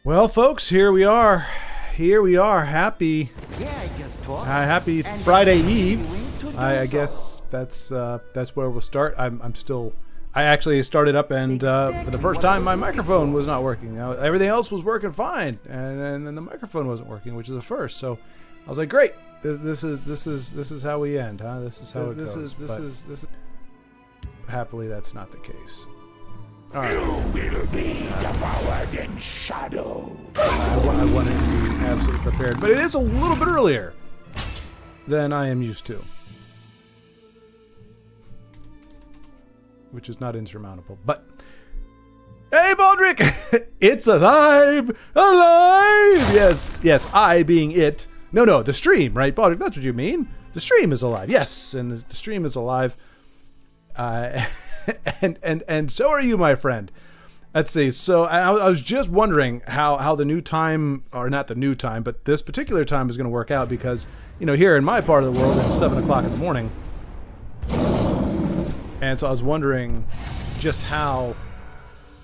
Well, folks, here we are. Here we are. Happy Friday Eve. I guess that's where we'll start. I'm still. I actually started up, and for the first time, my microphone was not working. Everything else was working fine, and then the microphone wasn't working, which is the first. So I was like, great. This is how we end, huh? This is how it goes. This is. Happily, that's not the case. All right. You will be devoured in shadow. I wanted to be absolutely prepared, but it is a little bit earlier than I am used to, which is not insurmountable. But hey, Baldric, it's alive. Yes, I being it. No, the stream, right, Baldric? That's what you mean. The stream is alive. Yes, and the stream is alive. And so are you, my friend. Let's see. So I was just wondering how the new time, or not the new time, but this particular time is going to work out because, here in my part of the world, it's 7 o'clock in the morning. And so I was wondering how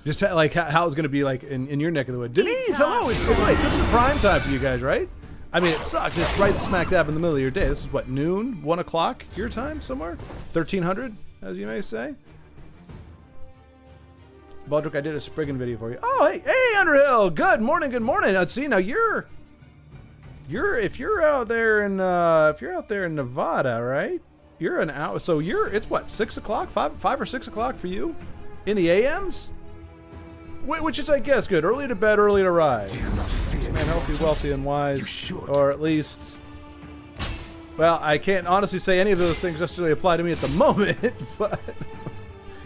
it's going to be like in your neck of the woods. Denise, hello. It's right. This is prime time for you guys, right? I mean, it sucks. It's right smack dab in the middle of your day. This is what, noon, 1 o'clock your time somewhere? 1300, as you may say. Baldric, I did a Spriggan video for you. Oh, hey, Underhill. Good morning. Let's see. Now if you're out there in Nevada, right? You're an hour. So it's what, 6 o'clock, 5 or 6 o'clock for you, in the AMs, which is, I guess, good. Early to bed, early to rise. Man, healthy, wealthy, and wise, or at least. Well, I can't honestly say any of those things necessarily apply to me at the moment, but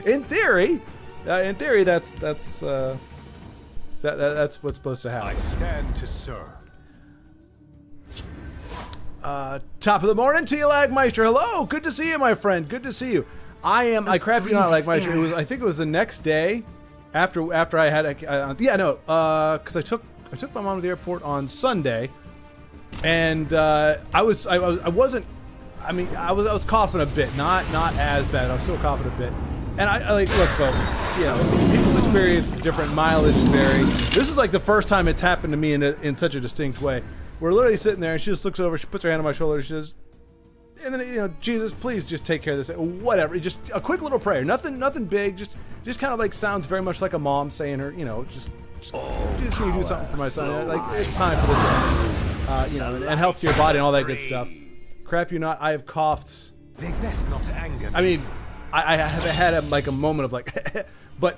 in theory. That's what's supposed to happen. I stand to serve. Top of the morning to you, Lagmeister. Hello, good to see you, my friend. Good to see you. I crap you not, Lagmeister. I think it was the next day after I had because I took my mom to the airport on Sunday, and I was coughing a bit, not as bad. I was still coughing a bit. And I look, folks, people's experience, different mileage vary. This is like the first time it's happened to me in such a distinct way. We're literally sitting there, and she just looks over, she puts her hand on my shoulder, she says, and then, Jesus, please just take care of this. Whatever, just a quick little prayer. Nothing big, just kind of like sounds very much like a mom saying her, just can you do something for my son? Like, it's time for this, and health to your body and all that good stuff. Crap you not, I have coughed. They best not anger me. I mean, I have had a moment of like, but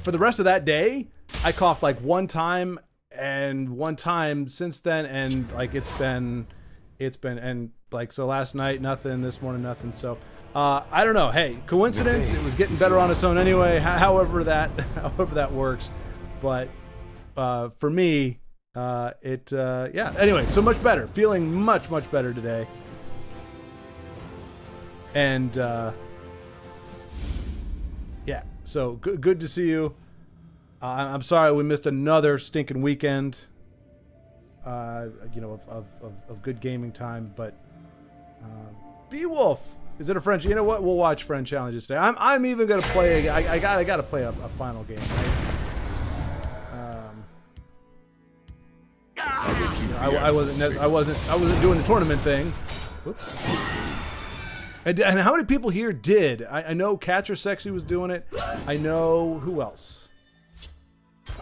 for the rest of that day, I coughed like one time since then, and like it's been, and like, so last night nothing, this morning nothing. So I don't know. Hey, coincidence? It was getting better on its own anyway. However that works, but for me, Anyway, so much better. Feeling much better today, and. Yeah, so good to see you. I'm sorry we missed another stinking weekend, of good gaming time. But Beowulf, is it a French? You know what? We'll watch French challenges today. I'm even gonna play. I gotta play a final game. Right? I wasn't doing the tournament thing. Oops. And how many people here did? I know Catcher Sexy was doing it. I know who else?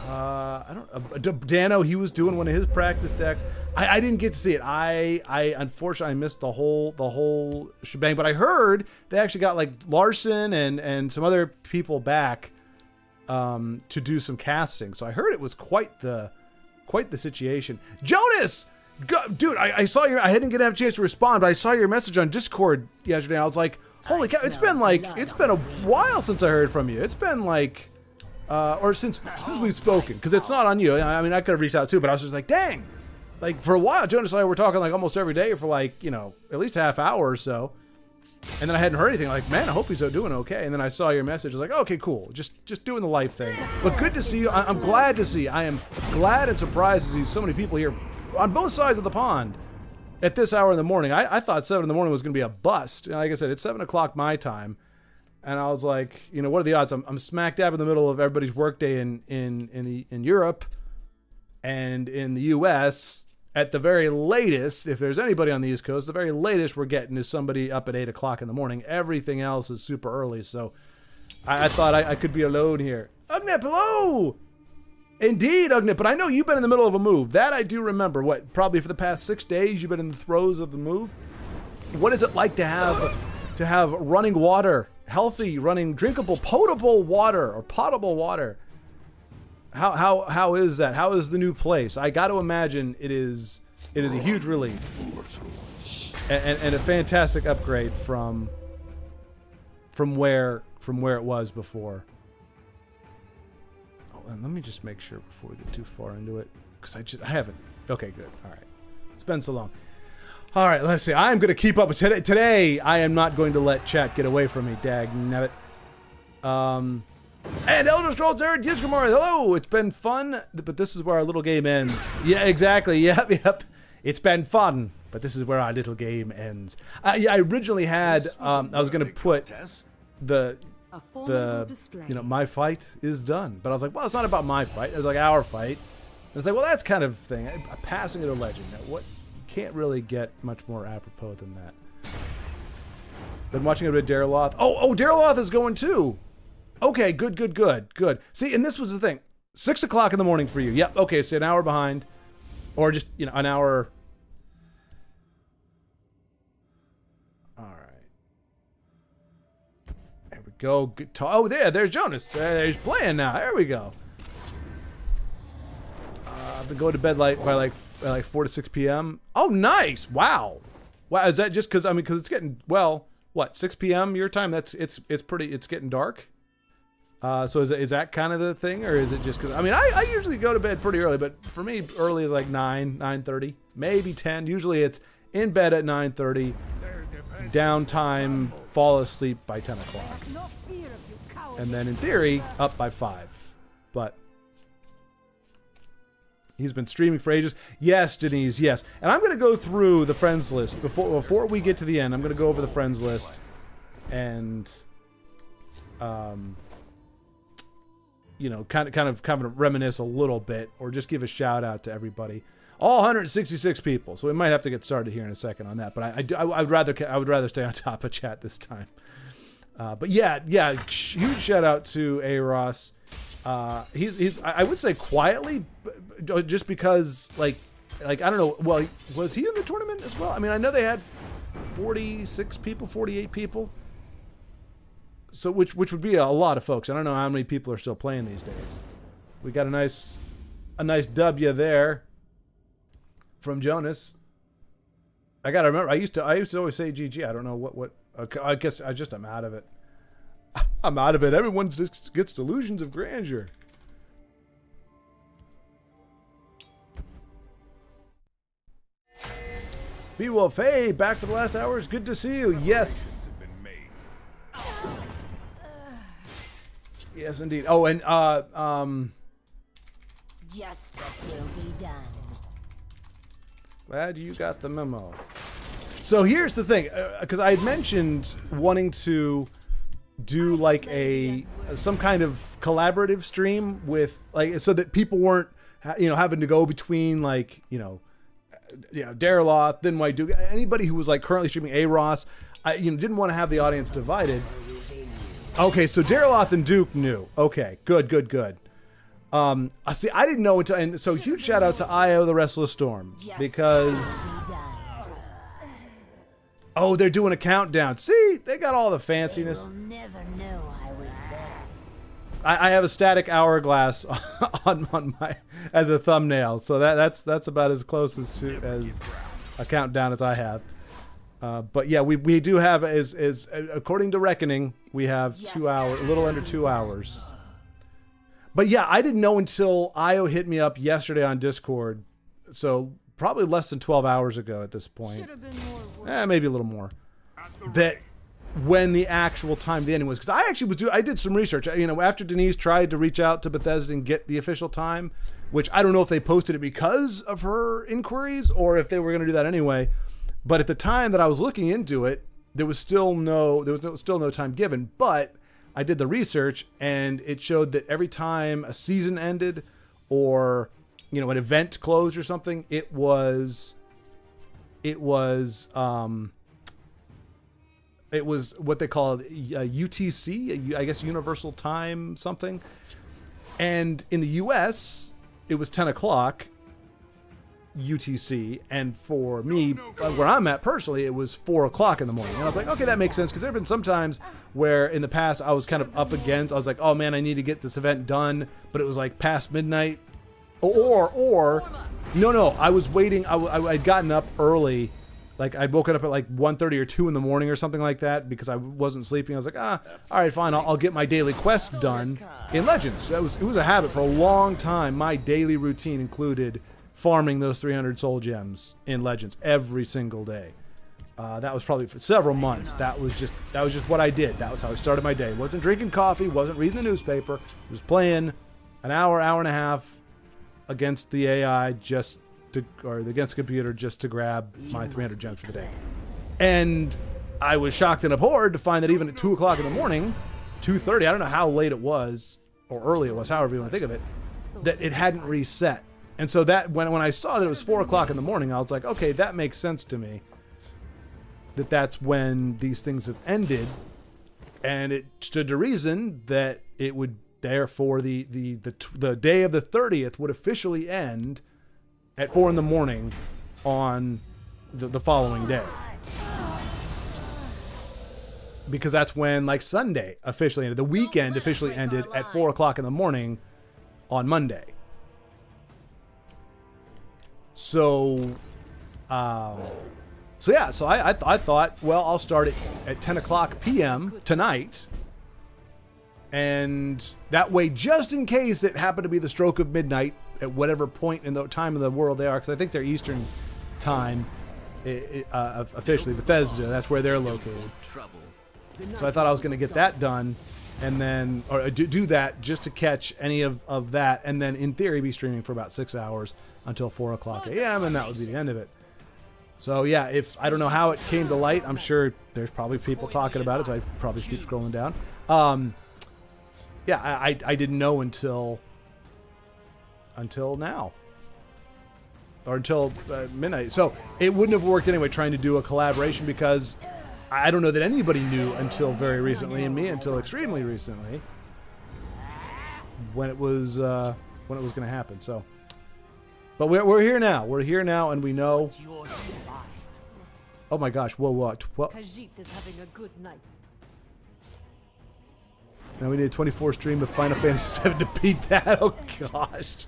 I don't. Dano, he was doing one of his practice decks. I didn't get to see it. I unfortunately missed the whole shebang. But I heard they actually got like Larson and some other people back to do some casting. So I heard it was quite the situation. Jonas. Dude, I saw I didn't have a chance to respond, but I saw your message on Discord yesterday. I was like, holy cow, it's been a while since I heard from you. It's been like, or since we've spoken, because it's not on you. I mean, I could have reached out too, but I was just like, dang. Like, for a while, Jonas and I were talking like almost every day for like, at least a half hour or so. And then I hadn't heard anything. Like, man, I hope he's doing okay. And then I saw your message. I was like, okay, cool. Just doing the life thing. But good to see you. I'm glad to see. I am glad and surprised to see so many people here on both sides of the pond at this hour in the morning. I thought 7 in the morning was going to be a bust. And like I said, it's 7 o'clock my time. And I was like, what are the odds? I'm smack dab in the middle of everybody's workday in Europe. And in the U.S., at the very latest, if there's anybody on the East Coast, the very latest we're getting is somebody up at 8 o'clock in the morning. Everything else is super early, so I thought I could be alone here. Ugnip, hello! Indeed, Ugnip, but I know you've been in the middle of a move. That I do remember. What, probably for the past 6 days you've been in the throes of the move? What is it like to have running water, healthy, running, drinkable, potable water, or potable water? How is that? How is the new place? I got to imagine it is a huge relief and a fantastic upgrade from where it was before. Oh, and let me just make sure before we get too far into it, because I haven't. Okay, good. All right, it's been so long. All right, let's see. I'm gonna keep up with today. Today, I am not going to let chat get away from me. Dag nabbit. And Elder Scrolls Nerd, Yizgamore, hello! It's been fun, but this is where our little game ends. Yeah, exactly. Yep. It's been fun, but this is where our little game ends. Yeah, I originally had, I was going to put the my fight is done. But I was like, well, it's not about my fight. It was like our fight. And it's like, well, that's kind of thing. Passing it a legend. Now, what? You can't really get much more apropos than that. Been watching a bit of Daraloth. Oh, Daraloth is going too. Okay, good. See, and this was the thing. 6 o'clock in the morning for you. Yep, okay, so an hour behind. Or just, an hour. All right. There we go. Oh, there's Jonas. He's playing now. There we go. I've been going to bed by like 4 to 6 p.m. Oh, nice. Wow, is that just because, because it's getting, 6 p.m. your time? It's getting dark. So is that kind of the thing, or is it just because I usually go to bed pretty early, but for me early is like 9:30, maybe 10. Usually it's in bed at 9:30, downtime, fall asleep by 10 o'clock, and then in theory up by 5. But he's been streaming for ages. Yes, Denise, yes. And I'm gonna go through the friends list before we get to the end. I'm gonna go over the friends list and kind of reminisce a little bit, or just give a shout out to everybody. All 166 people, so we might have to get started here in a second on that. But I would rather stay on top of chat this time. But yeah, huge shout out to Aros. He's I would say quietly, just because like I don't know. Well, was he in the tournament as well? I know they had 46 people, 48 people. So which would be a lot of folks. I don't know how many people are still playing these days. We got a nice W there from Jonas. I gotta remember. I used to always say GG. I don't know what. I guess I'm out of it. I'm out of it. Everyone just gets delusions of grandeur. Beowulf, hey, back for the last hours. Good to see you. Yes. Yes, indeed. Oh, and justice will be done. Glad you got the memo. So here's the thing, because I had mentioned wanting to do like some kind of collaborative stream with so that people weren't having to go between Daraloth, then White Duke, anybody who was currently streaming Aros. I didn't want to have the audience divided. Okay, so Daraloth and Duke knew. Okay, good. See, I didn't know until, and so huge shout out to Io the Restless Storm, because they're doing a countdown. See, they got all the fanciness. They'll never know I was there. I have a static hourglass on my as a thumbnail, so that's about as close as a countdown as I have. But yeah, we do have, as according to Reckoning, we have 2 hours, a little under 2 hours. But yeah, I didn't know until Io hit me up yesterday on Discord, so probably less than 12 hours ago at this point. Maybe a little more. That when the actual time the ending was, because I did some research. After Denise tried to reach out to Bethesda and get the official time, which I don't know if they posted it because of her inquiries or if they were going to do that anyway. But at the time that I was looking into it, there was still no time given. But I did the research, and it showed that every time a season ended or you know, an event closed or something, it was what they call UTC, I guess Universal Time something. And in the US, it was 10 o'clock UTC. And for me, where I'm at personally, it was 4 o'clock in the morning. And I was like, okay, that makes sense. Because there have been some times where in the past I was kind of up against, I was like, oh man, I need to get this event done. But it was like past midnight. Or no, I was waiting. I'd gotten up early. Like I'd woken up at like 1:30 or 2 in the morning or something like that because I wasn't sleeping. I was like, all right, fine. I'll get my daily quest done in Legends. It was a habit for a long time. My daily routine included farming those 300 soul gems in Legends every single day. That was probably for several months. That was just what I did. That was how I started my day. Wasn't drinking coffee. Wasn't reading the newspaper. Was playing an hour and a half against the AI against the computer just to grab my 300 gems for the day. And I was shocked and abhorred to find that even at 2 o'clock in the morning, 2:30, I don't know how late it was, or early it was, however you want to think of it, that it hadn't reset. And so that when I saw that it was 4 o'clock in the morning, I was like, okay, that makes sense to me. That's when these things have ended. And it stood to reason that it would, therefore, the day of the 30th would officially end at 4 in the morning on the following day. Because that's when, like, Sunday officially ended. The weekend officially ended at 4 o'clock in the morning on Monday. So I thought, well, I'll start it at 10 o'clock p.m. tonight. And that way, just in case it happened to be the stroke of midnight at whatever point in the time of the world they are, because I think they're Eastern time, officially, Bethesda, that's where they're located. So I thought I was going to get that done, and then, or do that just to catch any of that, and then in theory be streaming for about 6 hours until 4 o'clock a.m., and that would be the end of it. So yeah, if I don't know how it came to light, I'm sure there's probably people talking about it, so I probably keep scrolling down. Yeah, I didn't know until now, or until midnight. So it wouldn't have worked anyway trying to do a collaboration, because I don't know that anybody knew until very recently, and me until extremely recently, when it was going to happen. So, but we're here now. We're here now, and we know. Oh my gosh! Whoa! Khajiit is having a good night. Now we need a 24 stream of Final Fantasy VII to beat that. Oh gosh.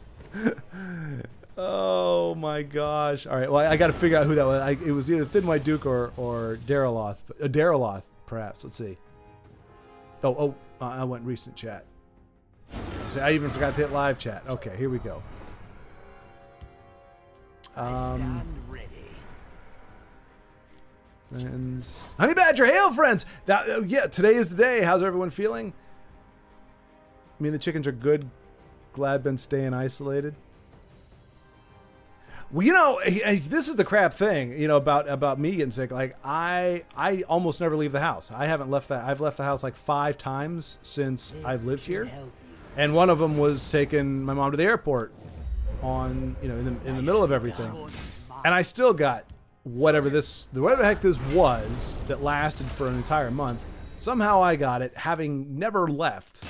Oh my gosh. All right. Well, I got to figure out who that was. It was either Thin White Duke or Daraloth. Daraloth, perhaps. Let's see. I went recent chat. See, I even forgot to hit live chat. Okay, here we go. Friends. Honey Badger, hail friends! Yeah, today is the day. How's everyone feeling? Me and the chickens are good. Glad been staying isolated. Well, you know, this is the crap thing, you know, about me getting sick. Like, I almost never leave the house. I've left the house like 5 times since I've lived here. And one of them was taking my mom to the airport on, you know, in the middle of everything. And I still got whatever the heck this was that lasted for an entire month. Somehow I got it, having never left.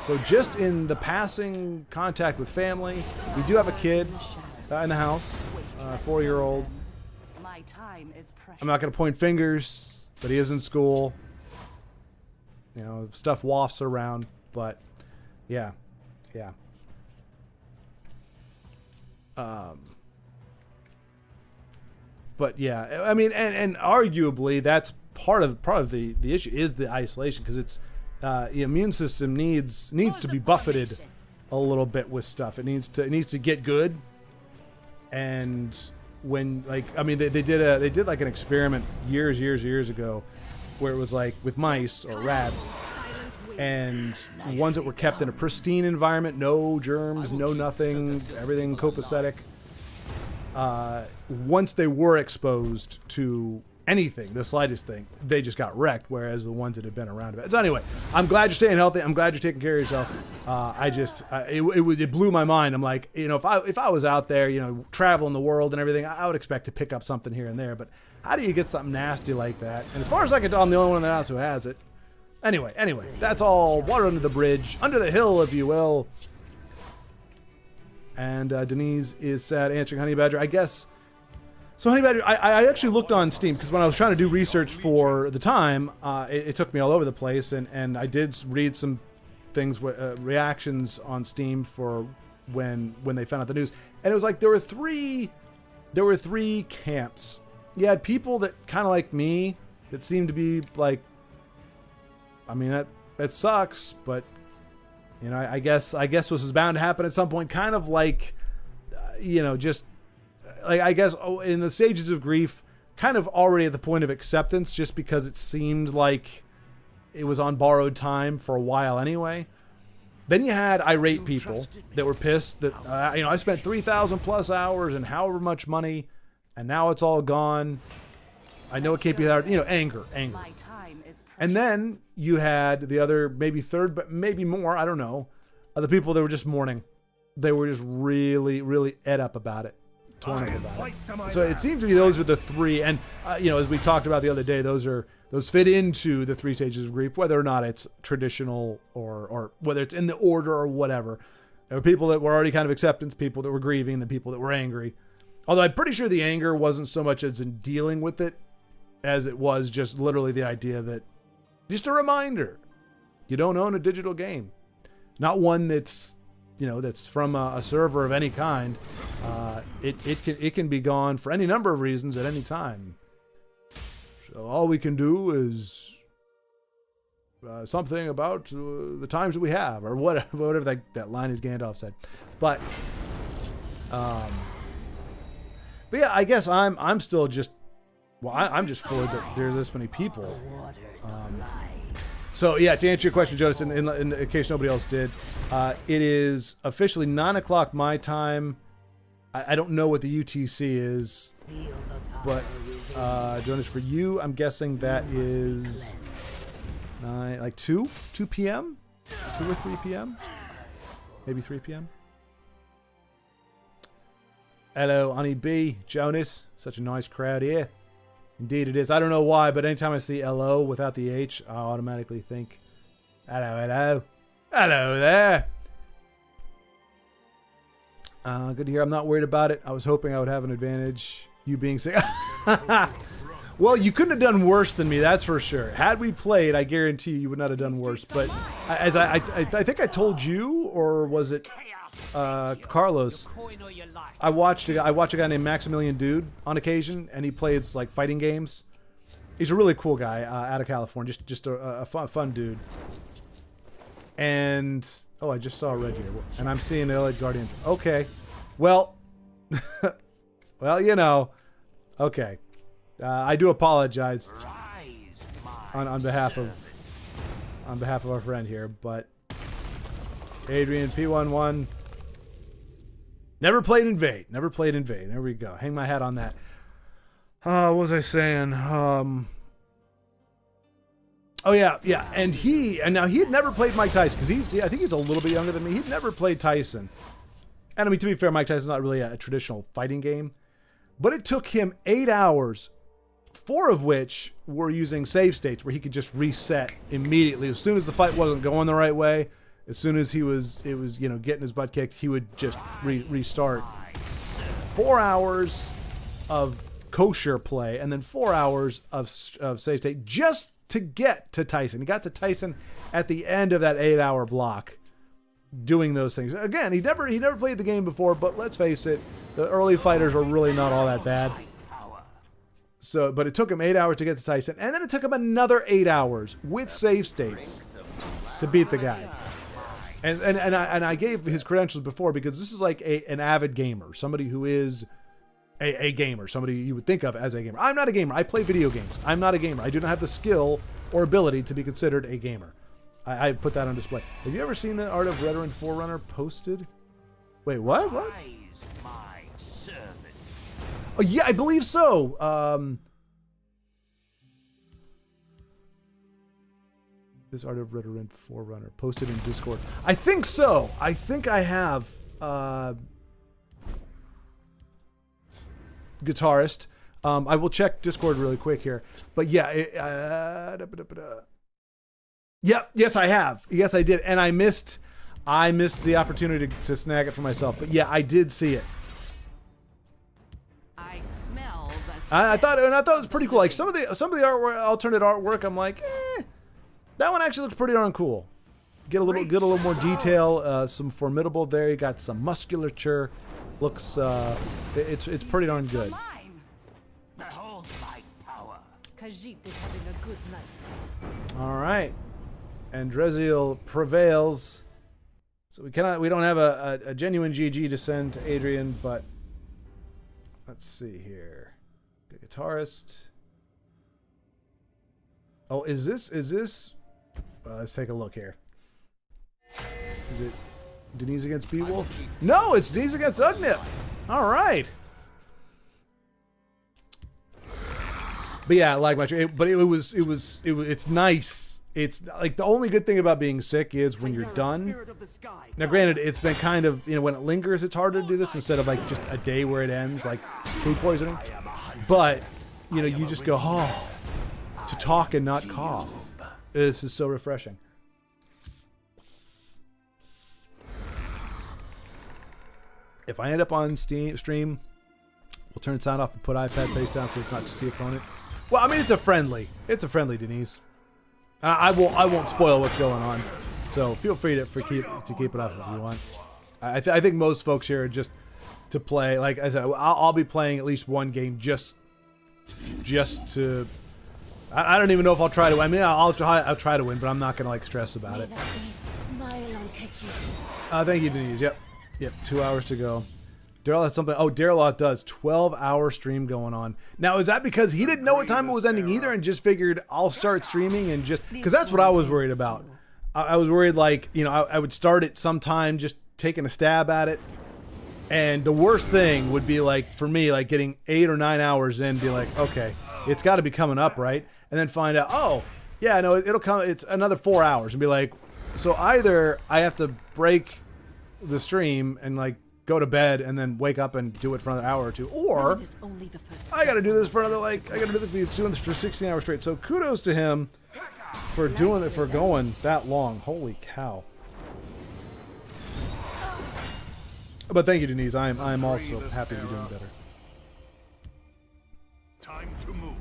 So just in the passing contact with family, we do have a kid in the house, a 4-year-old. My time is precious. I'm not going to point fingers, but he is in school. You know, stuff wafts around, but yeah. But yeah, I mean, and arguably that's part of the issue is the isolation, because it's the immune system needs to be buffeted a little bit with stuff. It needs to get good. And when, like, I mean, they did like an experiment years ago where it was like with mice or rats, and ones that were kept in a pristine environment, no germs, no nothing, everything copacetic. Once they were exposed to anything, the slightest thing, they just got wrecked. Whereas the ones that have been around a bit. So anyway, I'm glad you're staying healthy. I'm glad you're taking care of yourself. It blew my mind. I'm like, you know, if I was out there, you know, traveling the world and everything, I would expect to pick up something here and there. But how do you get something nasty like that? And as far as I can tell, I'm the only one in the house who has it. Anyway, that's all water under the bridge, under the hill, if you will. And Denise is sad answering Honey Badger. I guess. So Honey Badger, I actually looked on Steam because when I was trying to do research for the time, it took me all over the place, and I did read some things, reactions on Steam for when they found out the news, and it was like there were three camps. You had people that kind of like me that seemed to be like, I mean that sucks, but you know I guess this was bound to happen at some point. Kind of like, you know, just. Like, I guess in the stages of grief, kind of already at the point of acceptance, just because it seemed like it was on borrowed time for a while anyway. Then you had irate people that were pissed that, you know, I spent 3,000 plus hours and however much money, and now it's all gone. I know it can't be that, you know, anger. My time is precious. And then you had the other, maybe third, but maybe more, I don't know, the people that were just mourning. They were just really, really ed up about it. Torn up about it. So it seems to me those are the three, and you know, as we talked about the other day, those fit into the three stages of grief, whether or not it's traditional or whether it's in the order or whatever. There were people that were already kind of acceptance, people that were grieving, the people that were angry. Although I'm pretty sure the anger wasn't so much as in dealing with it as it was just literally the idea that, just a reminder, you don't own a digital game, not one that's, you know, that's from a server of any kind. It can be gone for any number of reasons at any time. So all we can do is something about the times that we have, or whatever that line is Gandalf said. But yeah, I guess I'm still just, well, I'm just floored that there's this many people. So yeah, to answer your question, Jonas, in case nobody else did, it is officially 9 o'clock my time. I don't know what the UTC is, but Jonas, for you, I'm guessing that is like 2 p.m., 2 or 3 p.m., maybe 3 p.m. Hello, Honey B, Jonas, such a nice crowd here. Indeed it is. I don't know why, but anytime I see LO without the H, I automatically think, hello there. Good to hear. I'm not worried about it. I was hoping I would have an advantage, you being sick. Well, you couldn't have done worse than me, that's for sure. Had we played, I guarantee you would not have done worse. But as I think I told you, or was it Carlos? I watch a guy named Maximilian Dude on occasion, and he plays like fighting games. He's a really cool guy out of California, just a fun dude. And oh, I just saw a red here, and I'm seeing the LA Guardians. Okay, well, well, you know, okay. I do apologize on behalf of our friend here, but Adrian P11 never played in vain. Never played in vain. There we go. Hang my hat on that. What was I saying? Oh yeah. And now he had never played Mike Tyson because I think he's a little bit younger than me. He'd never played Tyson. And I mean, to be fair, Mike Tyson's not really a traditional fighting game, but it took him 8 hours. 4 of which were using save states where he could just reset immediately as soon as the fight wasn't going the right way. As soon as it was you know, getting his butt kicked, he would just restart. 4 hours of kosher play and then 4 hours of save state just to get to Tyson. He got to Tyson at the end of that 8-hour block, doing those things. Again, he never played the game before, but let's face it, the early fighters are really not all that bad. So, but it took him 8 hours to get to Tyson, and then it took him another 8 hours with save states to beat the guy. And I gave his credentials before because this is like an avid gamer, somebody who is a gamer, somebody you would think of as a gamer. I'm not a gamer. I play video games. I'm not a gamer. I do not have the skill or ability to be considered a gamer. I put that on display. Have you ever seen the Art of Veteran Forerunner posted? Wait, what? What? Oh, yeah, I believe so. This Art of Rhetoric Forerunner posted in Discord. I think so. I think I have guitarist. I will check Discord really quick here. But yeah, yep, yes I have. Yes I did. And I missed the opportunity to snag it for myself. But yeah, I did see it. I smell the I thought it was pretty cool. Like some of the artwork, alternate artwork, I'm like, that one actually looks pretty darn cool. Get a little more detail. Some formidable there. You got some musculature. Looks it's pretty darn good. mine. Behold my power. Khajiit is having a good night. All right, and Dreziel prevails. So we don't have a genuine GG to send to Adrian, but let's see here. Good guitarist. Oh, is this? Well, let's take a look here. Is it Denise against Beowulf? No, it's Denise against Ugnip. All right. But yeah, like my, it's nice. It's like the only good thing about being sick is when you're done. Now, granted, it's been kind of, when it lingers, it's harder to do this instead of like just a day where it ends, like food poisoning. But you just go, to talk and not cough. This is so refreshing. If I end up on stream, we'll turn the sound off and put iPad face down so it's not to see opponent. Well, I mean, it's a friendly, Denise. I won't spoil what's going on, so feel free to keep it up if you want. I think most folks here are just to play. Like I said, I'll be playing at least one game just to. I don't even know if I'll try to. I mean, I'll try to win, but I'm not gonna stress about it. Smile on Khajiit. Thank you, Denise. Yep. 2 hours to go. Daryl has something. Oh, Daryl does 12-hour stream going on. Now, is that because he didn't know what time it was ending either, and just figured I'll start streaming and just because that's what I was worried about. I was worried I would start it sometime, just taking a stab at it, and the worst thing would be for me getting 8 or 9 hours in, be like, okay, it's got to be coming up, right? And then find out, oh, yeah, no, it'll come. It's another 4 hours, and be like, so either I have to break the stream and go to bed and then wake up and do it for another hour or two, or I got to do this for another I got to do this for 16 hours straight. So kudos to him for doing it, for going that long. Holy cow! But thank you, Denise. I'm also happy to be doing better. Time to move.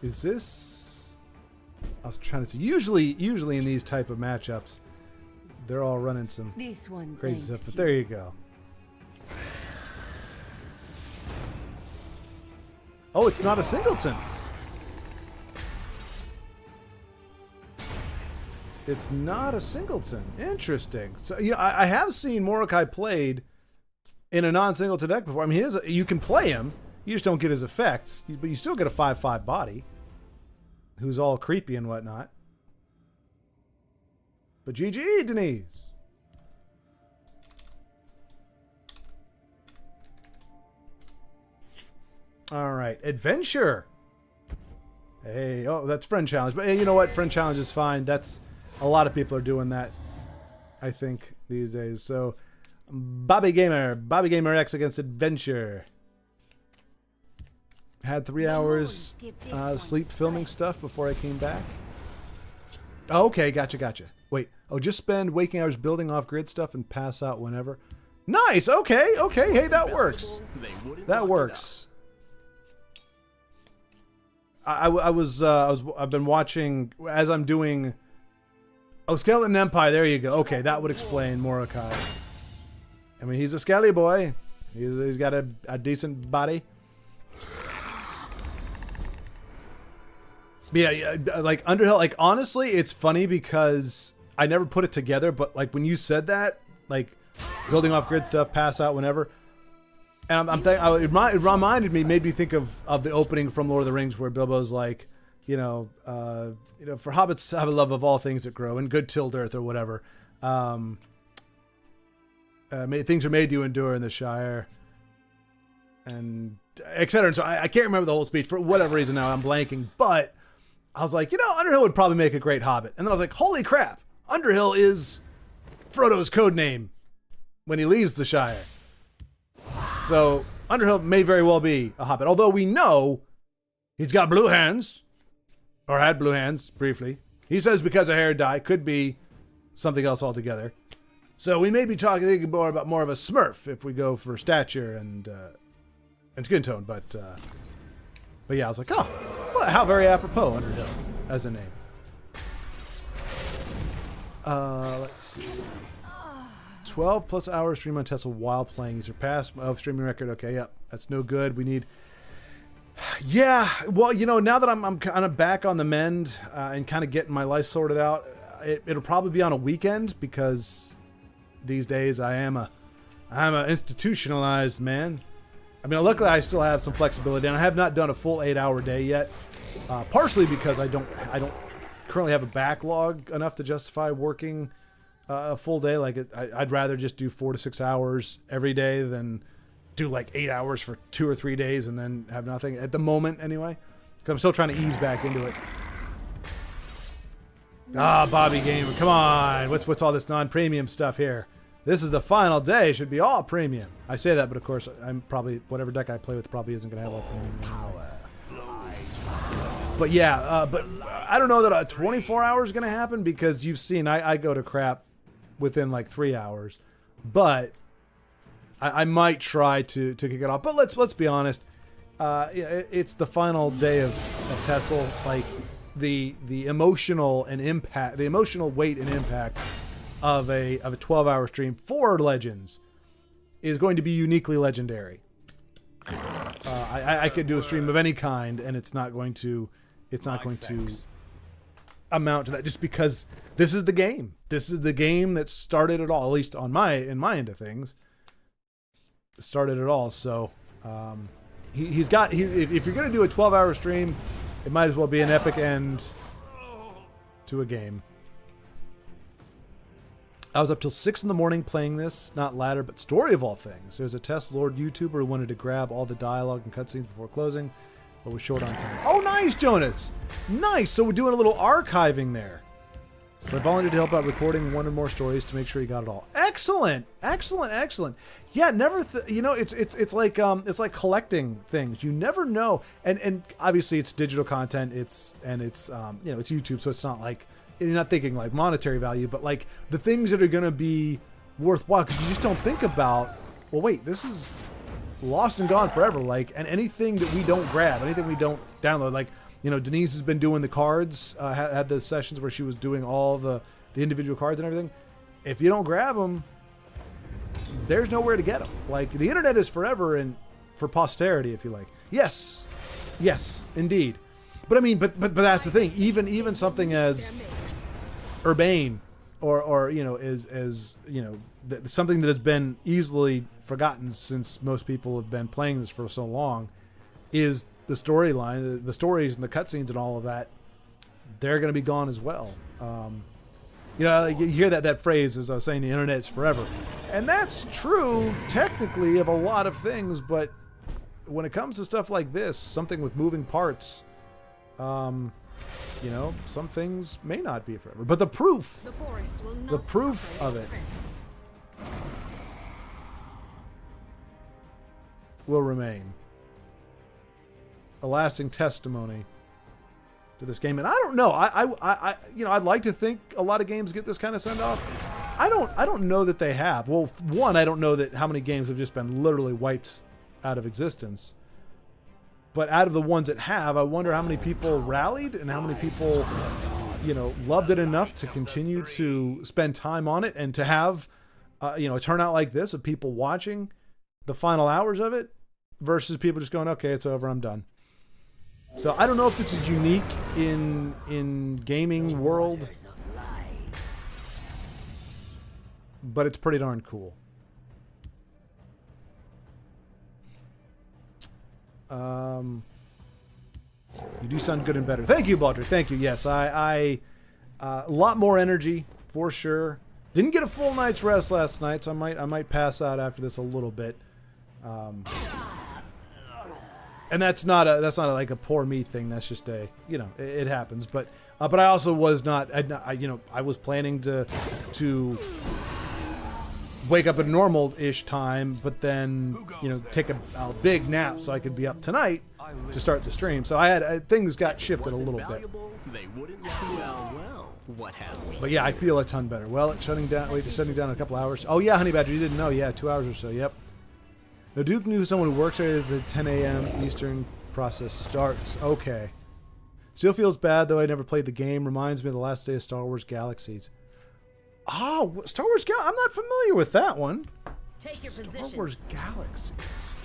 Is this? I was trying to see. Usually in these type of matchups, they're all running some crazy stuff. But there you go. Oh, it's not a singleton. It's not a singleton. Interesting. So I have seen Mordecai played in a non-singleton deck before. I mean, you can play him. You just don't get his effects, but you still get a 5/5 body, who's all creepy and whatnot. But GG, Denise. All right, adventure. Hey, oh, that's friend challenge. But hey, you know what? Friend challenge is fine. That's a lot of people are doing that, I think, these days. So, Bobby Gamer X against adventure. Had 3 hours sleep filming stuff before I came back. Oh, okay, gotcha. Wait, just spend waking hours building off-grid stuff and pass out whenever. Nice. Okay. Hey, that works. That works. I've been watching as I'm doing. Oh, Skeleton Empire. There you go. Okay, that would explain Mordecai. I mean, he's a skelly boy. He's got a decent body. Yeah, Underhill. Honestly, it's funny because I never put it together. But when you said that, building off grid stuff, pass out whenever, and it reminded me, made me think of the opening from Lord of the Rings where Bilbo's for hobbits have a love of all things that grow and good tilled earth or whatever. Things are made to endure in the Shire, and etc. And so I can't remember the whole speech for whatever reason now. I'm blanking, but I was like, you know, Underhill would probably make a great Hobbit. And then I was like, holy crap, Underhill is Frodo's code name when he leaves the Shire. So Underhill may very well be a Hobbit, although we know he's got blue hands, or had blue hands briefly. He says because of hair dye, could be something else altogether. So we may be thinking more of a Smurf if we go for stature and skin tone, but yeah, I was like, oh, well, how very apropos Underhill as a name. Let's see. 12 plus hours stream on TESL while playing. You surpassed streaming record. Okay, yeah, that's no good. We need. Yeah, well, you know, now that I'm kind of back on the mend and kind of getting my life sorted out, it'll probably be on a weekend because these days I'm a institutionalized man. I mean, luckily I still have some flexibility, and I have not done a full 8-hour day yet. Partially because I don't currently have a backlog enough to justify working a full day. Like I'd rather just do 4 to 6 hours every day than do like 8 hours for 2 or 3 days and then have nothing at the moment anyway. Because I'm still trying to ease back into it. Ah, Bobby Gamer, come on! What's all this non-premium stuff here? This is the final day. Should be all premium. I say that, but of course, I'm probably whatever deck I play with probably isn't going to have all premium. But yeah, but I don't know that a 24 hours is going to happen because you've seen I go to crap within like 3 hours, but I might try to kick it off. But let's be honest, it's the final day of TESL. Like the emotional and impact, the emotional weight and impact of a 12-hour stream for Legends is going to be uniquely legendary. I could do a stream of any kind, and it's not going to amount to that, just because this is the game. This is the game that started it all. At least in my end of things, started it all. So if you're gonna do a 12-hour stream, it might as well be an epic end to a game. I was up till 6 in the morning playing this, not ladder, but story of all things. There's a TESL Lord YouTuber who wanted to grab all the dialogue and cutscenes before closing, but was short on time. Oh, nice, Jonas! Nice! So we're doing a little archiving there. So I volunteered to help out recording one or more stories to make sure you got it all. Excellent! Excellent, excellent. Yeah, never, you know, it's like collecting things. You never know. And obviously it's digital content, it's you know, it's YouTube, so it's not like, you're not thinking like monetary value, but like the things that are going to be worthwhile, because you just don't think about, well, wait, this is lost and gone forever. Like, and anything that we don't grab, anything we don't download, like, you know, Denise has been doing the cards, had the sessions where she was doing all the individual cards and everything. If you don't grab them, there's nowhere to get them. Like, the internet is forever and for posterity, if you like. Yes, indeed. But I mean, but that's the thing. Even something as urbane or you know, as you know, something that has been easily forgotten since most people have been playing this for so long, is the storyline, the stories and the cutscenes and all of that. They're going to be gone as well. You know, you hear that phrase, as I was saying, the internet's forever, and that's true technically of a lot of things. But when it comes to stuff like this, something with moving parts, you know, some things may not be forever, but the proof of it will remain a lasting testimony to this game. And I don't know, I you know, I'd like to think a lot of games get this kind of send off. I don't know that they have. Well, one, I don't know that how many games have just been literally wiped out of existence. But out of the ones that have, I wonder how many people rallied and how many people, you know, loved it enough to continue to spend time on it and to have, you know, a turnout like this of people watching the final hours of it versus people just going, okay, it's over, I'm done. So I don't know if this is unique in gaming world, but it's pretty darn cool. You do sound good and better. Thank you, Baldrick. Thank you. Yes, a lot more energy for sure. Didn't get a full night's rest last night, so I might pass out after this a little bit. And that's not like a poor me thing. That's just a, you know, it happens. But I also was not, I was planning to wake up at a normal-ish time, but then, you know, take a big nap so I could be up tonight to start the stream. So I had things got shifted a little bit. They wouldn't well, what happened? But yeah, I feel a ton better. Well, it's shutting down. Wait, it's shutting down in a couple hours. Oh yeah, Honey Badger, you didn't know? Yeah, 2 hours or so. Yep. Now Duke knew someone who works there as the 10 a.m. Eastern process starts. Okay. Still feels bad though. I never played the game. Reminds me of the last day of Star Wars Galaxies. Oh, Star Wars Galaxies. I'm not familiar with that one. Take your Star position. Wars Galaxies.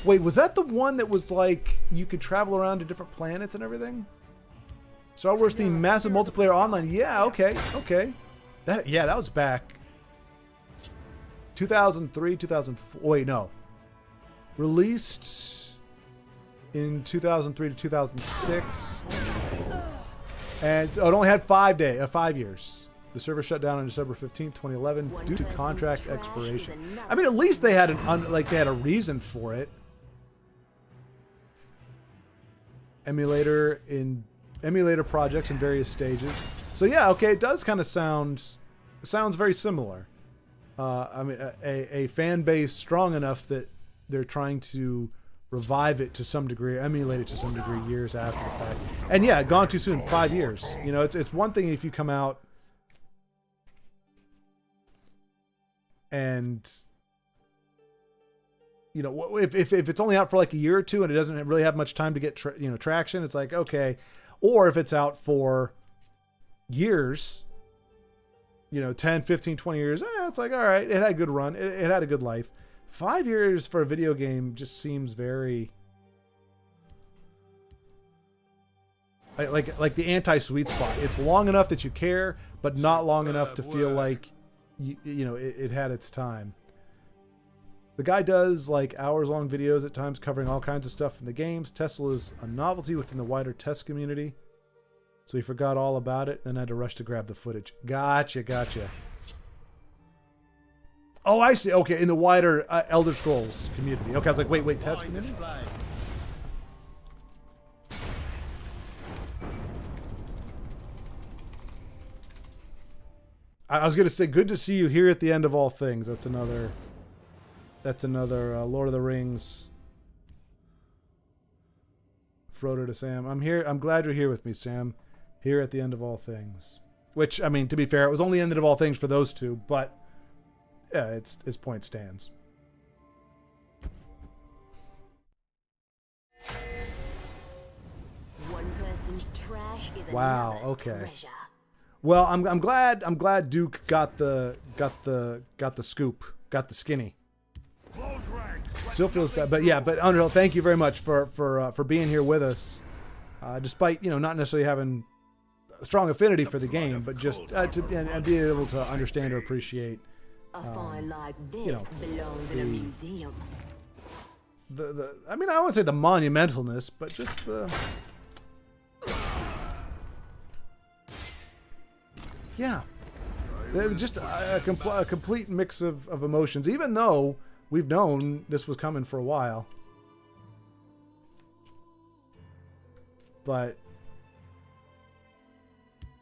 Wait, was that the one that was like you could travel around to different planets and everything? Star Wars themed massive multiplayer online. Yeah, okay. That was back 2003, 2004. Wait, no. Released in 2003 to 2006. And it only had 5 years. The server shut down on December 15th, 2011 due to contract expiration. I mean, at least they had they had a reason for it. Emulator projects in various stages. So yeah, okay, it does kind of sounds very similar. I mean, a fan base strong enough that they're trying to revive it to some degree, emulate it to some degree years after the fact. And yeah, gone too soon, 5 years. You know, it's one thing if you come out and, you know, if it's only out for like a year or two and it doesn't really have much time to get traction, it's like, okay. Or if it's out for years, you know, 10, 15, 20 years, it's like, all right, it had a good run. It had a good life. 5 years for a video game just seems very like the anti-sweet spot. It's long enough that you care, but not long enough to feel like you know it had its time. The guy does like hours-long videos at times covering all kinds of stuff from the games. TESL is a novelty within the wider TES community, so he forgot all about it, then had to rush to grab the footage. Gotcha. Oh, I see. Okay, in the wider Elder Scrolls community. Okay, I was like, wait, TES community? I was gonna say, good to see you here at the end of all things. That's another Lord of the Rings. Frodo to Sam. I'm here. I'm glad you're here with me, Sam. Here at the end of all things. Which, I mean, to be fair, it was only the end of all things for those two, but yeah, his point stands. One person's trash is Wow. another's Okay. treasure. Well, I'm glad Duke got the scoop, got the skinny. Still feels bad, but yeah. But Underhill, thank you very much for being here with us, despite not necessarily having a strong affinity for the game, but just and being able to understand or appreciate. A find like this belongs in a museum. I mean, I wouldn't say the monumentalness, but just the. Yeah, just a complete mix of emotions, even though we've known this was coming for a while. But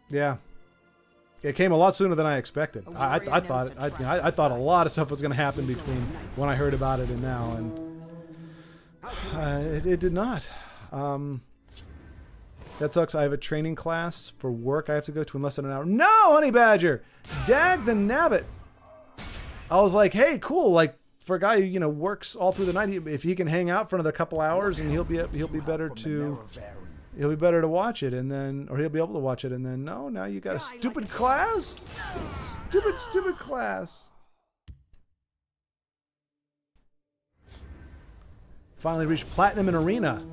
yeah, it came a lot sooner than I expected. I thought I thought a lot of stuff was going to happen between when I heard about it and now, and it did not. That sucks. I have a training class for work I have to go to in less than an hour. No, Honey Badger! Dag the nabbit! I was like, hey, cool. Like, for a guy who, works all through the night, if he can hang out for another couple hours, and he'll be better to watch it, and then, or he'll be able to watch it, and then, no, now you got a stupid class? Stupid class. Finally reached Platinum in Arena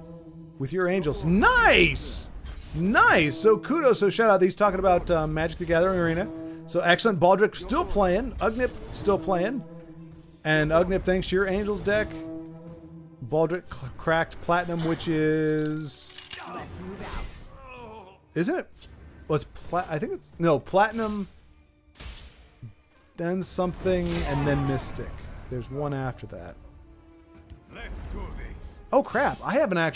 with your Angels. Nice! Nice! So kudos, so shout out. He's talking about Magic the Gathering Arena. So excellent. Baldric still playing. Ugnip still playing. And Ugnip, thanks to your Angels deck, Baldric cracked Platinum, which is... Isn't it? Well, I think it's... No, Platinum, then something, and then Mystic. There's one after that. Let's do this. Oh crap! I haven't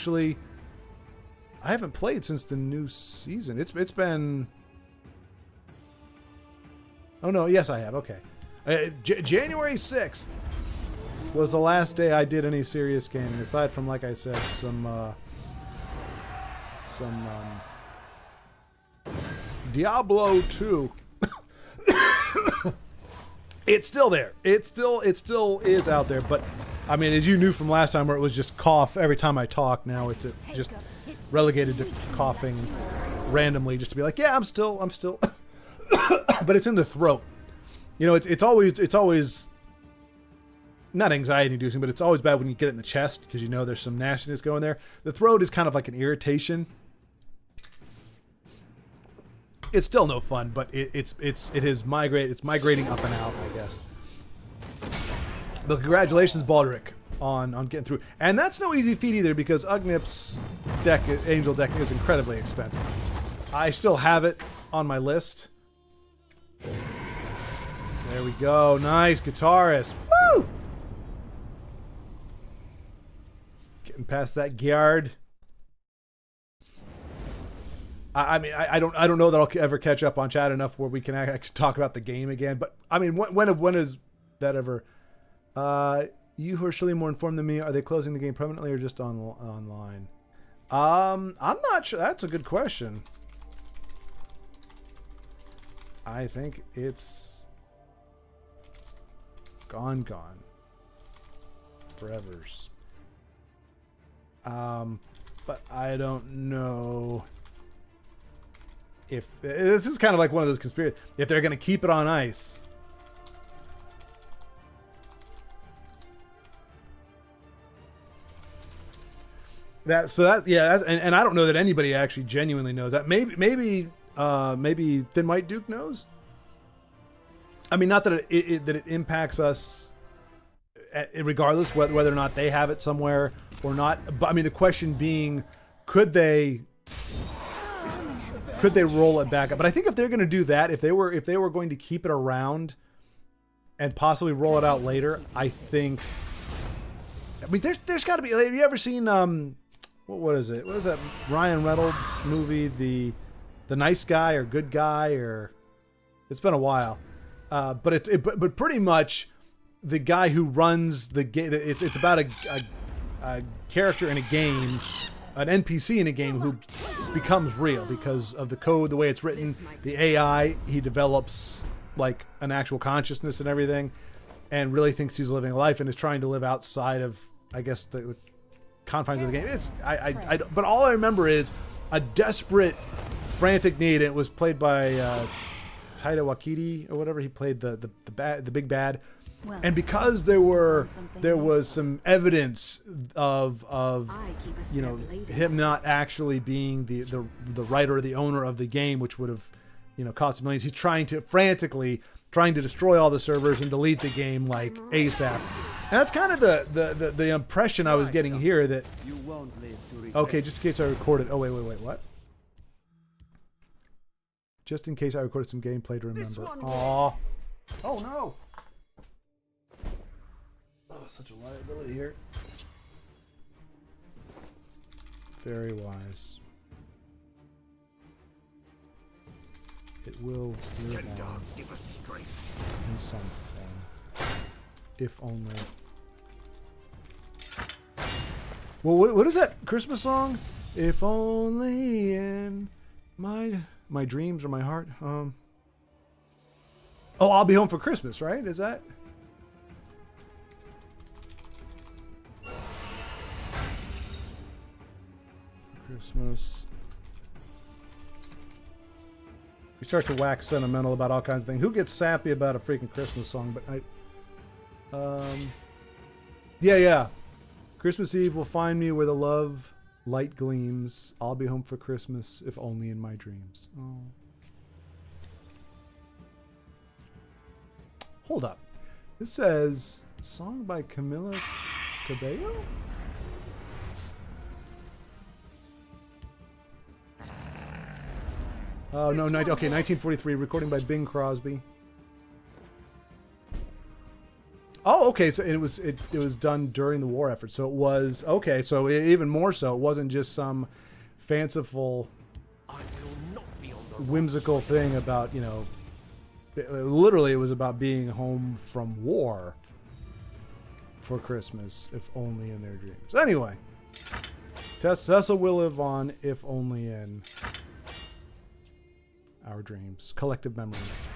played since the new season. It's been. Oh no! Yes, I have. Okay, January 6th was the last day I did any serious gaming, aside from, like I said, some Diablo 2. It's still there. It still is out there. But I mean, as you knew from last time, where it was just cough every time I talk. Now it's just relegated to coughing randomly, just to be like, yeah, I'm still. But it's in the throat. You know, it's always not anxiety inducing, but it's always bad when you get it in the chest, because you know there's some nastiness going there. The throat is kind of like an irritation. It's still no fun, but it's migrating up and out, I guess. But congratulations, Baldric, on getting through. And that's no easy feat either, because Ugnip's Angel deck is incredibly expensive. I still have it on my list. There we go. Nice guitarist. Woo! Getting past that Giard. I mean, I don't know that I'll ever catch up on chat enough where we can actually talk about the game again. But I mean, when is that ever? You who are surely more informed than me, are they closing the game permanently or just online? I'm not sure. That's a good question. I think it's gone forevers. But I don't know if this is kind of like one of those conspiracy. If they're going to keep it on ice. And I don't know that anybody actually genuinely knows that. Maybe Thin White Duke knows. I mean, not that it impacts us, regardless whether or not they have it somewhere or not. But I mean, the question being, could they roll it back up? But I think if they're going to do that, if they were going to keep it around and possibly roll it out later, I think. I mean, there's got to be. Have you ever seen what is it? What is that Ryan Reynolds movie? The Nice Guy or Good Guy, or it's been a while. But pretty much the guy who runs the game. It's about a character in a game, an NPC in a game who becomes real because of the code, the way it's written, the AI. He develops like an actual consciousness and everything, and really thinks he's living a life and is trying to live outside of, I guess, the confines of the game. But all I remember is a desperate, frantic need. And it was played by Taika Waititi or whatever. He played the big bad. Well, and because there was some evidence of him not actually being the writer or the owner of the game, which would have cost millions. He's frantically trying to destroy all the servers and delete the game like ASAP. And that's kind of the impression I was getting here, that you won't live to regret. Okay, just in case I recorded. Oh wait, what? Just in case I recorded some gameplay to remember. Aw. Oh no. Oh, such a liability here. Very wise. It will live on in some form. If only. Well, what is that Christmas song? If only in my dreams or my heart. Oh, I'll be home for Christmas, right? Is that? Christmas. We start to wax sentimental about all kinds of things. Who gets sappy about a freaking Christmas song? But yeah. Christmas Eve will find me where the love light gleams. I'll be home for Christmas, if only in my dreams. Oh. Hold up. This says song by Camila Cabello? Oh, no, okay, 1943, recording by Bing Crosby. Oh, okay. So it was done during the war effort. So it was okay. So even more so, it wasn't just some fanciful, I will not be on the whimsical thing about, you know. Literally, it was about being home from war for Christmas, if only in their dreams. Anyway, TESL will live on, if only in our dreams, collective memories.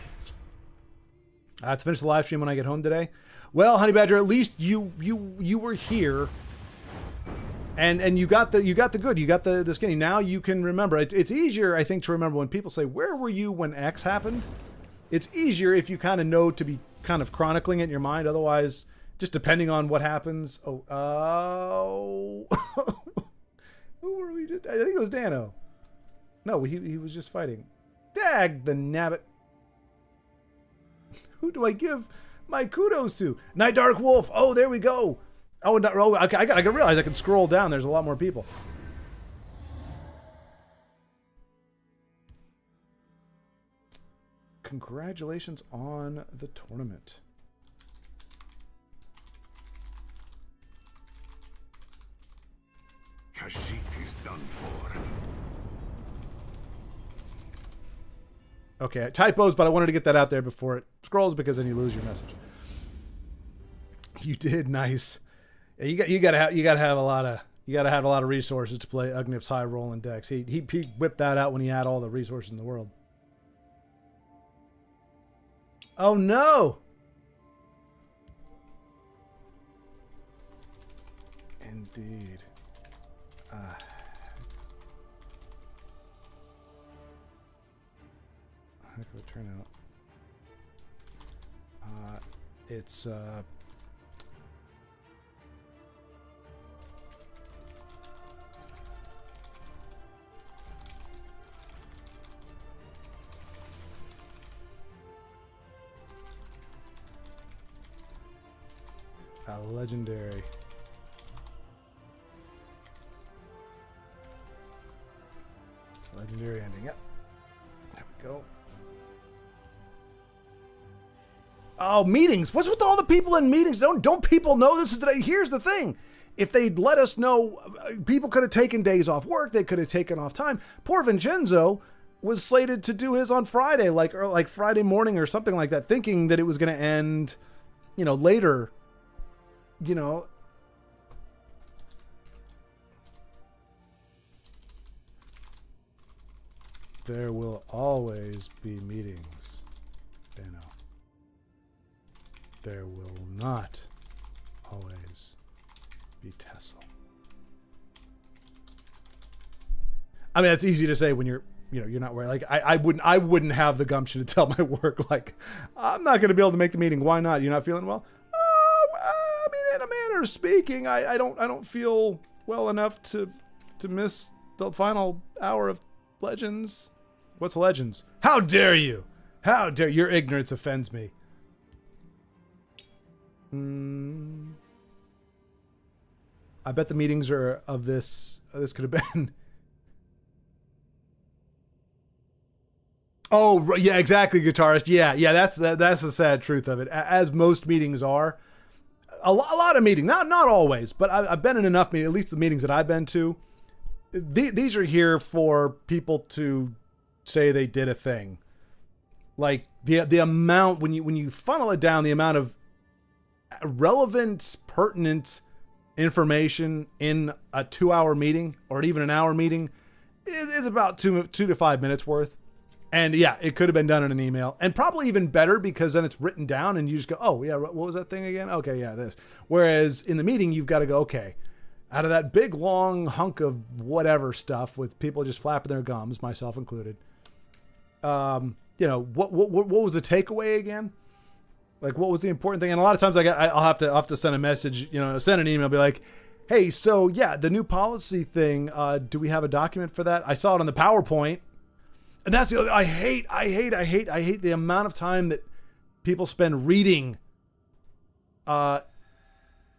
I have to finish the live stream when I get home today. Well, Honey Badger, at least you were here, and you got the good, you got the skinny. Now you can remember. It's easier, I think, to remember when people say, "Where were you when X happened?" It's easier if you kind of know to be kind of chronicling it in your mind. Otherwise, just depending on what happens. Oh, who were we? I think it was Dano. No, he was just fighting. Dag the nabbit. Who do I give my kudos to? Night Dark Wolf. Oh, there we go. Oh, I can realize I can scroll down. There's a lot more people. Congratulations on the tournament. Khajiit is done for. Okay, typos, but I wanted to get that out there before it scrolls because then you lose your message. You did nice. Yeah, you gotta have a lot of resources to play Ugnip's high rolling decks. He whipped that out when he had all the resources in the world. Oh no! Indeed. How could it turn out? It's a legendary. Legendary ending. Yep. There we go. Oh, meetings. What's with all the people in meetings? Don't people know this is today? Here's the thing. If they'd let us know, people could have taken days off work. They could have taken off time. Poor Vincenzo was slated to do his on Friday, like Friday morning or something like that, thinking that it was going to end, later. There will always be meetings, Dano. There will not always be TESL. I mean, that's easy to say when you're not worried. Like I wouldn't have the gumption to tell my work, like, I'm not going to be able to make the meeting. Why not? You're not feeling well? I mean, in a manner of speaking, I don't feel well enough to miss the final hour of Legends. What's Legends? How dare you? How dare your ignorance offends me. I bet the meetings are of this. This could have been. Oh yeah, exactly, guitarist. Yeah. That's the sad truth of it. As most meetings are, a lot of meetings. Not always, but I've been in enough meetings. At least the meetings that I've been to. These are here for people to say they did a thing. Like the amount when you funnel it down, the amount of relevant, pertinent information in a 2-hour meeting or even an hour meeting is about 2 to 5 minutes worth. And yeah, it could have been done in an email, and probably even better because then it's written down and you just go, oh yeah, what was that thing again? Okay, yeah, this. Whereas in the meeting, you've got to go, okay, out of that big long hunk of whatever stuff with people just flapping their gums, myself included. What was the takeaway again? Like, what was the important thing? And a lot of times I'll have to send a message, send an email, be like, hey, so yeah, the new policy thing, do we have a document for that? I saw it on the PowerPoint. And that's the other, I hate the amount of time that people spend reading, like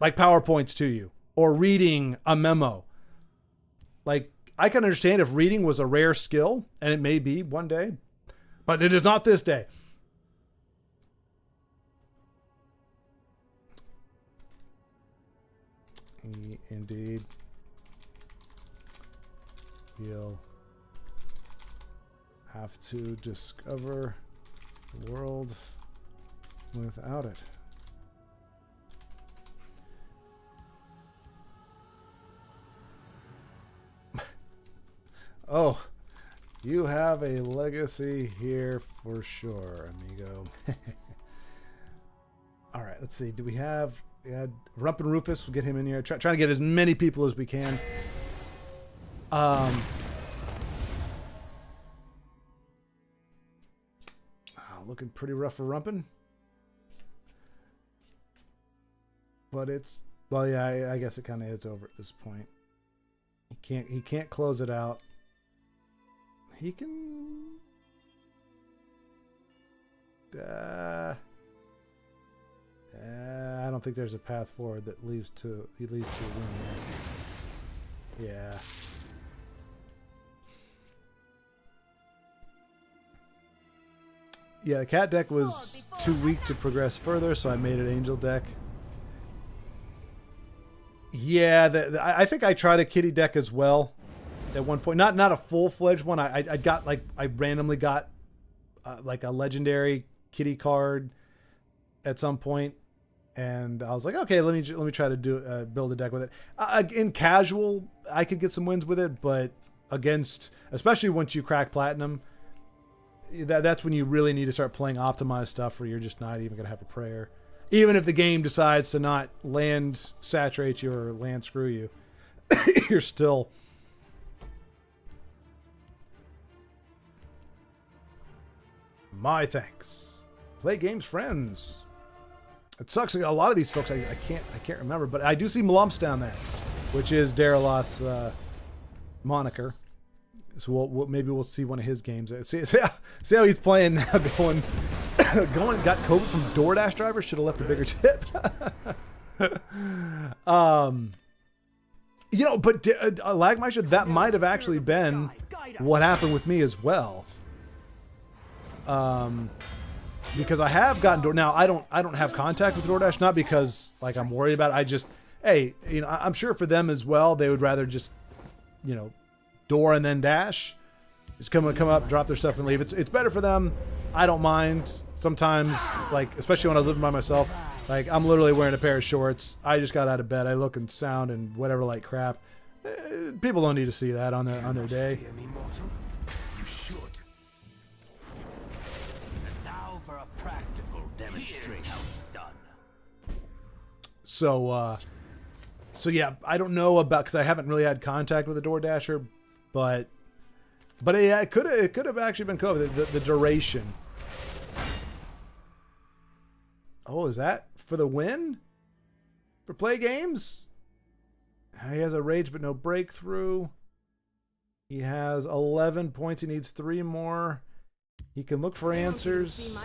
PowerPoints to you or reading a memo. Like, I can understand if reading was a rare skill, and it may be one day, but it is not this day. Indeed. You'll have to discover the world without it. Oh, you have a legacy here for sure, amigo. All right, let's see. Do we have Rump and Rufus? We'll get him in here. Trying to get as many people as we can. Looking pretty rough for Rumpin'. But it's, well, yeah, I guess it kind of is over at this point. He can't close it out. He can. I don't think there's a path forward that leads to a win here. Yeah. Yeah, the cat deck was too weak to progress further, so I made an angel deck. Yeah, I think I tried a kitty deck as well at one point. Not a full-fledged one. I got like, I randomly got like a legendary kitty card at some point, and I was like, okay, let me try to build a deck with it. In casual, I could get some wins with it, but against, especially once you crack platinum, that's when you really need to start playing optimized stuff where you're just not even gonna have a prayer. Even if the game decides to not land saturate you or land screw you, you're still. My thanks. Play games, friends. It sucks. A lot of these folks I can't remember, but I do see Malumps down there, which is Daraloth's moniker. So maybe we'll see one of his games. See how he's playing now. Going got COVID from DoorDash drivers. Should have left a bigger tip. You know, but Lagmeister, that might have actually been what happened with me as well. Because I have gotten now. I don't have contact with DoorDash, not because like I'm worried about it. I just, hey, you know, I'm sure for them as well, they would rather just, you know, door and then dash, just come up, drop their stuff and leave. It's better for them. I don't mind sometimes, like especially when I was living by myself. Like I'm literally wearing a pair of shorts. I just got out of bed. I look and sound and whatever like crap. People don't need to see that on their day. You should. And now for a practical demonstration. How it's done. So yeah, I don't know about, because I haven't really had contact with a DoorDasher. But yeah, it could have actually been COVID. The duration. Oh, is that for the win? For play games? He has a rage but no breakthrough. He has 11 points. He needs 3 more. He can look for answers.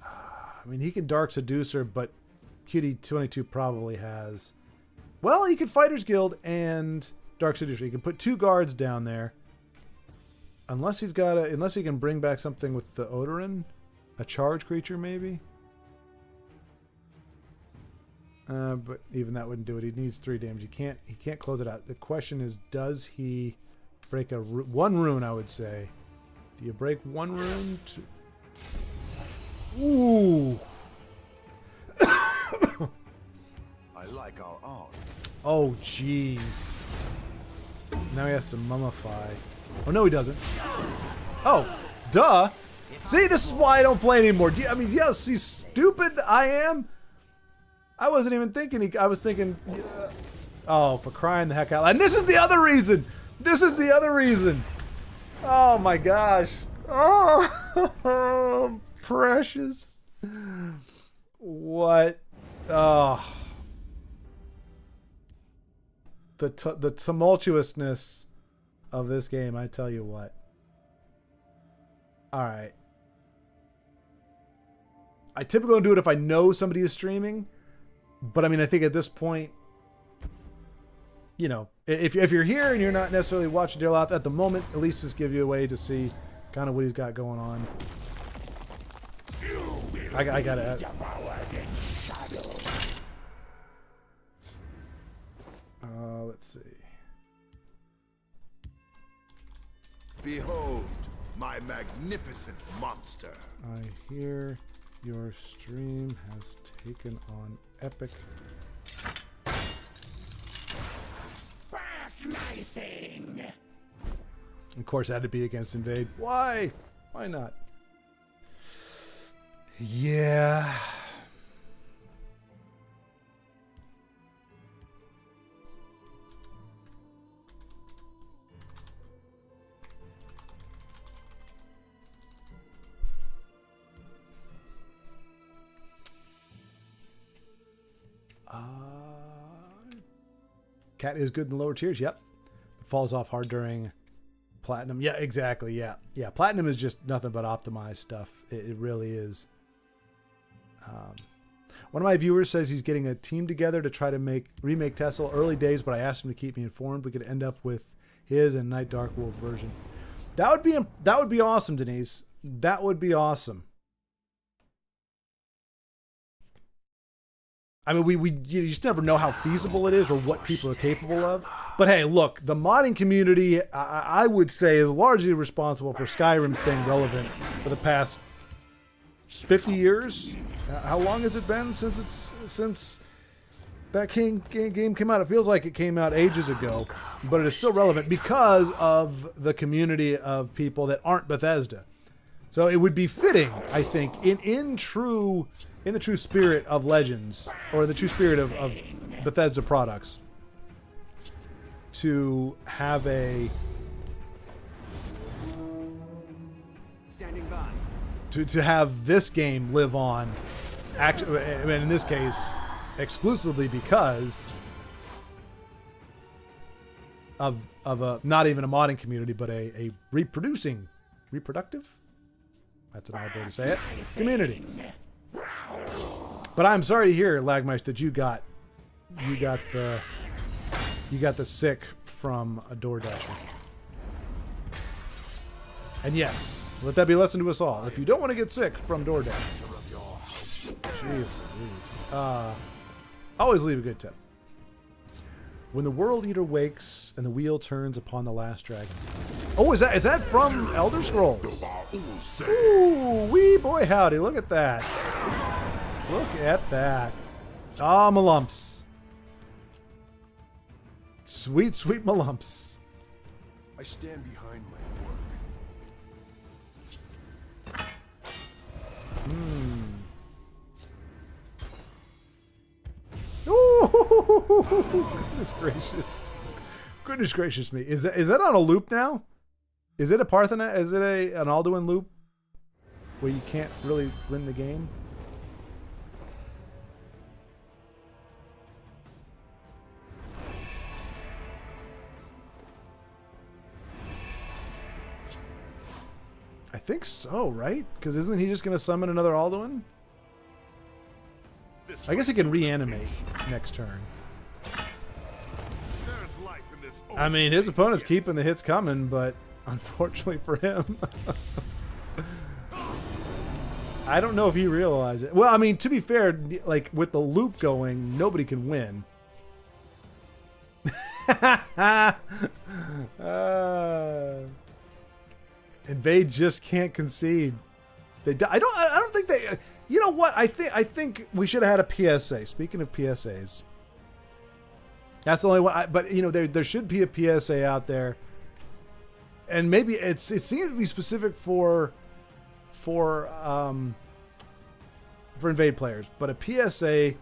I mean, he can Dark Seducer, but QD22 probably has. Well, he could Fighters Guild and Dark Seducer. He can put 2 guards down there. Unless he can bring back something with the Odorin. A charge creature, maybe? But even that wouldn't do it. He needs 3 damage. He can't close it out. The question is, does he break one rune, I would say. Do you break 1 rune? Ooh. I like our odds. Oh, jeez. Now he has to mummify. Oh, no, he doesn't. Oh, duh. See, this is why I don't play anymore. I mean, yes, see, stupid I am. I wasn't even thinking. I was thinking, oh, for crying the heck out loud. And this is the other reason. This is the other reason. Oh, my gosh. Oh, precious. What? Oh. The tumultuousness of this game, I tell you what. All right. I typically don't do it if I know somebody is streaming, but I mean, I think at this point, you know, if you're here and you're not necessarily watching Daraloth at the moment, at least just give you a way to see kind of what he's got going on. I gotta. Let's see. Behold my magnificent monster. I hear your stream has taken on epic. Back my thing. Of course, it had to be against Invade. Why? Why not? Yeah. Cat is good in the lower tiers. Yep. It falls off hard during Platinum. Yeah, exactly. Yeah. Yeah. Platinum is just nothing but optimized stuff. It really is. One of my viewers says he's getting a team together to try to remake TESL. Early days, but I asked him to keep me informed. We could end up with his and Night Dark Wolf version. That would be awesome, Denise. That would be awesome. I mean, you just never know how feasible it is or what people are capable of. But hey, look, the modding community, I would say, is largely responsible for Skyrim staying relevant for the past 50 years. How long has it been since that game came out? It feels like it came out ages ago, but it is still relevant because of the community of people that aren't Bethesda. So it would be fitting, I think, in the true spirit of Legends, or the true spirit of Bethesda products, to have Standing by. to have this game live on. Actually, I mean, in this case, exclusively because of a not even a modding community, but a reproductive. That's an odd way to say it. Community. But I'm sorry to hear, Lagmeister, that you got the sick from a DoorDasher. And yes, let that be a lesson to us all. If you don't want to get sick from DoorDash, jeez, always leave a good tip. When the World Eater wakes and the wheel turns upon the last dragon. Oh, is that from Elder Scrolls? Ooh, wee boy howdy! Look at that. Look at that. Ah, malumps. Sweet, sweet malumps. I stand behind my work. Ooh, goodness gracious. Goodness gracious me. Is that on a loop now? Is it a Parthenon? Is it an Alduin loop where you can't really win the game? I think so, right? Because isn't he just going to summon another Alduin? I guess he can reanimate next turn. I mean, his opponent's keeping the hits coming, but unfortunately for him, I don't know if he realized it. Well, I mean, to be fair, like with the loop going, nobody can win. Invade just can't concede. I don't think they. You know what? I think we should have had a PSA. Speaking of PSAs, that's the only one. But you know, there should be a PSA out there, and maybe it seems to be specific for Invade players. But a PSA,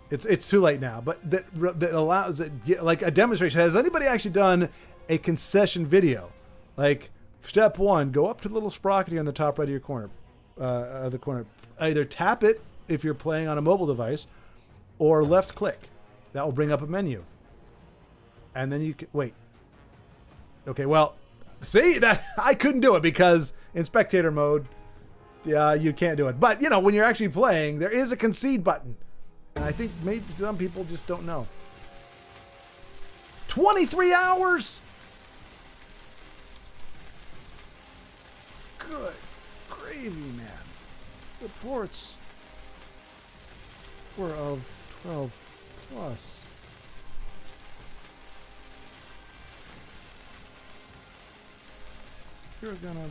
it's too late now. But that allows it, like a demonstration. Has anybody actually done a concession video? Like step one, go up to the little sprocket on the top right of your corner, of the corner. Either tap it if you're playing on a mobile device, or left click. That will bring up a menu. And then you can wait. Okay, well, see that I couldn't do it because in spectator mode, you can't do it. But you know, when you're actually playing, there is a concede button. And I think maybe some people just don't know. 23 hours? Good gravy, man. Reports were of 12 plus. You're gonna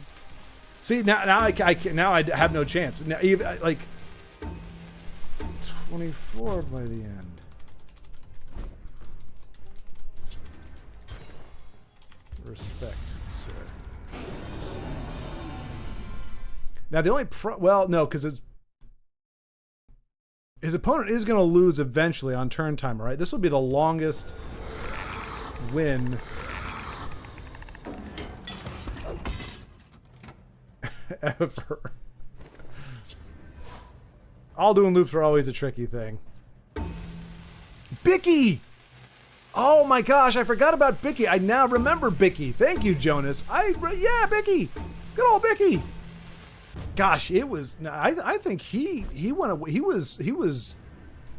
see now. I have no chance. Now, even like 24 by the end. Respect, sir. Now the only no, because his opponent is going to lose eventually on turn timer, right? This will be the longest win ever. All doing loops are always a tricky thing. Bicky! Oh my gosh, I forgot about Bicky. I now remember Bicky. Thank you, Jonas. Yeah, Bicky. Good old Bicky. Gosh, it was. I think he was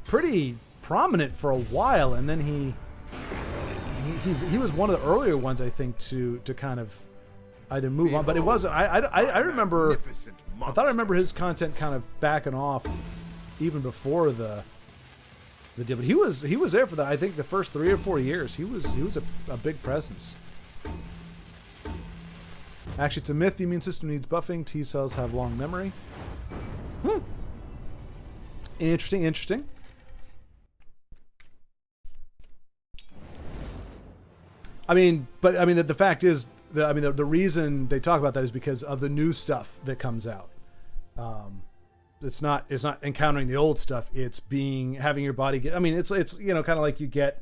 pretty prominent for a while, and then he was one of the earlier ones, I think, to kind of either move on. But it wasn't. I remember. I thought I remember his content kind of backing off even before the deal. But he was there for I think the first 3 or 4 years. He was a big presence. Actually, it's a myth. The immune system needs buffing. T cells have long memory. Interesting. The fact is, the reason they talk about that is because of the new stuff that comes out. It's not encountering the old stuff. It's having your body get. It's kind of like you get,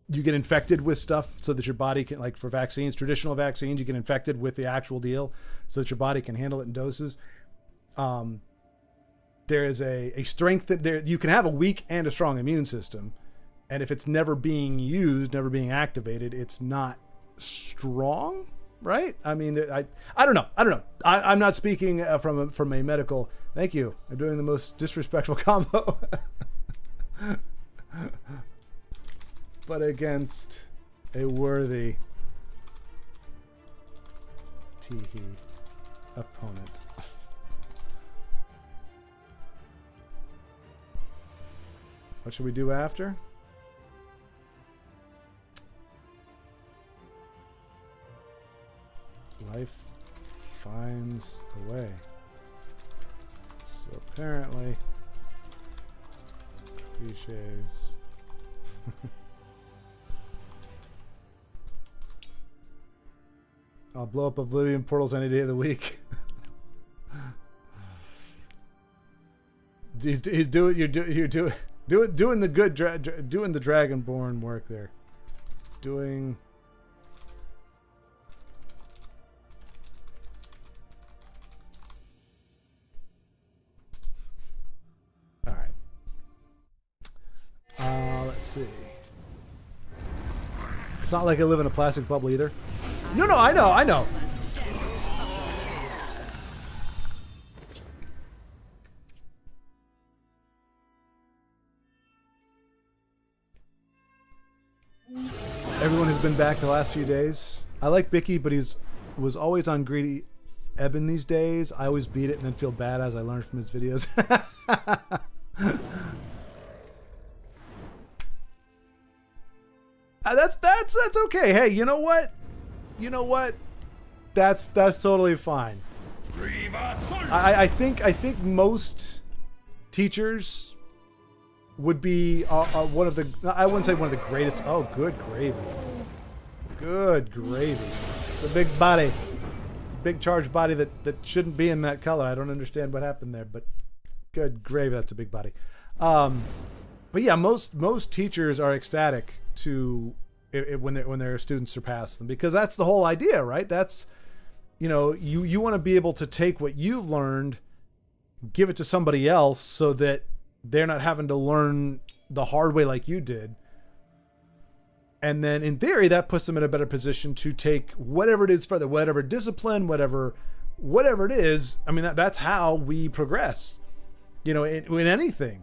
you get infected with stuff so that your body can, like for vaccines, traditional vaccines, you get infected with the actual deal so that your body can handle it in doses. There is a strength that there. You can have a weak and a strong immune system, and if it's never being used, never being activated, it's not strong. Right? I don't know. I'm not speaking from a medical. Thank you. I'm doing the most disrespectful combo, but against a worthy Teehee opponent. What should we do after? Life finds a way. So apparently, cliches. I'll blow up Oblivion portals any day of the week. You're doing the good doing the Dragonborn work there. Doing. Let's see. It's not like I live in a plastic bubble either. No, I know. Everyone has been back the last few days. I like Bicky, but was always on greedy Eben these days. I always beat it and then feel bad as I learned from his videos. That's okay. Hey, you know what? That's totally fine. I think most teachers would be one of the. I wouldn't say one of the greatest. Oh, good gravy. Good gravy. It's a big body. It's a big charged body that shouldn't be in that color. I don't understand what happened there, but good gravy. That's a big body. But yeah, most teachers are ecstatic to when their students surpass them, because that's the whole idea, right? That's, you want to be able to take what you've learned, give it to somebody else so that they're not having to learn the hard way like you did. And then in theory, that puts them in a better position to take whatever it is further, whatever discipline, whatever it is. That's how we progress, in anything,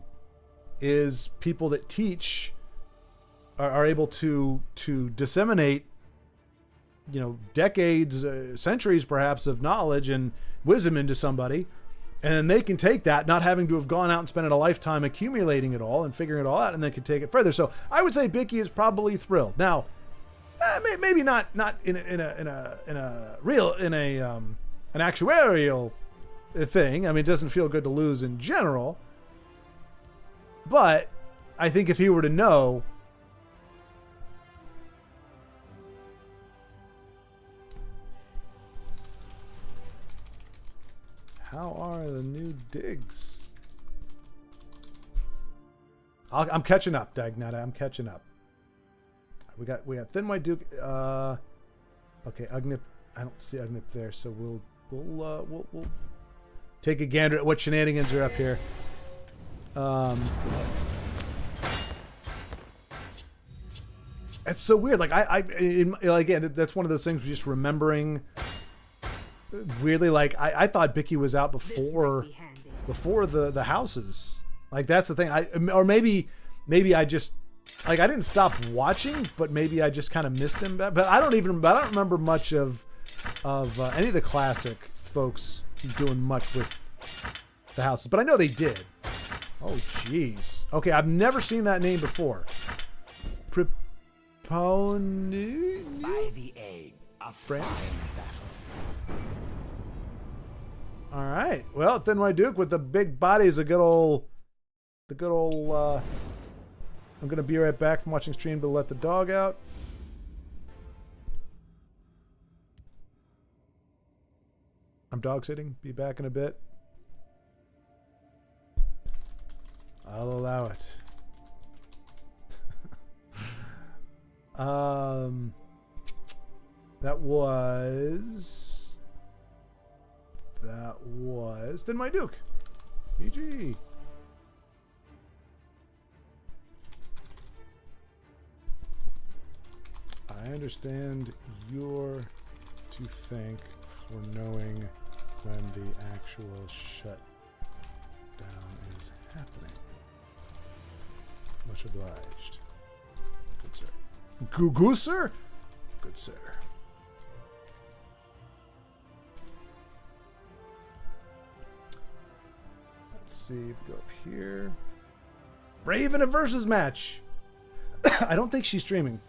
is people that teach are able to disseminate, decades, centuries perhaps of knowledge and wisdom into somebody, and then they can take that, not having to have gone out and spent a lifetime accumulating it all and figuring it all out, and they can take it further. So I would say Bicky is probably thrilled. Now, maybe not in a real an actuarial thing. I mean, it doesn't feel good to lose in general. But I think if he were to know, how are the new digs? I'm catching up, Dagnata. I'm catching up. We got Thin White Duke. Okay, Ugnip. I don't see Ugnip there, so we'll take a gander at what shenanigans are up here. It's so weird. Like again, that's one of those things. Just remembering weirdly. Like I thought Bicky was out before the houses. Like that's the thing. Or maybe I just. Like I didn't stop watching, but maybe I just kind of missed him. But I don't remember much of any of the classic folks doing much with the houses. But I know they did. Oh jeez. Okay, I've never seen that name before. Priponi? By the aid of France. All right. Well, Thin White Duke with the big body is the good old. I'm going to be right back from watching stream to let the dog out. I'm dog sitting. Be back in a bit. I'll allow it. That was Thin White Duke. GG. I understand you're to thank for knowing when the actual shutdown is happening. Much obliged. Good sir. Goo sir? Good sir. Let's see. Go up here. Brave in a versus match. I don't think she's streaming.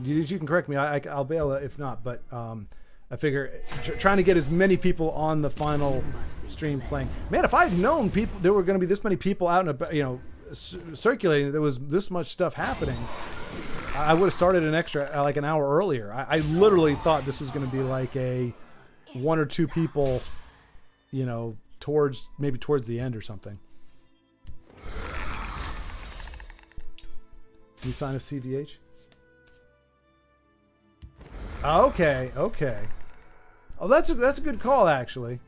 You can correct me. I'll bail if not, but I figure trying to get as many people on the final stream playing. Man, if I'd known there were going to be this many people out and about, circulating, there was this much stuff happening, I would have started an extra like an hour earlier. I literally thought this was going to be like a 1 or 2 people, towards the end or something. Any sign of CVH? Okay. Oh, that's a good call actually.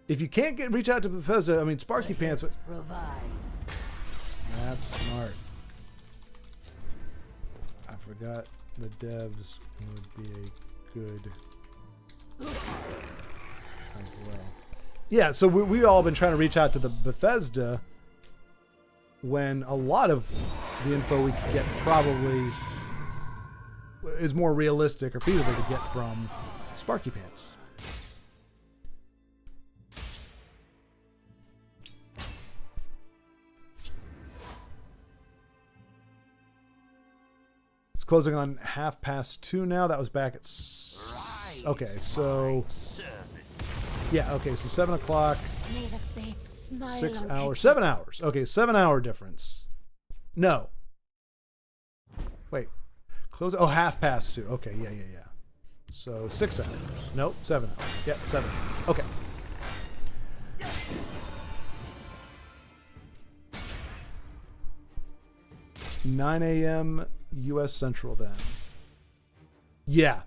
If you can't reach out to Bethesda, Sparky Pants. That's smart. I forgot the devs would be a good as well. Yeah, so we've all been trying to reach out to the Bethesda when a lot of the info we could get probably is more realistic or feasible to get from Sparky Pants. It's closing on 2:30 now. That was back at okay, so yeah, okay, so 7 o'clock. 6 hours, 7 hours. Okay, 7 hour difference. No. Wait. Close. Oh, 2:30. Okay, yeah. So 6 hours. Nope, 7 hours. Yep, 7. Okay. $9 a.m. U.S. Central then. Yeah.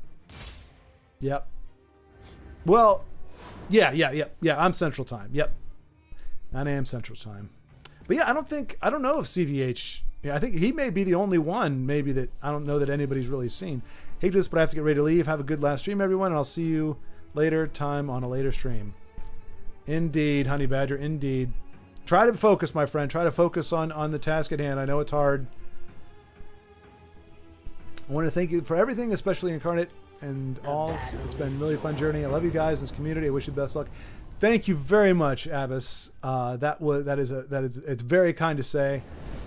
Yep. Well, yeah. I'm Central Time. Yep. 9 a.m. Central Time. But yeah, I don't know if CVH. Yeah, I think he may be the only one, maybe, that I don't know that anybody's really seen. Hate this, but I have to get ready to leave. Have a good last stream, everyone, and I'll see you later time on a later stream. Indeed, Honey Badger, indeed. Try to focus, my friend. Try to focus on the task at hand. I know it's hard. I want to thank you for everything, especially Incarnate and all. It's been a really fun journey. I love you guys, this community. I wish you the best luck. Thank you very much, Abbas. It's very kind to say.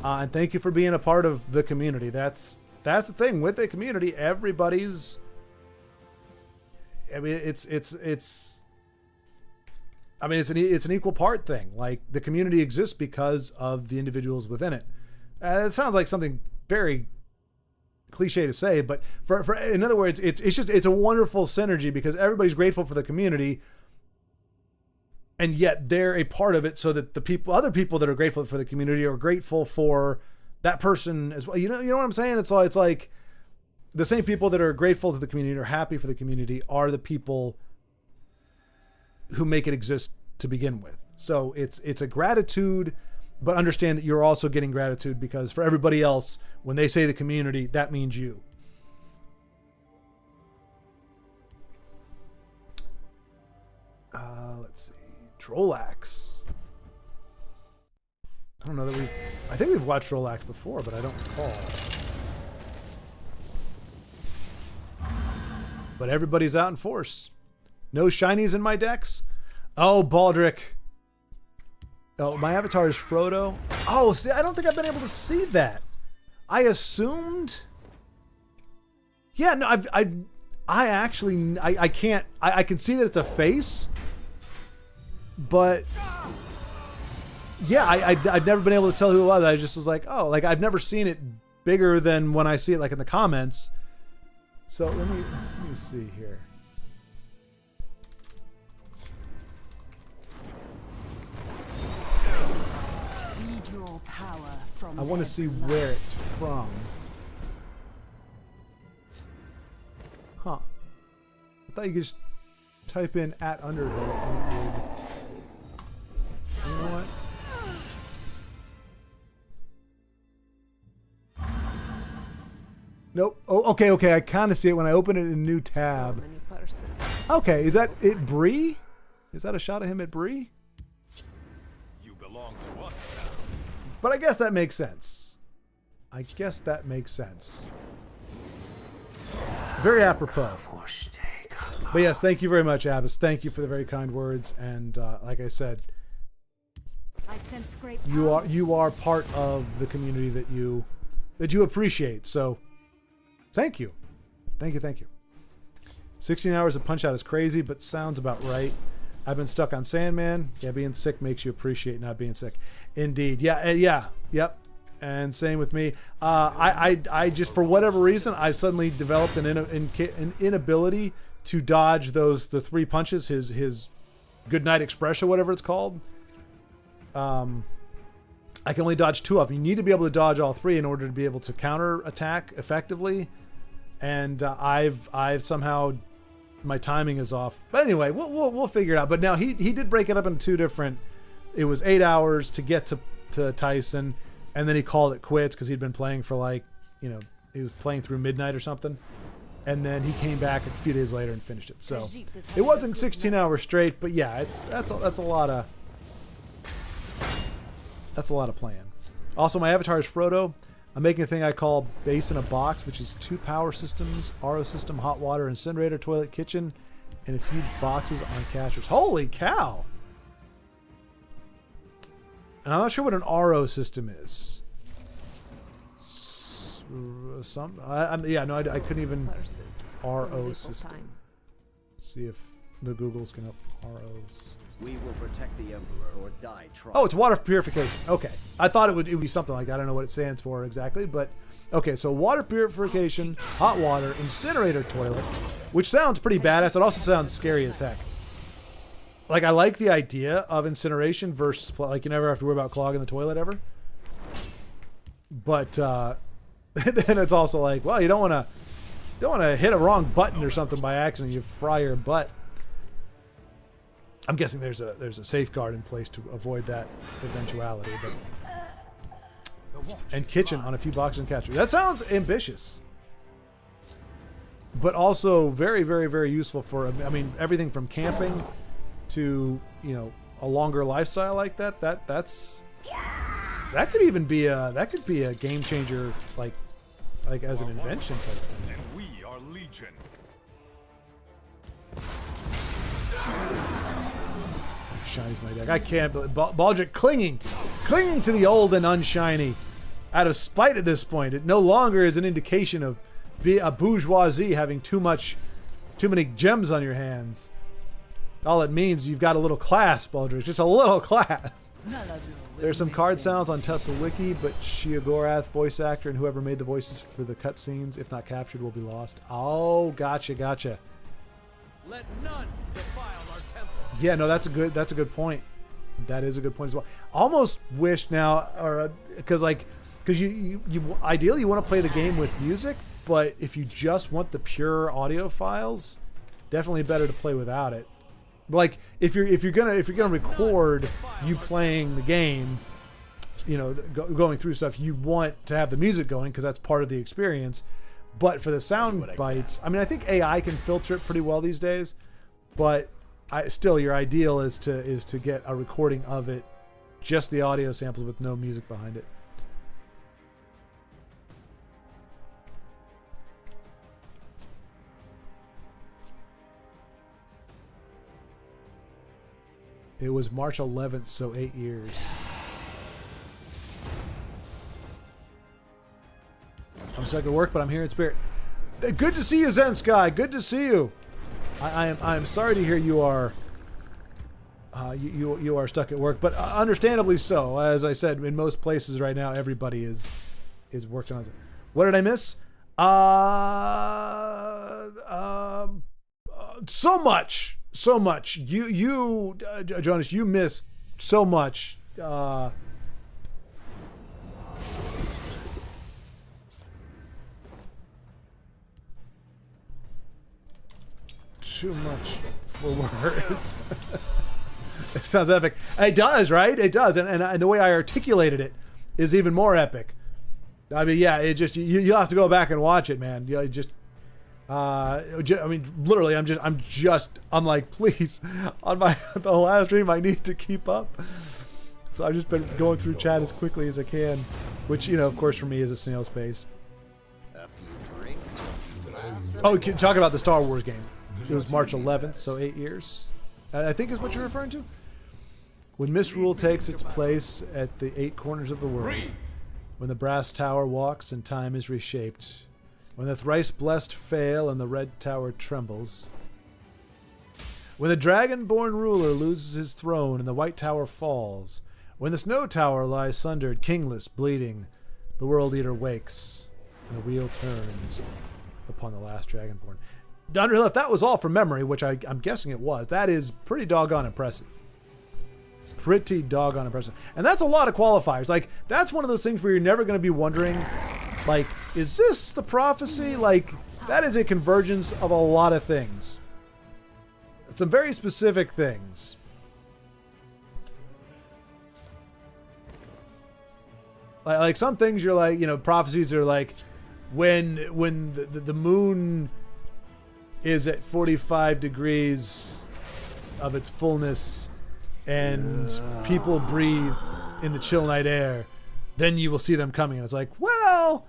And thank you for being a part of the community. That's that's the thing with the community. Everybody's. I mean, it's an equal part thing. Like the community exists because of the individuals within it. It sounds like something very cliche to say, but for in other words, it's a wonderful synergy because everybody's grateful for the community, and yet they're a part of it, so that other people that are grateful for the community are grateful for that person as well. You know what I'm saying? It's like the same people that are grateful to the community or happy for the community are the people who make it exist to begin with. So it's a gratitude, but understand that you're also getting gratitude because for everybody else, when they say the community, that means you. Let's see. Trollax. I don't know that I think we've watched Trollax before, but I don't recall. But everybody's out in force. No shinies in my decks. Oh, Baldric. Oh, my avatar is Frodo. Oh, see, I don't think I've been able to see that. I assumed. Yeah, no, I can't. I can see that it's a face, but yeah, I've never been able to tell who it was. I just was like, oh, like I've never seen it bigger than when I see it like in the comments. So let me see here. I want to see where it's from. Huh. I thought you could just type in @Underhill and it would... You know what? Nope. Oh, okay. I kind of see it when I open it in a new tab. Okay, is that it, Bree? Is that a shot of him at Bree? You belong to us now. But I guess that makes sense. Very apropos. But yes, thank you very much, Abbas. Thank you for the very kind words. And like I said, you are part of the community that you appreciate. So thank you. Thank you. 16 hours of Punch Out is crazy, but sounds about right. I've been stuck on Sandman. Yeah, being sick makes you appreciate not being sick. Indeed. Yep. And same with me. I just, for whatever reason, I suddenly developed an inability to dodge the 3 punches, his Goodnight Express or whatever it's called. I can only dodge 2 of them. You need to be able to dodge all 3 in order to be able to counter attack effectively. And I've somehow, my timing is off. But anyway, we'll figure it out. But now he did break it up into 2 different. It was 8 hours to get to Tyson, and then he called it quits because he'd been playing for he was playing through midnight or something. And then he came back a few days later and finished it. So it wasn't 16 hours straight, but yeah, that's a lot of playing. Also, my avatar is Frodo. I'm making a thing I call Base in a Box, which is 2 power systems, RO system, hot water, incinerator, toilet, kitchen, and a few boxes on casters. Holy cow! And I'm not sure what an RO system is. I couldn't even RO system. See if the Googles can help ROs. We will protect the Emperor or die trying. Oh, it's water purification. Okay. I thought it would be something like that. I don't know what it stands for exactly, but okay, so water purification, hot water, incinerator toilet, which sounds pretty badass. It also sounds scary as heck. Like, I like the idea of incineration versus, like, you never have to worry about clogging the toilet ever. But then it's also like, well, you don't want to hit a wrong button or something by accident. You fry your butt. I'm guessing there's a safeguard in place to avoid that eventuality. And kitchen on a few boxes and casters. That sounds ambitious, but also very, very, very useful for, I mean, everything from camping to, a longer lifestyle like that. That could even be a game changer, like as an invention type thing. And we are Legion. Shinies my deck. I can't believe Baldric clinging to the old and unshiny. out of spite at this point. It no longer is an indication of a bourgeoisie having too many gems on your hands. All it means you've got a little class, Baldrich. Just a little class. There's some card sounds on TESL Wiki, but Shiogorath, voice actor, and whoever made the voices for the cutscenes, if not captured, will be lost. Oh, gotcha. Let none defile our temple. Yeah, no, that's a good point. That is a good point as well. Almost wish now, or because you ideally you want to play the game with music, but if you just want the pure audio files, definitely better to play without it. Like if you're gonna record you playing the game, you know, going through stuff, you want to have the music going because that's part of the experience. But for the sound bites, I mean, I think AI can filter it pretty well these days. But still, your ideal is to get a recording of it, just the audio samples with no music behind it. It was March 11th, so 8 years. I'm stuck at work, but I'm here in spirit. Good to see you, Zen Sky. Good to see you. I am sorry to hear you are you are stuck at work, but understandably so. As I said, in most places right now, everybody is working on it. What did I miss? So much. You Jonas, you missed so much. Too much for words. It sounds epic. It does, right? It does, and the way I articulated it is even more epic. I mean, yeah, it just you have to go back and watch it, man. You just. I mean, literally, I'm like, please, on the last stream, I need to keep up. So I've just been going through chat as quickly as I can, which, you know, of course, for me is a snail's pace. A few drinks. Oh, talk about the Star Wars game. It was March 11th, so 8 years. I think is what you're referring to. When misrule takes its place at the 8 corners of the world, when the brass tower walks and time is reshaped. When the thrice-blessed fail and the red tower trembles. When the dragon-born ruler loses his throne and the white tower falls. When the snow tower lies sundered, kingless, bleeding. The world eater wakes and the wheel turns upon the last dragonborn. Underhill, if that was all from memory, which I'm guessing it was, that is pretty doggone impressive. Pretty doggone impressive. And that's a lot of qualifiers. Like, that's one of those things where you're never going to be wondering, like, is this the prophecy? Like, that is a convergence of a lot of things. Some very specific things. Like some things you're like, you know, prophecies are like, when the moon is at 45 degrees of its fullness and people breathe in the chill night air, then you will see them coming. And it's like, well,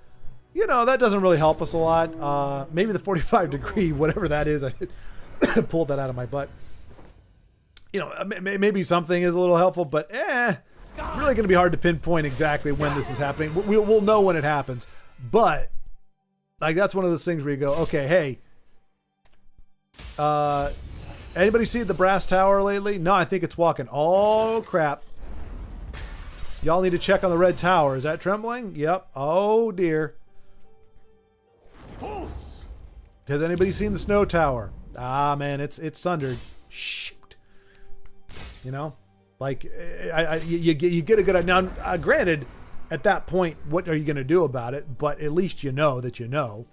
you know, that doesn't really help us a lot. Maybe the 45 degree, whatever that is, I pulled that out of my butt. You know, maybe something is a little helpful, but really going to be hard to pinpoint exactly when this is happening. We'll know when it happens. But, like, that's one of those things where you go, okay, hey, anybody see the brass tower lately? No, I think it's walking. Oh, crap. Y'all need to check on the red tower. Is that trembling? Yep. Oh, dear. Has anybody seen the snow tower? Ah, man, it's sundered. Shoot. You know? Like, you get a good idea. Now, granted, at that point, what are you going to do about it? But at least you know that you know.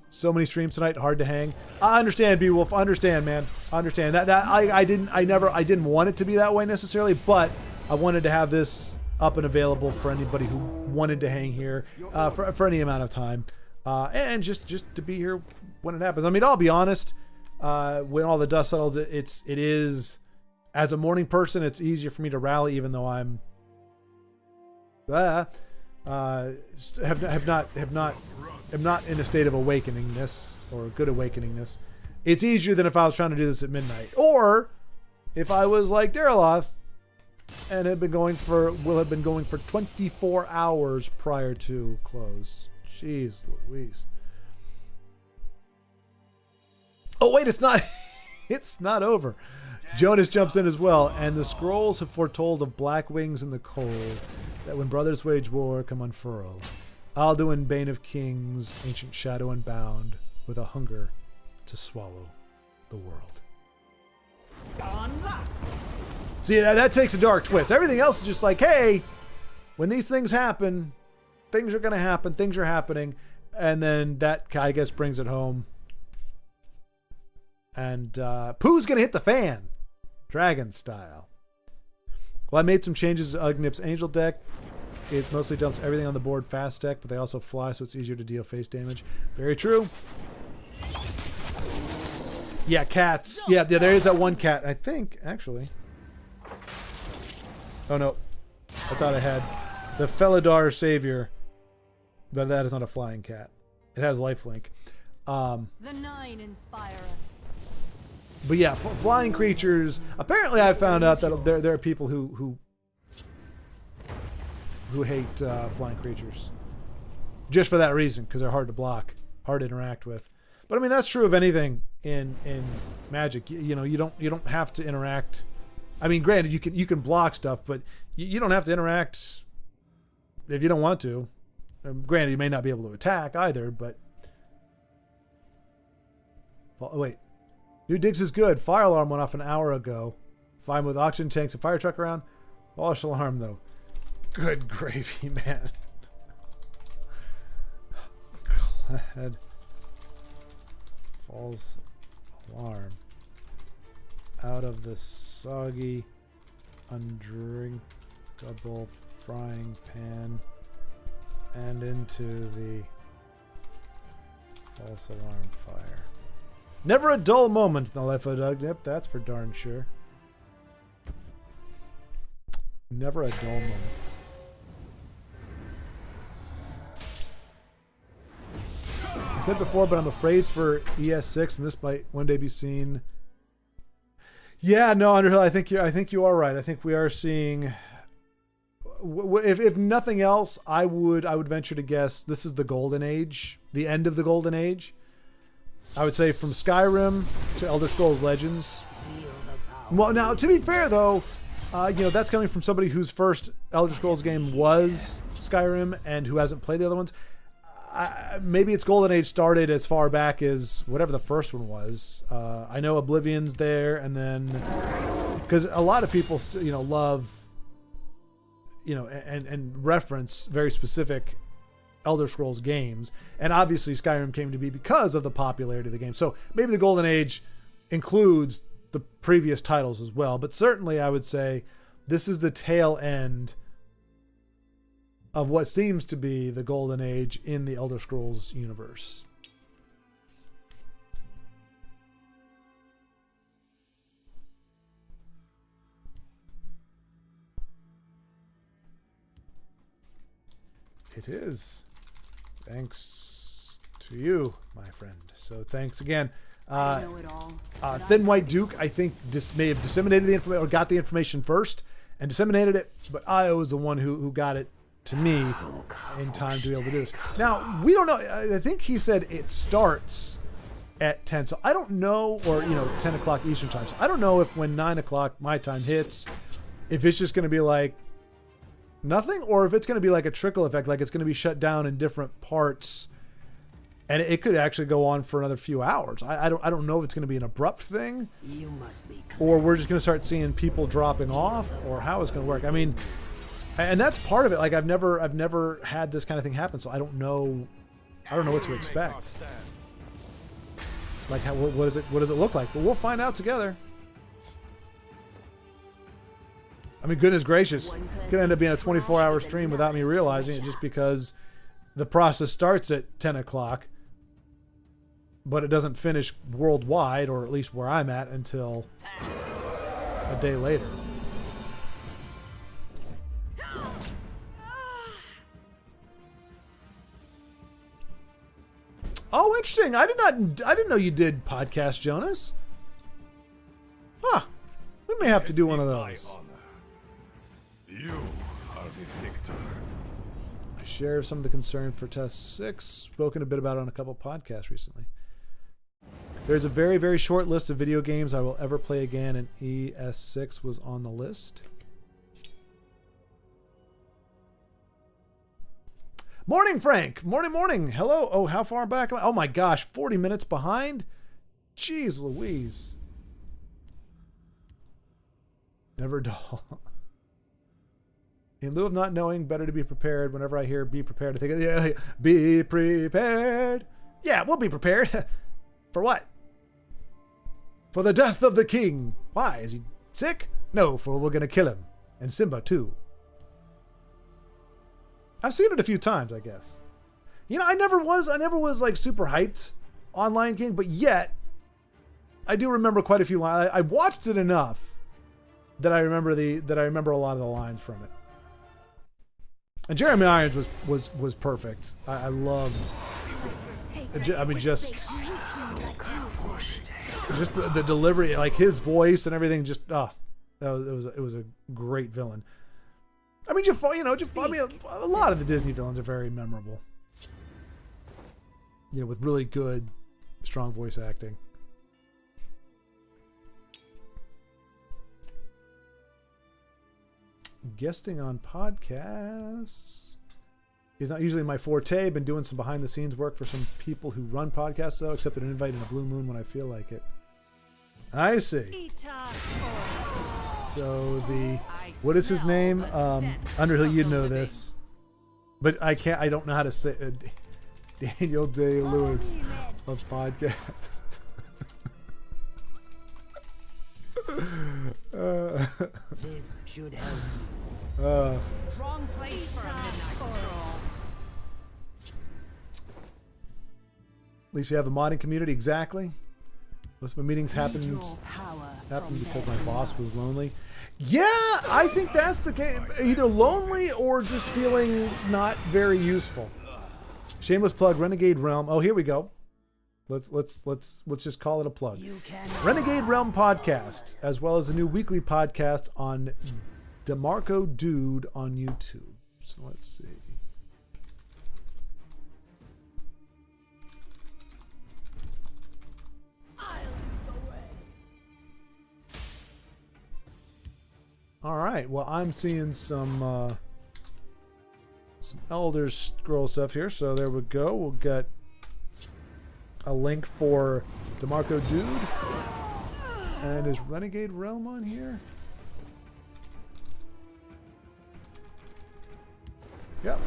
So many streams tonight, hard to hang. I understand, Beowulf. I understand, man. I understand that. I didn't want it to be that way necessarily, but I wanted to have this up and available for anybody who wanted to hang here for any amount of time, and just to be here when it happens. I mean, I'll be honest. When all the dust settles, it is, as a morning person, it's easier for me to rally, even though I'm am not in a state of awakeningness or good awakeningness. It's easier than if I was trying to do this at midnight, or if I was like Dariloth and will have been going for 24 hours prior to close. Jeez Louise. Oh wait, it's not. It's not over. Jonas jumps in as well, and the scrolls have foretold of black wings in the cold, that when brothers wage war come unfurled. Alduin, Bane of Kings, ancient shadow unbound, with a hunger to swallow the world. See, that takes a dark twist. Everything else is just like, hey, when these things happen, things are going to happen, things are happening, and then that, I guess, brings it home. And Pooh's going to hit the fan, dragon style. Well, I made some changes to Ugnip's Angel deck. It mostly dumps everything on the board fast deck, but they also fly, so it's easier to deal face damage. Very true. Yeah, cats. Yeah, there is that one cat. I think, actually. Oh, no. I thought I had the Felidar Savior, but that is not a flying cat. It has lifelink. The 9 inspire us. But yeah, flying creatures. Apparently, I found out that there are people who hate flying creatures just for that reason, because they're hard to block, hard to interact with. But I mean, that's true of anything in Magic. You know, you don't have to interact. I mean, granted, you can block stuff, but you don't have to interact if you don't want to. Granted, you may not be able to attack either, but wait. New digs is good. Fire alarm went off an hour ago. Fine with oxygen tanks and fire truck around. False alarm though. Good gravy, man. Glad. False alarm. Out of the soggy, undrinkable frying pan and into the false alarm fire. Never a dull moment in the life of Ugnip, that's for darn sure. Never a dull moment. I said before, but I'm afraid for ES6, and this might one day be seen. Yeah, no, Underhill, I think you are right. I think we are seeing. If nothing else, I would venture to guess this is the Golden Age, the end of the Golden Age. I would say from Skyrim to Elder Scrolls Legends. Well, now to be fair though, that's coming from somebody whose first Elder Scrolls game was Skyrim and who hasn't played the other ones. Maybe its Golden Age started as far back as whatever the first one was. I know Oblivion's there, and then because a lot of people love and reference very specific Elder Scrolls games, and obviously Skyrim came to be because of the popularity of the game. So maybe the Golden Age includes the previous titles as well, but certainly I would say this is the tail end of what seems to be the Golden Age in the Elder Scrolls universe. It is. Thanks to you, my friend. So thanks again. I know it all. Thin White Duke, I think, may have disseminated the information or got the information first and disseminated it, but I was the one who got it to me in time to be able to do this. Now, we don't know. I think he said it starts at 10, so I don't know, or 10 o'clock Eastern time. So I don't know if when 9 o'clock my time hits, if it's just going to be like nothing, or if it's going to be like a trickle effect, like it's going to be shut down in different parts, and it could actually go on for another few hours. I don't know if it's going to be an abrupt thing, or we're just going to start seeing people dropping off, or how it's going to work. I mean, and that's part of it. Like I've never had this kind of thing happen, so I don't know what to expect. Like what does it look like? But we'll find out together. I mean, goodness gracious, it could end up being a 24-hour stream without me realizing it, just because the process starts at 10 o'clock, but it doesn't finish worldwide, or at least where I'm at, until a day later. Oh, interesting. I didn't know you did podcast, Jonas. Huh. We may have to do one of those. I share some of the concern for Test 6, spoken a bit about it on a couple podcasts recently. There's a very, very short list of video games I will ever play again, and ES6 was on the list. Morning, Frank. Morning, morning. Hello. Oh, how far back am I? Oh my gosh, 40 minutes behind? Jeez Louise. Never dull. In lieu of not knowing, better to be prepared. Whenever I hear be prepared, I think, yeah, be prepared. Yeah, we'll be prepared. For what? For the death of the king. Why? Is he sick? No, for we're gonna kill him. And Simba too. I've seen it a few times, I guess. You know, I never was like super hyped on Lion King, but yet I do remember quite a few lines. I watched it enough that I remember a lot of the lines from it. And Jeremy Irons was perfect. I loved. I mean, just the delivery, like his voice and everything. Just it was a great villain. I mean, a lot of the Disney villains are very memorable. You know, with really good, strong voice acting. Guesting on podcasts is not usually my forte. Been doing some behind the scenes work for some people who run podcasts, though. Accepted an invite in a blue moon when I feel like it. I see. So what is his name? Underhill, you know this, but I don't know how to say Daniel Day-Lewis of podcasts. This should help. Wrong place for a midnight stroll. At least we have a modding community. Exactly. Most of my meetings happened because my boss was lonely. Yeah, I think that's the case. Either lonely or just feeling not very useful. Shameless plug, Renegade Realm. Oh, here we go. Let's just call it a plug. Renegade Realm podcast, as well as the new weekly podcast on DeMarco Dude on YouTube. So let's see. All right. Well, I'm seeing some Elder Scroll stuff here. So there we go. We'll get a link for DeMarco Dude. And is Renegade Realm on here? Yep.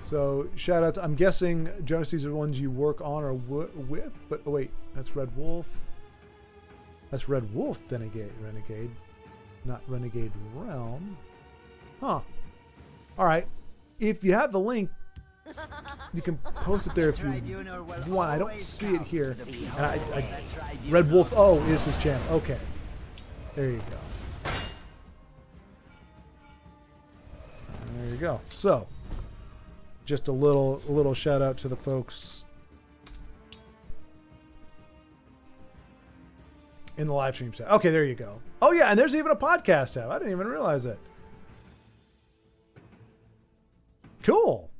So shout out to, I'm guessing Jonas, these are the ones you work on or with, but oh wait, that's Red Wolf. That's Red Wolf Renegade, not Renegade Realm. Huh. All right. If you have the link, you can post it there if you want. I don't see it here. And Red Wolf, oh, is his channel. Okay. There you go. There you go. So, just a little shout out to the folks in the live stream tab. Okay, there you go. Oh yeah, and there's even a podcast tab. I didn't even realize it. Cool.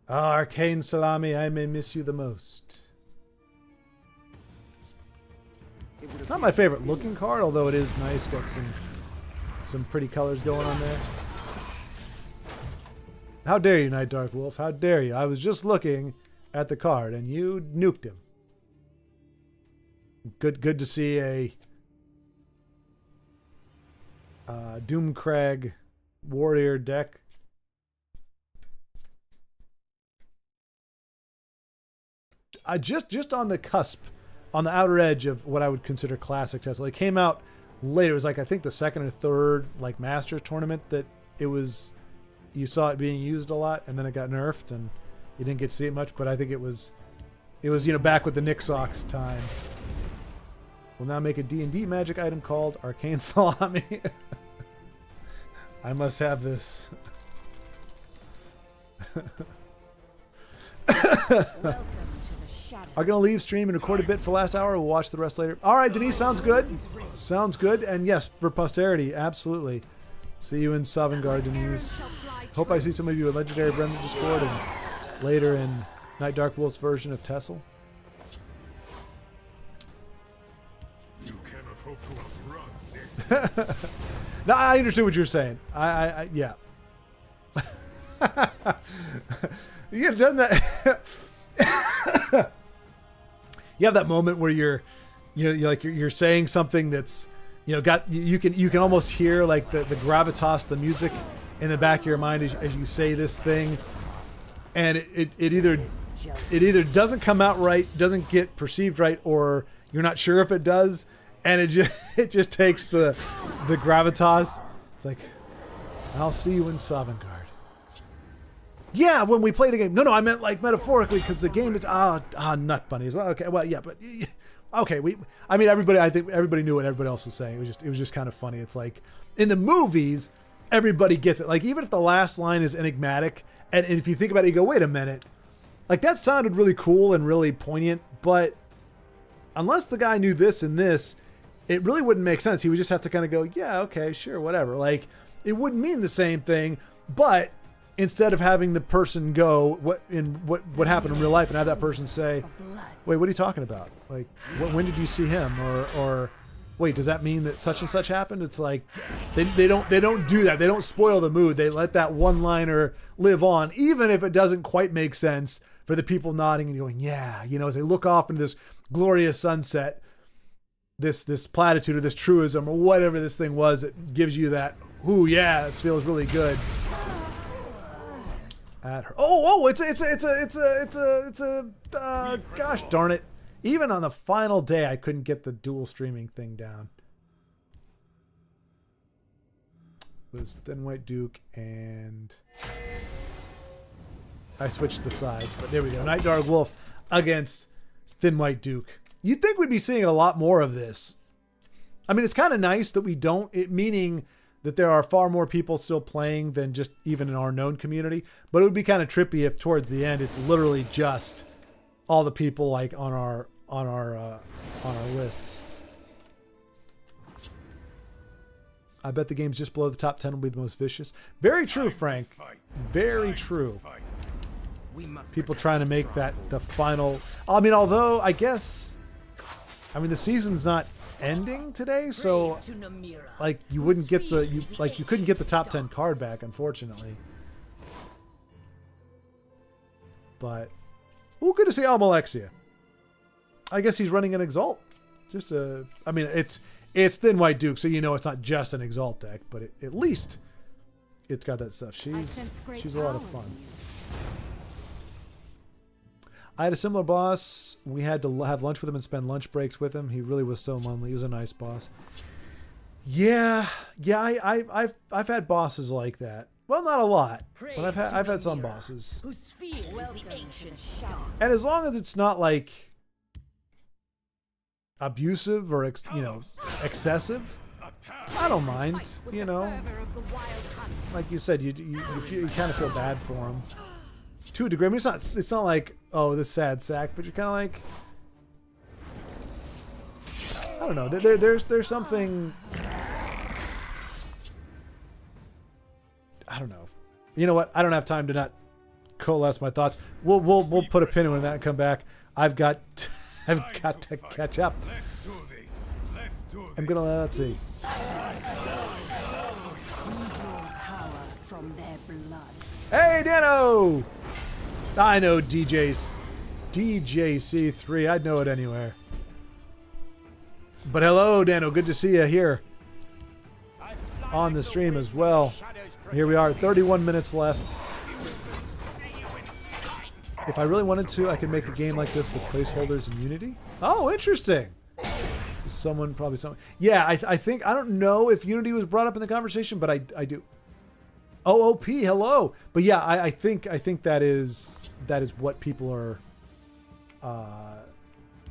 Arcane Salami, I may miss you the most. Not my favorite looking card, although it is nice. Got some pretty colors going on there. How dare you, Night Dark Wolf? How dare you? I was just looking at the card and you nuked him. Good to see a Doomcrag Warrior deck. Just on the cusp, on the outer edge of what I would consider classic TESL. It came out later. It was like I think the second or third like Masters tournament that it was. You saw it being used a lot, and then it got nerfed, and you didn't get to see it much. But I think it was back with the Nixox time. We'll now make a D&D magic item called Arcane Salami. I must have this. Welcome to the Are gonna leave stream and record a bit for last hour. We'll watch the rest later. All right, Denise, sounds good. Sounds good. And yes, for posterity, absolutely. See you in Sovngarde, Denise. Hope I see some of you in Legendary Brenda Discord and later in Night Dark Wolf's version of TESL. You cannot hope to outrun this. No, I understood what you're saying. Yeah. You have done that. You have that moment where you're saying something that's, you can almost hear like the gravitas, the music in the back of your mind as you say this thing, and it either doesn't come out right, doesn't get perceived right, or you're not sure if it does, and it just takes the gravitas. It's like, I'll see you in Sovngarde. Yeah, when we play the game. No, I meant like metaphorically, because the game is nut bunny as well. Okay, well, yeah, but okay, I think everybody knew what everybody else was saying. It was just kind of funny. It's like in the movies, everybody gets it. Like even if the last line is enigmatic, and if you think about it, you go, wait a minute, like that sounded really cool and really poignant, but unless the guy knew this and this, it really wouldn't make sense. He would just have to kind of go, yeah, okay, sure, whatever. Like it wouldn't mean the same thing, but instead of having the person go what happened in real life and have that person say, wait, what are you talking about? Like, when did you see him? Or wait, does that mean that such and such happened? It's like they don't do that. They don't spoil the mood. They let that one-liner live on, even if it doesn't quite make sense for the people nodding and going, yeah, as they look off into this glorious sunset, this platitude or this truism or whatever this thing was, it gives you that, ooh, yeah, it feels really good. At her. Gosh darn it. Even on the final day, I couldn't get the dual streaming thing down. It was Thin White Duke and I switched the sides, but there we go. Night Dark Wolf against Thin White Duke. You'd think we'd be seeing a lot more of this. I mean, it's kind of nice that we don't, meaning that there are far more people still playing than just even in our known community. But it would be kind of trippy if towards the end it's literally just all the people like on our lists. I bet the games just below the top 10 will be the most vicious. Very true, Frank. Very true. People trying to make that the final. I mean, although I guess, the season's not ending today, so like you wouldn't get you couldn't get the top 10 card back, unfortunately. But good to see Almalexia. I guess he's running an Exalt. It's Thin White Duke, so it's not just an Exalt deck, but at least it's got that stuff. She's a lot of fun. I had a similar boss. We had to have lunch with him and spend lunch breaks with him. He really was so lonely. He was a nice boss. Yeah. I've had bosses like that. Well, not a lot, but I've had some bosses. And as long as it's not like abusive or excessive, I don't mind. Like you said, you kind of feel bad for him. To a degree. I mean, it's not like, oh, this sad sack, but you're kind of like, I don't know. There's something. I don't know. You know what? I don't have time to not coalesce my thoughts. We'll put a pin in that and come back. I've got to catch up. I'm gonna let's see. Hey, Dano! I know DJC3. I'd know it anywhere. But hello, Dano. Good to see you here on the stream as well. Here we are, 31 minutes left. If I really wanted to, I could make a game like this with placeholders in Unity. Oh, interesting. Someone. Yeah, I think, I don't know if Unity was brought up in the conversation, but I do. OOP, hello. But yeah, I think that is what people are.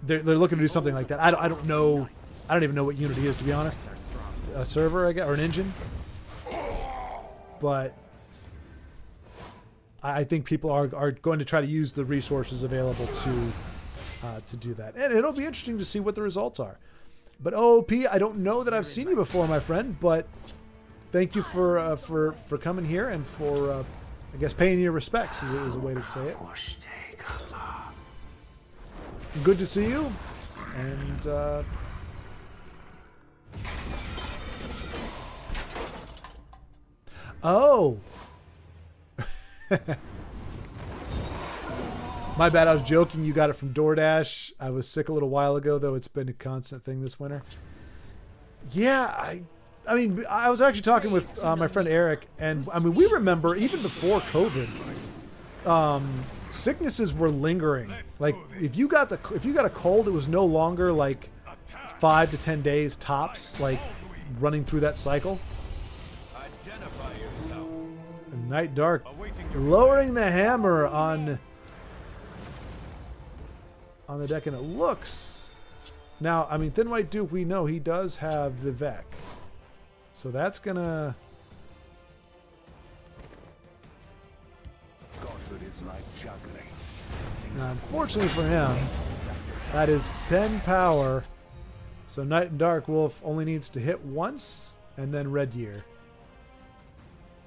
They're looking to do something like that. I don't know. I don't even know what Unity is, to be honest. A server, I guess, or an engine. But I think people are going to try to use the resources available to to do that. And it'll be interesting to see what the results are. But OOP, I don't know that I've seen you before, my friend, but thank you for coming here and for, I guess, paying your respects is a way to say it. Good to see you. And, oh! My bad, I was joking. You got it from DoorDash. I was sick a little while ago, though. It's been a constant thing this winter. Yeah, I mean, I was actually talking with my friend Eric, and I mean, we remember even before COVID, sicknesses were lingering. Like, if you got a cold, it was no longer like 5 to 10 days tops, like running through that cycle. And Night Dark lowering the hammer on the deck, and it looks now. I mean, Thin White Duke, we know he does have Vivek, so that's gonna. Now, unfortunately for him, that is 10 power. So Night and Dark Wolf only needs to hit once, and then Red Year.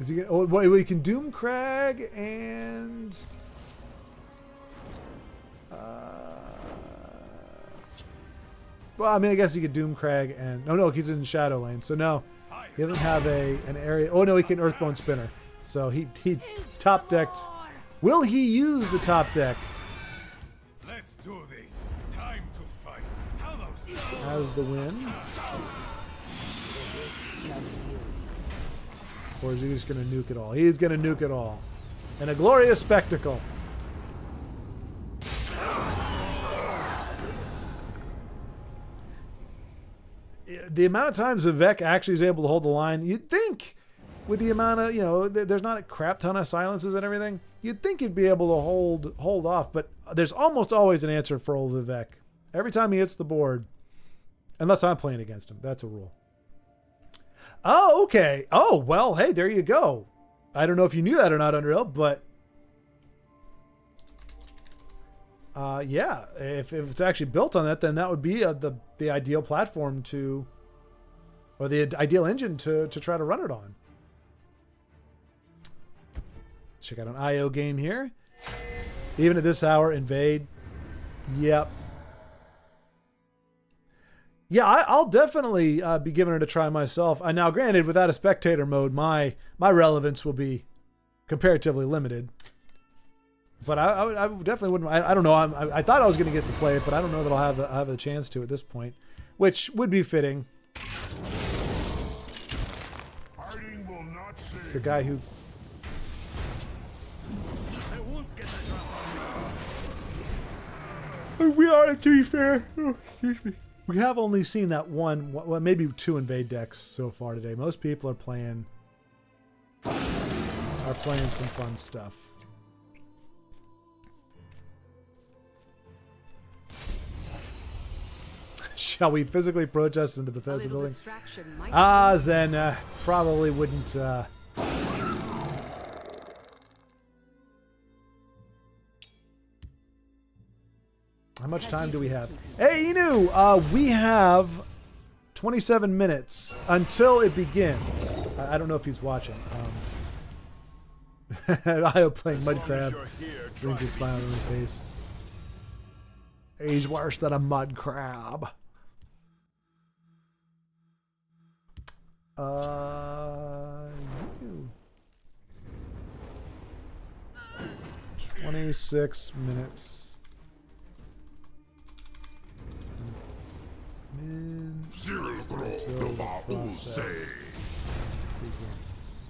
Is he gonna, oh, well, he can Doom Crag and. Well, I mean, I guess he could Doom Crag and... No, he's in Shadow Lane. So, no, he doesn't have an area... Oh, no, he can Earthbone Spinner. So, he top-decked... Will he use the top deck? Let's do this. Time to fight. Has the win. Or is he just going to nuke it all? He's going to nuke it all. And a glorious spectacle. The amount of times Vivek actually is able to hold the line, you'd think with the amount of, you know, there's not a crap ton of silences and everything, you'd think he'd be able to hold off, but there's almost always an answer for old Vivek. Every time he hits the board, unless I'm playing against him. That's a rule. Oh, okay. Oh, well, hey, there you go. I don't know if you knew that or not, Underhill, but yeah, if it's actually built on that, then that would be the ideal platform to, or the ideal engine to try to run it on. Check out an IO game here. Even at this hour, invade. Yep. Yeah, I'll definitely be giving it a try myself. Now, granted, without a spectator mode, my relevance will be comparatively limited. But I definitely wouldn't. I don't know. I thought I was going to get to play it, but I don't know that I'll have a chance to at this point, which would be fitting. The guy who. We are, to be fair. Oh, excuse me. We have only seen that one, well, maybe 2 invade decks so far today. Most people are playing some fun stuff. Shall we physically protest in the Bethesda building? Zen probably wouldn't. How much time do we have? Hey, Inu! We have 27 minutes until it begins. I don't know if he's watching. Io playing Mud Crab. Brings a smile on his face. He's worse than a mud crab. 26 minutes. Zero until the process begins.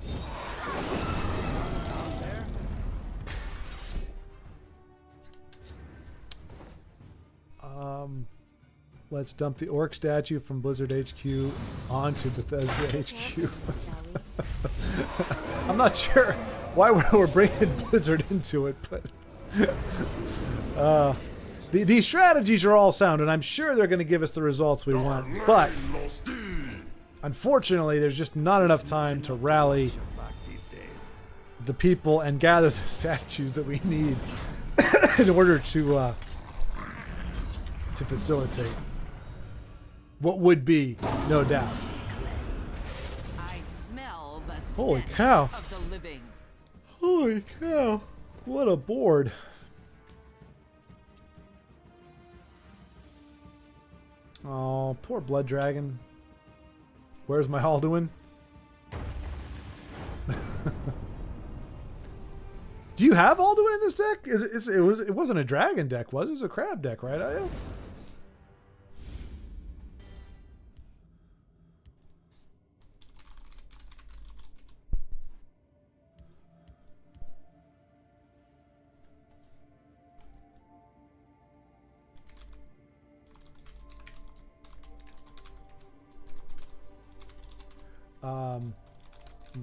Let's dump the orc statue from Blizzard HQ onto Bethesda HQ. I'm not sure why we're bringing Blizzard into it, but these strategies are all sound, and I'm sure they're going to give us the results we want. But unfortunately, there's just not enough time to rally the people and gather the statues that we need in order to to facilitate what would be, no doubt. I smell the Holy stench cow. of the living. Holy cow. What a board. Oh, poor Blood Dragon. Where's my Alduin? Do you have Alduin in this deck? It wasn't a dragon deck, was it? It was a crab deck, right, Io?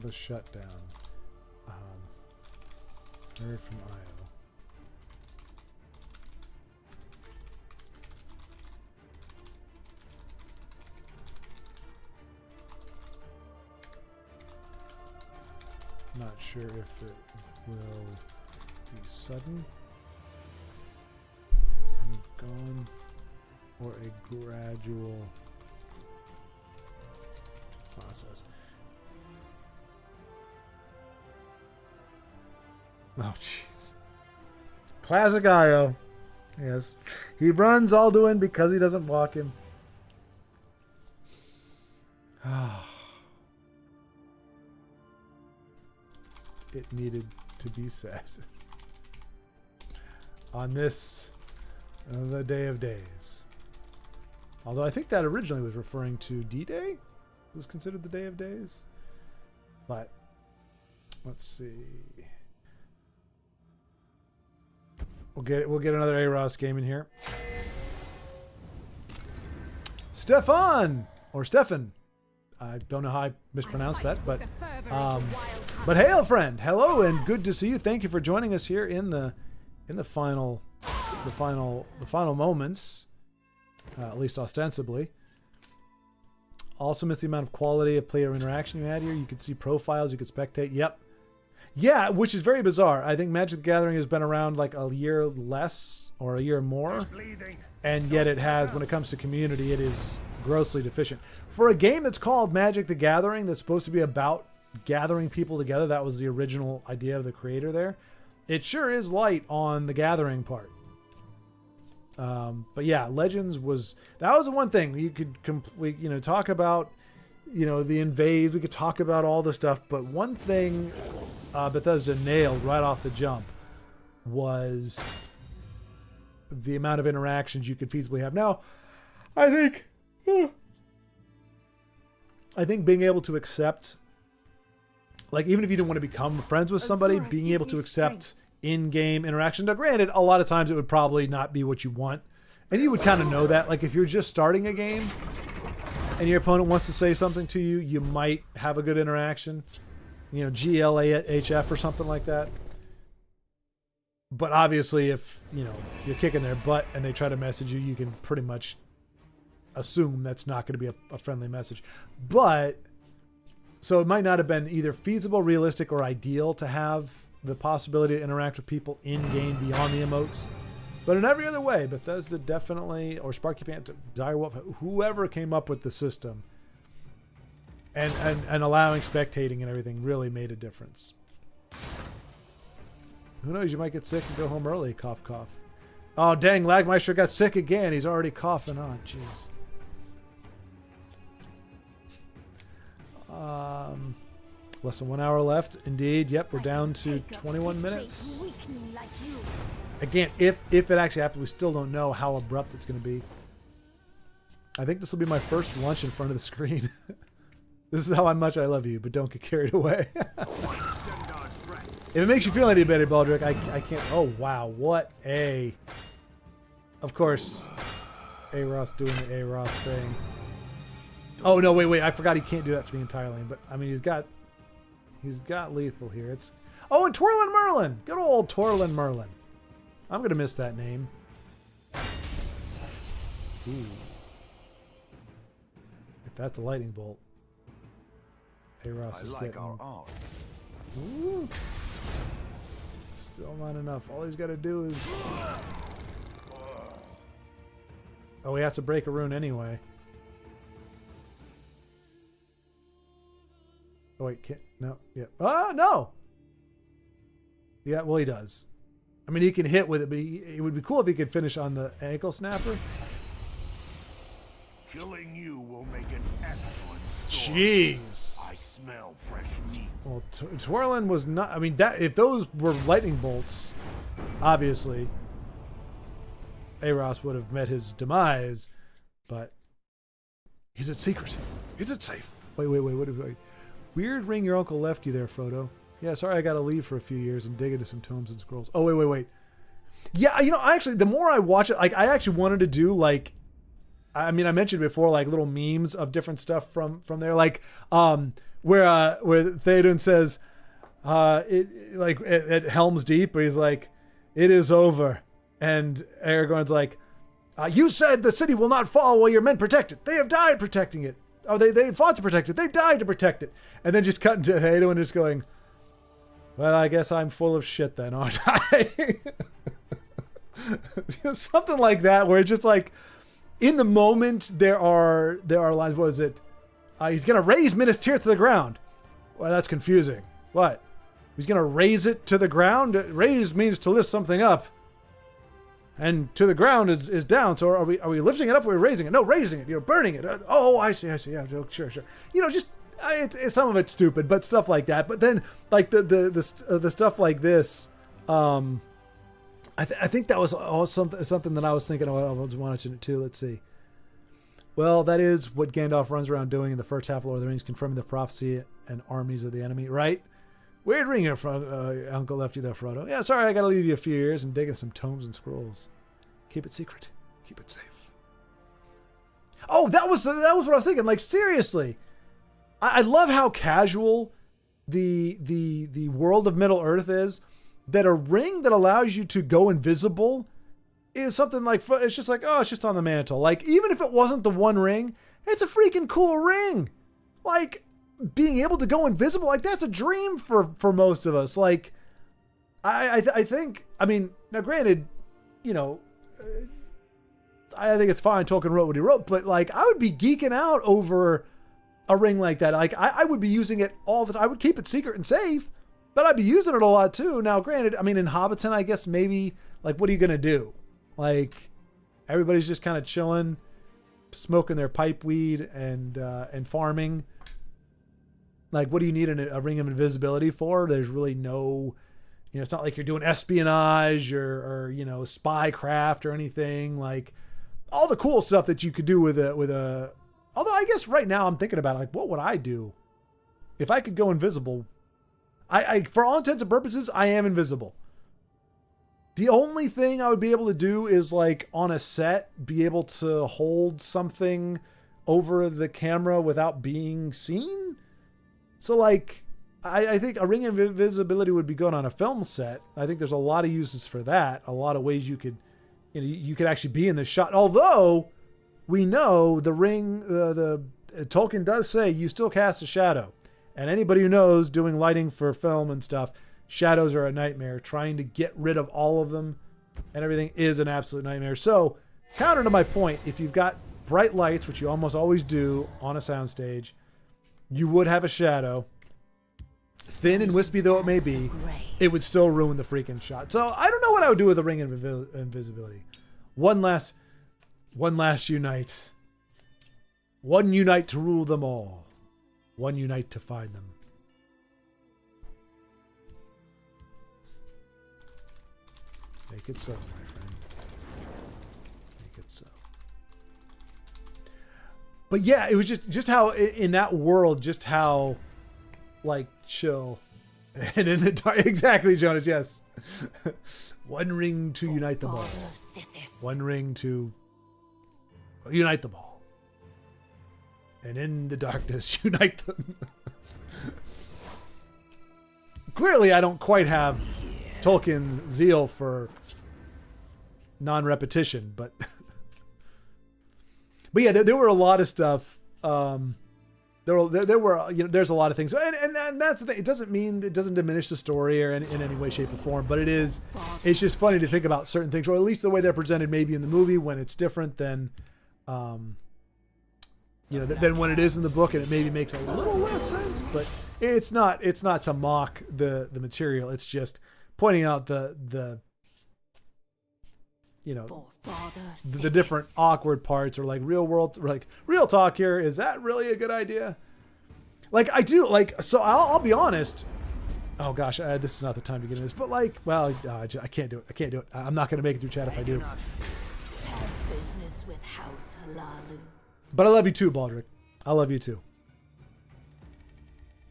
The shutdown. Heard from Io. Not sure if it will be sudden and gone or a gradual process. Oh, jeez. Classic Io. Yes. He runs Alduin because he doesn't walk him. It needed to be said. On this, the day of days. Although I think that originally was referring to D-Day. It was considered the day of days. But, let's see. We'll get another A-Ross game in here. Stefan or Stefan. I don't know how I mispronounced that, but hail, friend. Hello and good to see you. Thank you for joining us here in the final moments, at least ostensibly. Also missed the amount of quality of player interaction you had here. You could see profiles, you could spectate. Yep. Yeah, which is very bizarre. I think Magic the Gathering has been around like a year less or a year more. And yet it has, when it comes to community, it is grossly deficient. For a game that's called Magic the Gathering, that's supposed to be about gathering people together, that was the original idea of the creator there, it sure is light on the gathering part. But yeah, Legends that was the one thing. You could talk about, the invades, we could talk about all the stuff, but one thing Bethesda nailed right off the jump was the amount of interactions you could feasibly have. Now, I think being able to accept, like, even if you didn't want to become friends with somebody, being able to accept in-game interaction. Now, granted, a lot of times it would probably not be what you want, and you would kind of know that. Like, if you're just starting a game and your opponent wants to say something to you, you might have a good interaction. GLAHF or something like that. But obviously, if, you're kicking their butt and they try to message you, you can pretty much assume that's not going to be a friendly message. But, so it might not have been either feasible, realistic, or ideal to have the possibility to interact with people in-game beyond the emotes. But in every other way, Bethesda definitely, or Sparky Pants, Direwolf, whoever came up with the system, and allowing spectating and everything really made a difference. Who knows, you might get sick and go home early, cough, cough. Oh, dang, Lagmeister got sick again. He's already coughing on, jeez. Less than 1 hour left. Indeed, yep, we're down to 21 minutes. Again, if it actually happens, we still don't know how abrupt it's going to be. I think this will be my first lunch in front of the screen. This is how much I love you, but don't get carried away. If it makes you feel any better, Baldrick, I can't... Oh, wow. What a... Of course, A-Ross doing the A-Ross thing. Oh, no, wait. I forgot he can't do that for the entire lane. But, I mean, he's got lethal here. It's... Oh, and Twirlin' Merlin! Good old Twirlin' Merlin. I'm going to miss that name. Ooh. If that's a lightning bolt. A-Ross is getting... our odds. Ooh. Still not enough. All he's got to do is... Oh, he has to break a rune anyway. Oh wait, can't, no, yeah. Oh no. Yeah, well he does. I mean, he can hit with it, but it would be cool if he could finish on the ankle snapper. Killing you will make an excellent sword. Jeez. I smell fresh meat. Well, twirling was not. I mean, that if those were lightning bolts, obviously, Aros would have met his demise. But is it secret? Is it safe? Wait. What? Weird ring your uncle left you there, Frodo. Yeah, sorry, I got to leave for a few years and dig into some tomes and scrolls. Oh, wait. Yeah, you know, actually, the more I watch it, like, I actually wanted to do, like, I mean, I mentioned before, like, little memes of different stuff from there, like, where Theoden says, at Helm's Deep, where he's like, it is over, and Aragorn's like, you said the city will not fall while your men protect it. They have died protecting it. Oh, they fought to protect it. They've died to protect it. And then just cut into Theoden just going, well, I guess I'm full of shit then, aren't I? You know, something like that, where it's just like, in the moment, there are lines. What is it? He's gonna raise Minas Tirith to the ground. Well, that's confusing. What? He's gonna raise it to the ground? Raise means to lift something up, and to the ground is down. So are we lifting it up? Or are we raising it? No, raising it. You're burning it. Oh, I see. Yeah, sure. You know, just. It's some of it's stupid, but stuff like that. But then, like the stuff like this, I think that was all something that I was thinking of. I was watching it too. Let's see. Well, that is what Gandalf runs around doing in the first half of Lord of the Rings, confirming the prophecy and armies of the enemy. Right? Weird ring here, Uncle left you there, Frodo. Yeah, sorry, I got to leave you a few years and dig in some tomes and scrolls. Keep it secret. Keep it safe. Oh, that was what I was thinking. Like, seriously. I love how casual the world of Middle Earth is. That a ring that allows you to go invisible is something like, it's just like, oh, it's just on the mantle. Like, even if it wasn't the one ring, it's a freaking cool ring. Like, being able to go invisible, like, that's a dream for most of us. Like, I think, I mean, now granted, you know, I think it's fine Tolkien wrote what he wrote, but like, I would be geeking out over a ring like that. Like, I would be using it all the time. I would keep it secret and safe, but I'd be using it a lot too. Now, granted, I mean, in Hobbiton, I guess maybe, like, what are you going to do? Like, everybody's just kind of chilling, smoking their pipe weed and farming. Like, what do you need a ring of invisibility for? There's really no, you know, it's not like you're doing espionage or you know, spy craft or anything. Like, all the cool stuff that you could do with a, although I guess right now I'm thinking about, like, what would I do if I could go invisible? I for all intents and purposes, I am invisible. The only thing I would be able to do is, like, on a set, be able to hold something over the camera without being seen. So, like, I think a ring of invisibility would be good on a film set. I think there's a lot of uses for that. A lot of ways you could, you know, you could actually be in the shot. Although we know the ring, the Tolkien does say you still cast a shadow. And anybody who knows, doing lighting for film and stuff, shadows are a nightmare. Trying to get rid of all of them and everything is an absolute nightmare. So, counter to my point, if you've got bright lights, which you almost always do on a soundstage, you would have a shadow. Thin and wispy though it may be, it would still ruin the freaking shot. So, I don't know what I would do with a ring of invisibility. One last unite. One unite to rule them all. One unite to find them. Make it so, my friend. Make it so. But yeah, it was just how, in that world, just how, like, chill. And in the dark, exactly, Jonas, yes. One ring to unite them all. One ring to unite them all. And in the darkness, unite them. Clearly, I don't quite have Tolkien's zeal for non-repetition, but yeah, there were a lot of stuff. There were, you know, there's a lot of things, and that's the thing. It doesn't diminish the story or in any way, shape, or form. But it's just funny to think about certain things, or at least the way they're presented, maybe in the movie when it's different than than when it is in the book, and it maybe makes a little less sense. But it's not to mock the material. It's just pointing out the different awkward parts, or like real talk here. Is that really a good idea? Like I do like, so I'll be honest. Oh gosh, this is not the time to get into this, but like, well, I can't do it. I'm not going to make it through chat if I do. Have business with House Halalu. But I love you too, Baldric. I love you too.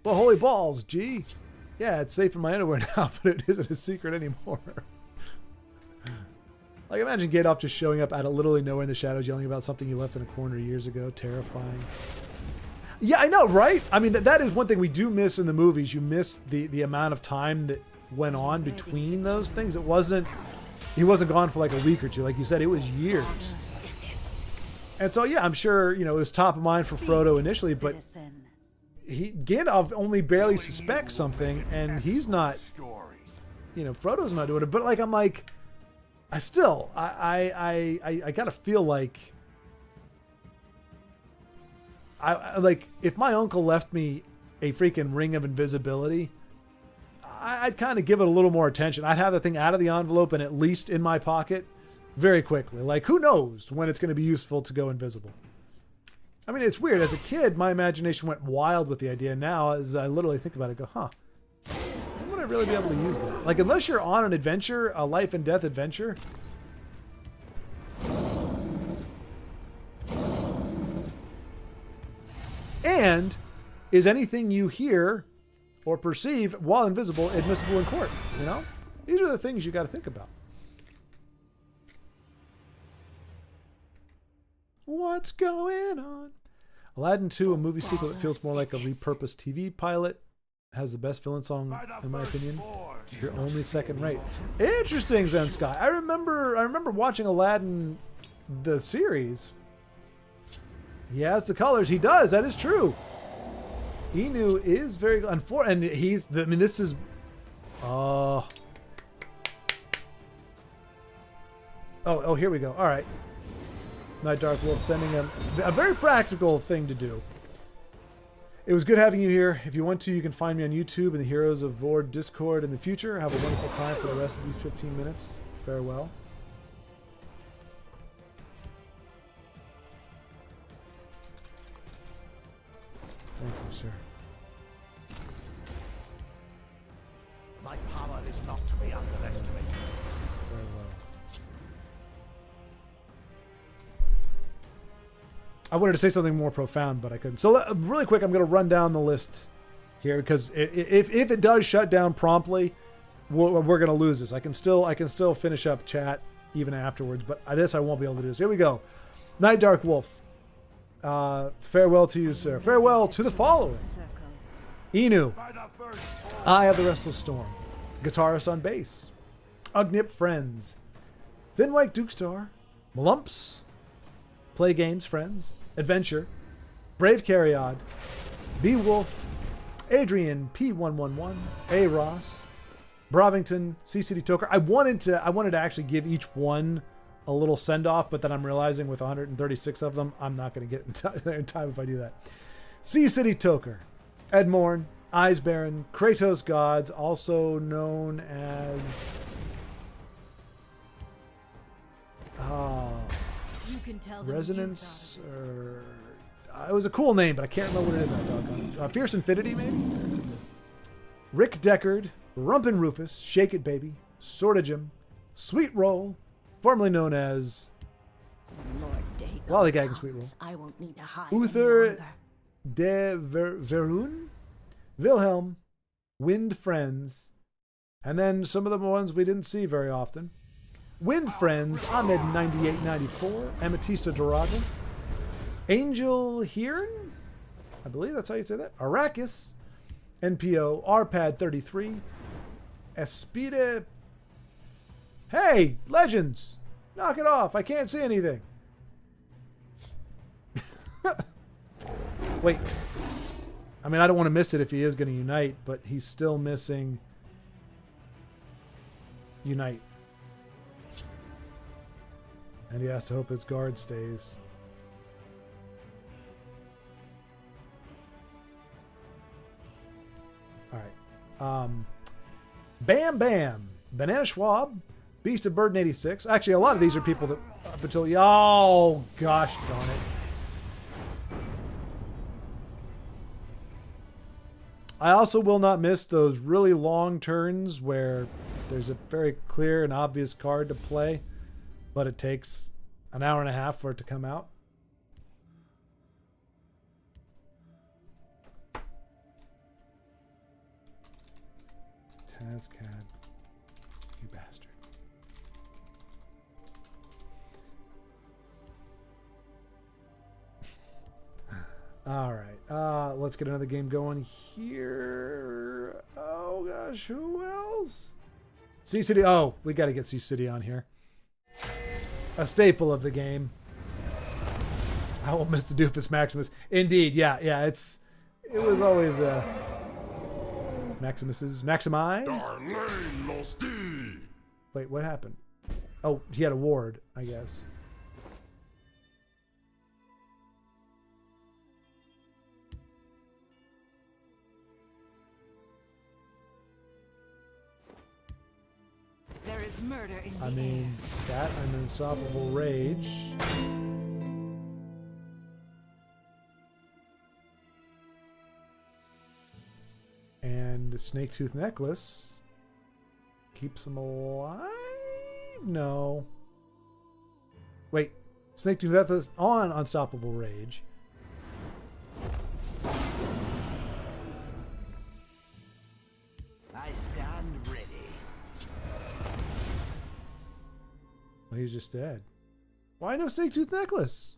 Well, holy balls, G. Yeah, it's safe in my underwear now, but it isn't a secret anymore. Like, imagine Gandalf just showing up out of literally nowhere in the shadows, yelling about something you left in a corner years ago. Terrifying. Yeah, I know, right? I mean, that is one thing we do miss in the movies. You miss the amount of time that went on between those things. He wasn't gone for like a week or two. Like you said, it was years. And so, yeah, I'm sure, it was top of mind for Frodo initially, but Gandalf only barely suspects something, and he's not, Frodo's not doing it. But like, I'm like, I gotta feel like, like if my uncle left me a freaking ring of invisibility, I'd kind of give it a little more attention. I'd have the thing out of the envelope and at least in my pocket very quickly. Like, who knows when it's going to be useful to go invisible? I mean, it's weird. As a kid, my imagination went wild with the idea. Now, as I literally think about it, I go, when would I really be able to use that? Like, unless you're on an adventure, a life and death adventure. And is anything you hear or perceive while invisible admissible in court? These are the things you got to think about. What's going on? Aladdin 2, a movie sequel that feels more like a repurposed TV pilot, has the best villain song, in my opinion. You're only second rate. Interesting, Zen Sky. I remember watching Aladdin, the series. He has the colors. He does. That is true. Inu is very unfortunate, and this is. Oh, here we go. All right. Night Dark Wolf sending him a very practical thing to do. It was good having you here. If you want to, you can find me on YouTube and the Heroes of Vord Discord in the future. Have a wonderful time for the rest of these 15 minutes. Farewell. Thank you, sir. My power is not to be underestimated. Very well. I wanted to say something more profound, but I couldn't. So really quick, I'm going to run down the list here, because if it does shut down promptly, we're going to lose this. I can still finish up chat even afterwards, but this I won't be able to do. So here we go. Night Dark Wolf. Farewell to you, sir. Farewell to the following. Inu. Eye of the Restless Storm. Guitarist on bass. Ugnip Friends. Thinwhite Dukestar. Malumps. Play Games Friends. Adventure. Brave Cariad. Beowulf. Adrian P111. A. Ross. Brovington. C. City Toker. I wanted to actually give each one a little send-off, but then I'm realizing with 136 of them, I'm not going to get in time if I do that. Sea City Toker, Edmorn, Eyes Baron, Kratos Gods, also known as... You can tell them Resonance, or... it was a cool name, but I can't remember what it is. Fierce Infinity, maybe? Rick Deckard, Rumpin' Rufus, Shake It Baby, Sortigem, Sweet Roll, formerly known as Lollygagging Sweet Roll, I won't need to hide Uther de Verun, Wilhelm, Wind Friends, and then some of the ones we didn't see very often. Wind Friends, Ahmed 9894, Ametista Doraga, Angel Hearn, I believe that's how you say that, Arrakis, NPO, Arpad 33, Espide. Hey, Legends! Knock it off, I can't see anything. Wait. I mean, I don't want to miss it if he is going to unite, but he's still missing unite. And he has to hope his guard stays. All right. Bam Bam, Banana Schwab, Beast of Burden 86. Actually, a lot of these are people that up until oh gosh darn it. I also will not miss those really long turns where there's a very clear and obvious card to play, but it takes an hour and a half for it to come out. Tazcad, you bastard. All right, let's get another game going here. Oh gosh, who else? Sea City. Oh, we got to get Sea City on here. A staple of the game. I will miss the Doofus Maximus. Indeed, yeah. It was always Maximus's Maximi. Wait, what happened? Oh, he had a ward, I guess. There is murder in the I mean, that and Unstoppable Rage. And Snake Tooth Necklace keeps him alive? No. Wait, Snake Tooth Necklace on Unstoppable Rage. I stand ready. Well, he's just dead. Why no Snake Tooth Necklace?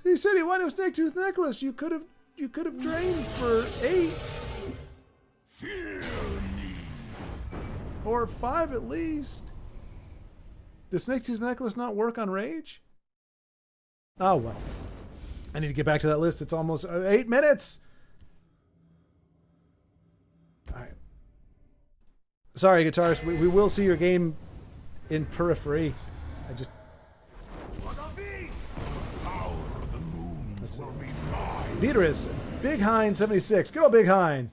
He said he wanted no Snake Tooth Necklace. You could have drained for 8. Fear me. Or 5 at least. Does Snake Tooth Necklace not work on Rage? Oh well. I need to get back to that list. It's almost 8 minutes. All right. Sorry, guitarist. We will see your game in periphery. I just. Beatrice, Big Hein 76. Good old Big Hein.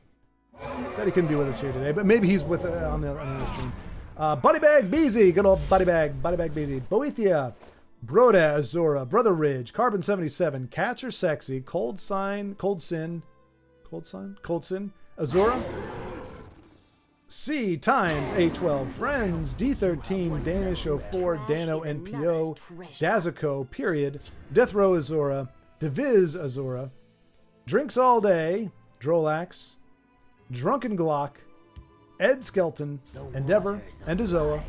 Said he couldn't be with us here today, but maybe he's with on the stream. Buddy Bag Beezy, good old Buddy Bag Beezy. Boethia, Broda Azura, Brother Ridge, Carbon 77, Cats Are Sexy, Cold Sin, Azura, C times A12 Friends, D13 Danish 04 Dano NPO, Dazuko period, Death Row Azura, Deviz Azura, Drinks All Day, Drolax, Drunken Glock, Ed Skelton, Endeavor, Endozoa,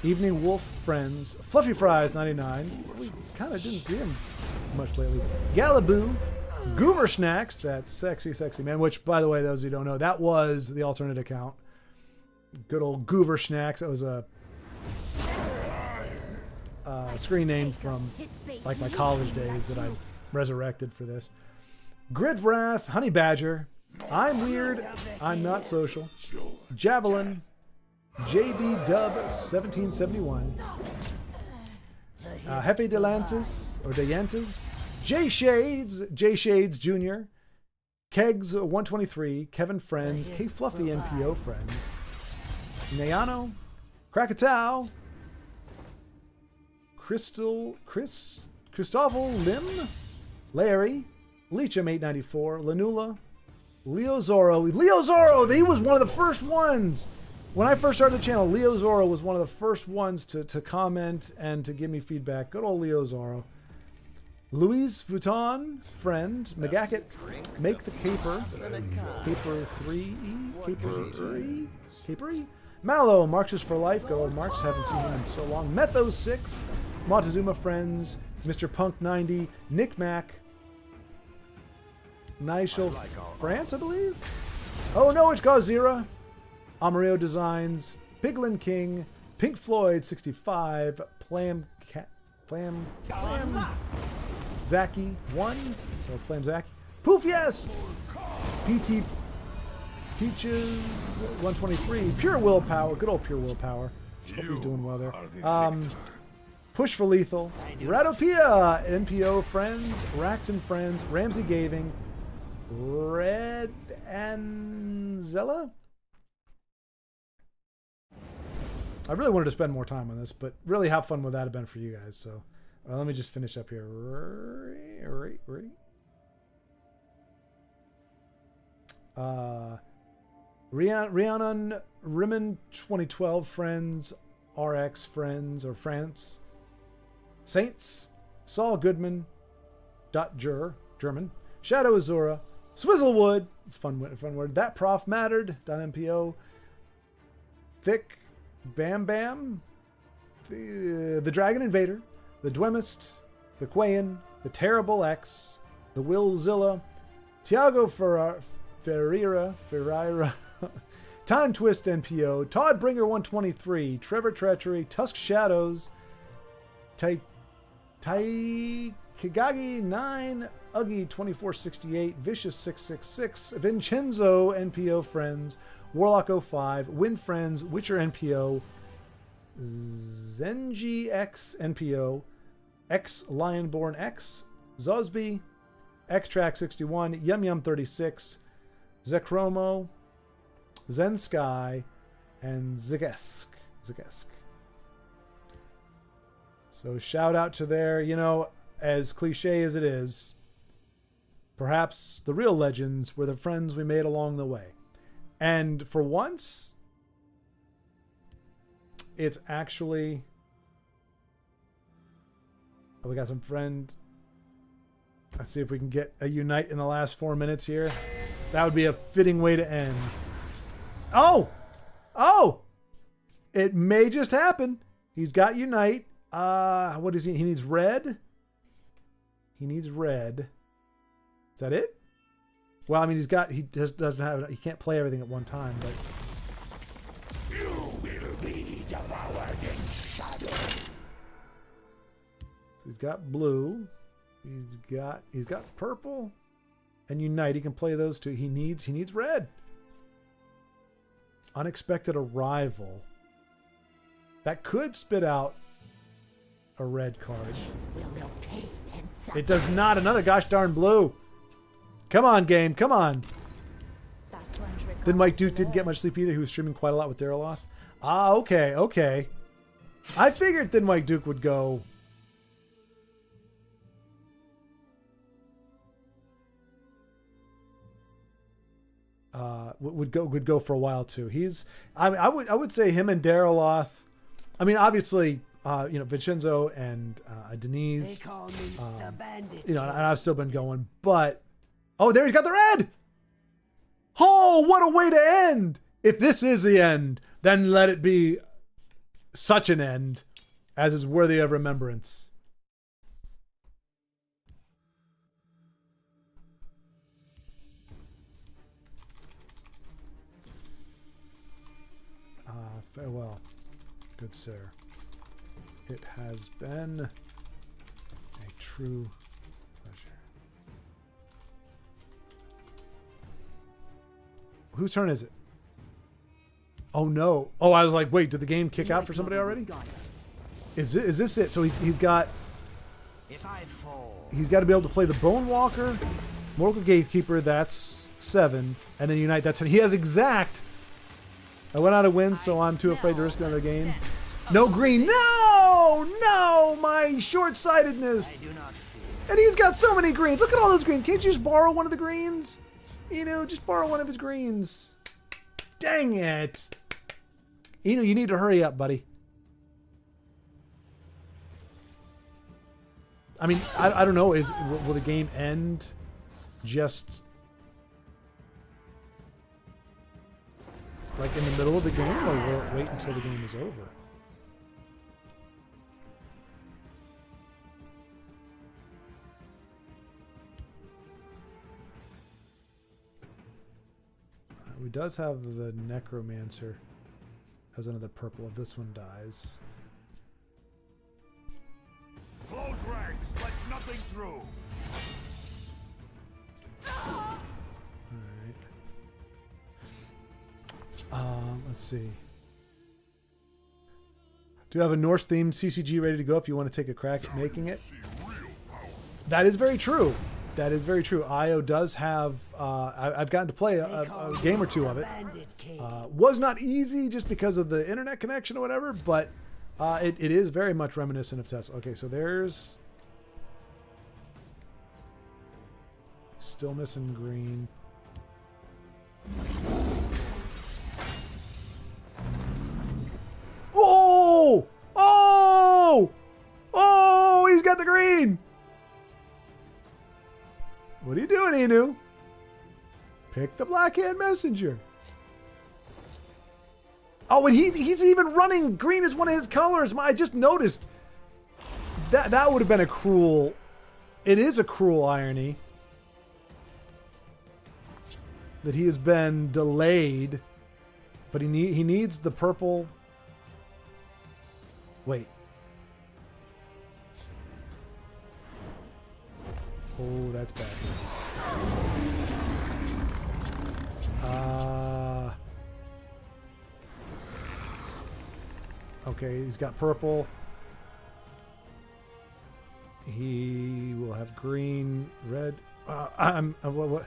Evening Wolf Friends, Fluffy Fries 99. We kind of didn't see him much lately. Galaboo, Goomer Snacks, that sexy man, which, by the way, those who don't know, that was the alternate account. Good old Goover Snacks. That was a screen name from like my college days that I resurrected for this. Grid Wrath, Honey Badger, I'm Weird, I'm Not Social, Javelin, JB Dub 1771, Jefe Delantis, or Deyantis, J Shades Jr., Kegs 123, Kevin Friends, K Fluffy NPO Friends, Nayano, Krakatow, Christoffel Lim, Larry, Leecham 894, Lanula, Leo Zorro, he was one of the first ones. When I first started the channel, Leo Zorro was one of the first ones to comment and to give me feedback. Good old Leo Zorro. Louise Vuitton, friend, McGacket, Make the Caper, Caper 3, Capery, Mallow, Marxist for Life, good old Marx, haven't seen him in so long. Metho 6, Montezuma Friends, Mr. Punk 90, Nick Mac, Nigel France, I believe. Oh no, it's Gazira. Amarillo Designs, Piglin King, Pink Floyd 65, Plam Zaki 1, so Plam Zaki. Poof yes! PT Peaches 123, Pure Willpower, good old Pure Willpower. Hope he's doing well there. Push for Lethal, Ratopia, NPO Friends, Rax and Friends, Ramsey Gaving, Red Anzella. I really wanted to spend more time on this, but really, how fun would that have been for you guys? So, let me just finish up here. Rhiannon Rimmen 2012 friends, RX friends or France Saints, Saul Goodman, German, Shadow Azura, Swizzlewood, it's a fun word. That Prof Mattered, .mpo, Thick, Bam Bam, the Dragon Invader, the Dwemist, the Quayan, the Terrible X, the Willzilla, Tiago Ferreira, Time Twist NPO, Todd Bringer 123, Trevor Treachery, Tusk Shadows, Kagagi 9, Uggy 2468, Vicious 666, Vincenzo NPO Friends, Warlock 05, Win Friends, Witcher NPO, Zenji X NPO, X Lionborn X, Zosby, X-Track 61, Yum Yum 36, Zekromo, Zen Sky, and Zigesk. So shout out to their, as cliche as it is, perhaps the real legends were the friends we made along the way. And for once, it's actually... Oh, we got some friend... Let's see if we can get a unite in the last 4 minutes here. That would be a fitting way to end. Oh! It may just happen. He's got unite. What is he? He needs red. Is that it? Well, I mean, he just doesn't have it. He can't play everything at one time, but... You will be devoured in shadow. So he's got blue. He's got purple and unite. He can play those two. He needs red. Unexpected arrival. That could spit out a red card. It does not. Another gosh darn blue. Come on, game. Come on. Then Mike Duke didn't get much sleep either. He was streaming quite a lot with Daraloth. Ah, okay. I figured Thin Mike Duke would go. Would go for a while too. I would say him and Daraloth. I mean, obviously, Vincenzo and Denise. They call me the bandit. And I've still been going, but there he's got the red. Oh, what a way to end! If this is the end, then let it be such an end as is worthy of remembrance. Farewell, good sir. It has been a true pleasure. Whose turn is it? Oh no! Oh, I was like, wait, did the game kick out for somebody already? Is this it? So he's got. He's got to be able to play the Bone Walker, Mortal Gatekeeper. That's 7, and then Unite. That's 10. He has exact. I went out of win, so I'm too afraid to risk another game. No green. No, my short-sightedness. And he's got so many greens. Look at all those greens. Can't you just borrow one of the greens? Just borrow one of his greens. Dang it. You need to hurry up, buddy. I mean, I don't know. Will the game end just like in the middle of the game, or will it wait until the game is over? We does have the Necromancer as another purple if this one dies. Close ranks, let nothing through. Alright. Let's see. Do you have a Norse-themed CCG ready to go if you want to take a crack at making it? That is very true. That is very true. IO does have. I've gotten to play a game or two of it. Was not easy just because of the internet connection or whatever, but it is very much reminiscent of TESL. Okay, so there's still missing green. Oh! Oh! Oh! He's got the green. What are you doing, Inu? Pick the Black Hand Messenger. Oh, and he's even running green as one of his colors. I just noticed that would have been a cruel. It is a cruel irony that he has been delayed, but he needs the purple. Wait. Oh, that's bad news. Okay, he's got purple. He will have green, red. What?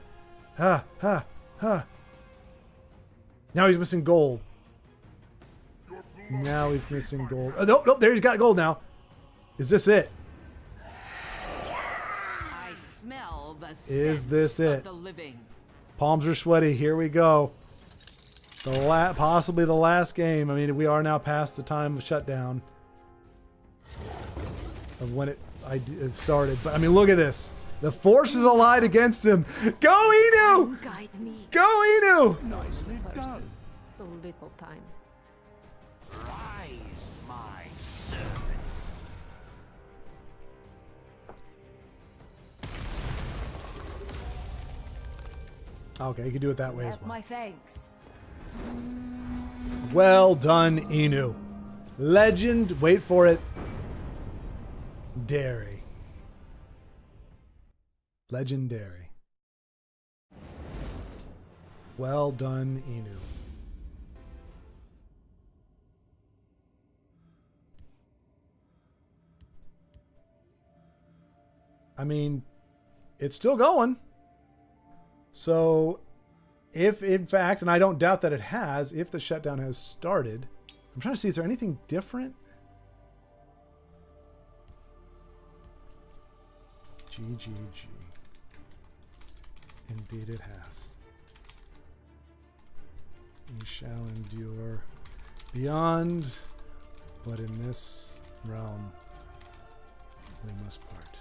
Now he's missing gold. Now he's missing gold. Oh, nope, there he's got gold now. Is this it? I smell the Is this stench it? of the living. Palms are sweaty. Here we go. Possibly the last game. I mean, we are now past the time of shutdown of when it started. But I mean, look at this. The forces allied against him. Go Inu! Guide me. Go Inu! Nicely done. So little time. Rise, my servant. Okay, you can do it that way as Have well. my thanks. Well done, Inu. Legend, wait for it. Dairy. Legendary. Well done, Inu. I mean, it's still going. So, if in fact, and I don't doubt that it has, if the shutdown has started, I'm trying to see, is there anything different? GGG. Indeed it has. We shall endure beyond, but in this realm we must part.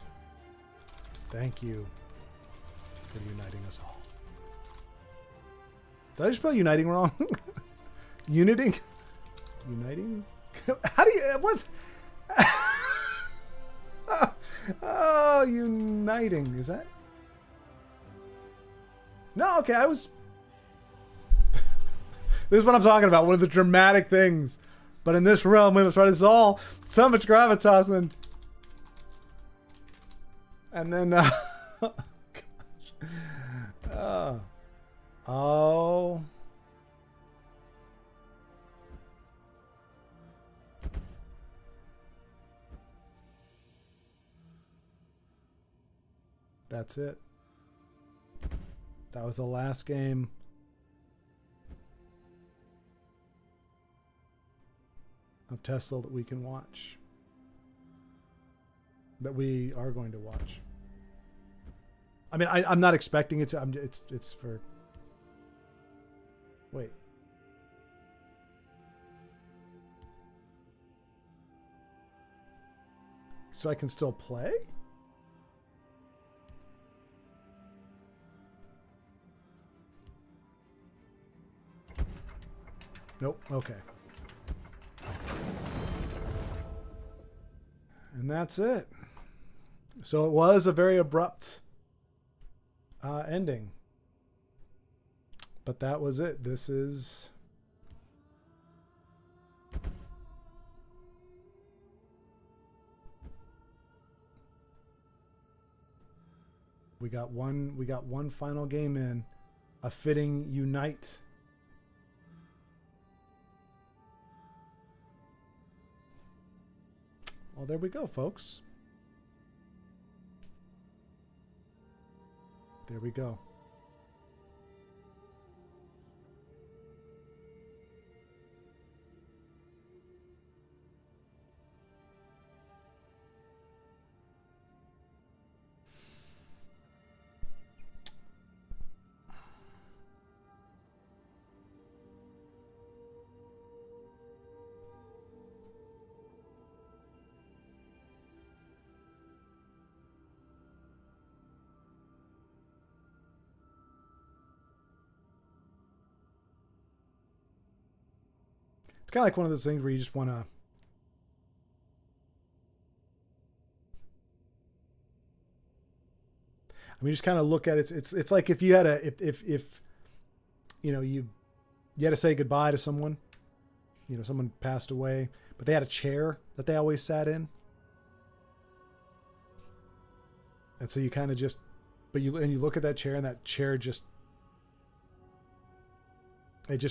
Thank you for uniting us all. Did I spell uniting wrong? Uniting? Uniting? How do you... What's... Oh, uniting. Is that... No, okay, I was... This is what I'm talking about. One of the dramatic things. But in this realm, we must try this all. So much gravitas and then... oh, gosh. Oh. That's it. That was the last game. Of TESL that we can watch. That we are going to watch. I mean, I'm not expecting it to. It's for. Wait. So I can still play? Nope. Okay. And that's it. So it was a very abrupt ending. But that was it. This is... We got one final game in. A fitting unite. Well, there we go, folks. There we go. Kind of like one of those things where you just want to just kind of look at it. It's like if you had if you know you had to say goodbye to someone, you know, someone passed away, but they had a chair that they always sat in, and so you kind of just you look at that chair, and that chair just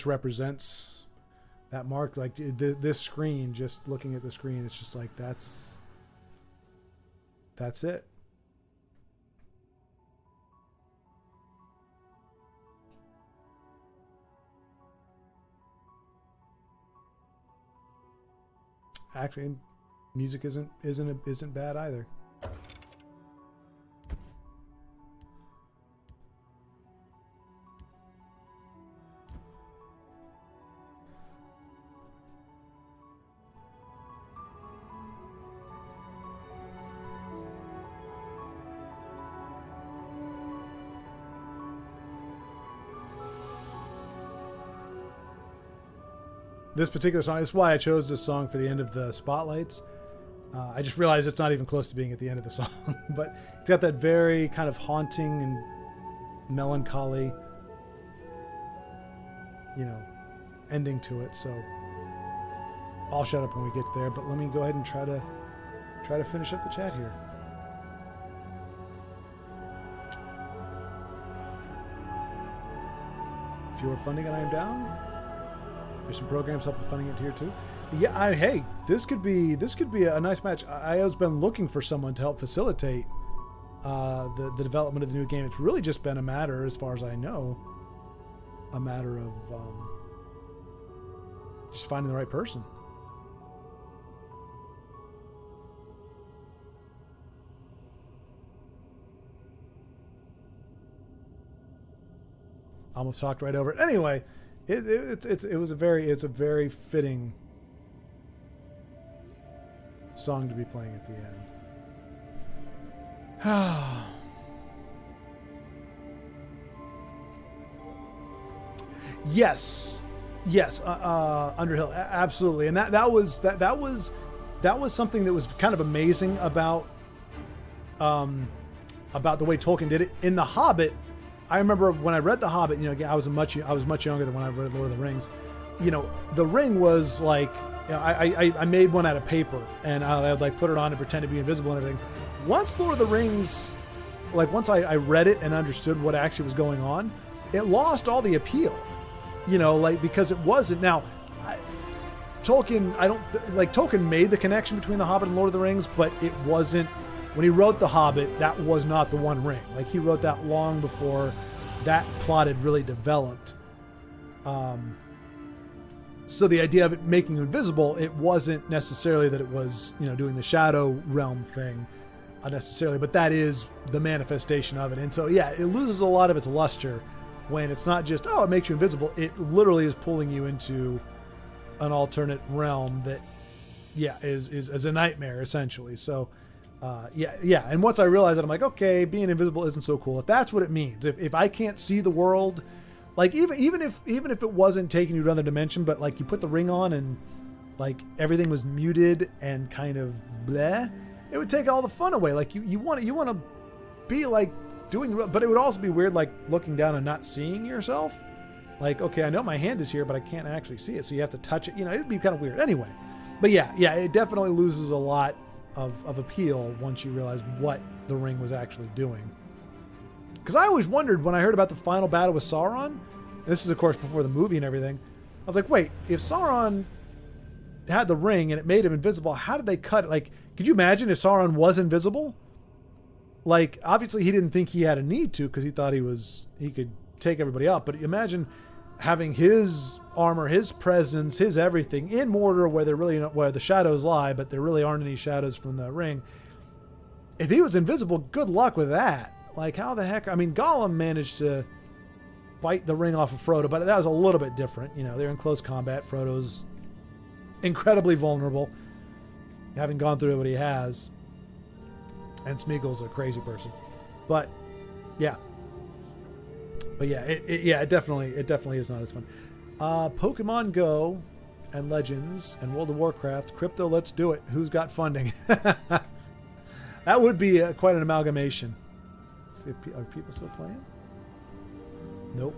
represents that mark. Like this screen, just looking at the screen, it's just like that's it. Actually, music isn't bad either. This particular song, this is why I chose this song for the end of the spotlights. I just realized it's not even close to being at the end of the song, but it's got that very kind of haunting and melancholy, you know, ending to it. So I'll shut up when we get there, but let me go ahead and try to finish up the chat here. If you are funding and I am down, there's some programs help with funding it here too. Yeah, hey, this could be a nice match. IO's been looking for someone to help facilitate the development of the new game. It's really just been a matter, as far as I know, a matter of just finding the right person. Almost talked right over it. Anyway, it's a very fitting song to be playing at the end. Yes, Underhill, absolutely, and that was something that was kind of amazing about the way Tolkien did it in The Hobbit. I remember when I read The Hobbit, you know, again, I was much younger than when I read Lord of the Rings. You know, the ring was like, you know, I made one out of paper, and I would like put it on and pretend to be invisible and everything. Once Lord of the Rings, like once I read it and understood what actually was going on, it lost all the appeal. You know, like, because it wasn't. Now, Tolkien made the connection between The Hobbit and Lord of the Rings, but it wasn't. When he wrote The Hobbit, that was not the One Ring. Like, he wrote that long before that plot had really developed. So the idea of it making you invisible, it wasn't necessarily that it was, you know, doing the Shadow Realm thing necessarily, but that is the manifestation of it. And so, yeah, it loses a lot of its luster when it's not just, oh, it makes you invisible. It literally is pulling you into an alternate realm that, yeah, is a nightmare, essentially. So, yeah. And once I realized that, I'm like, okay, being invisible isn't so cool. If that's what it means, if I can't see the world, like even if it wasn't taking you to another dimension, but like you put the ring on and like everything was muted and kind of bleh, it would take all the fun away. Like you want to be like doing the, but it would also be weird, like looking down and not seeing yourself. Like, okay, I know my hand is here, but I can't actually see it, so you have to touch it. You know, it'd be kind of weird. Anyway, but yeah, it definitely loses a lot of appeal once you realize what the ring was actually doing. Because I always wondered when I heard about the final battle with Sauron, this is of course before the movie and everything, I was like, wait, if Sauron had the ring and it made him invisible, how did they cut it? Like, could you imagine if Sauron was invisible? like, obviously he didn't think he had a need to because he thought he could take everybody out. But imagine having his armor, his presence, his everything in Mordor, where the shadows lie, but there really aren't any shadows from the ring. If he was invisible, good luck with that. Like, how the heck? I mean, Gollum managed to bite the ring off of Frodo, but that was a little bit different. You know, they're in close combat. Frodo's incredibly vulnerable, having gone through what he has. And Smeagol's a crazy person. But, yeah. It definitely is not as fun. Pokemon Go and Legends and World of Warcraft. Crypto, let's do it. Who's got funding? That would be quite an amalgamation. Let's see if are people still playing? Nope.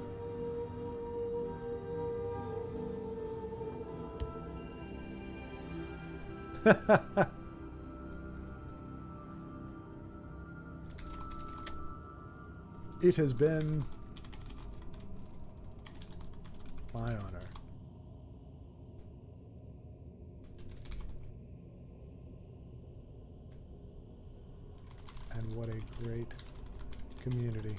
It has been my honor. And what a great community.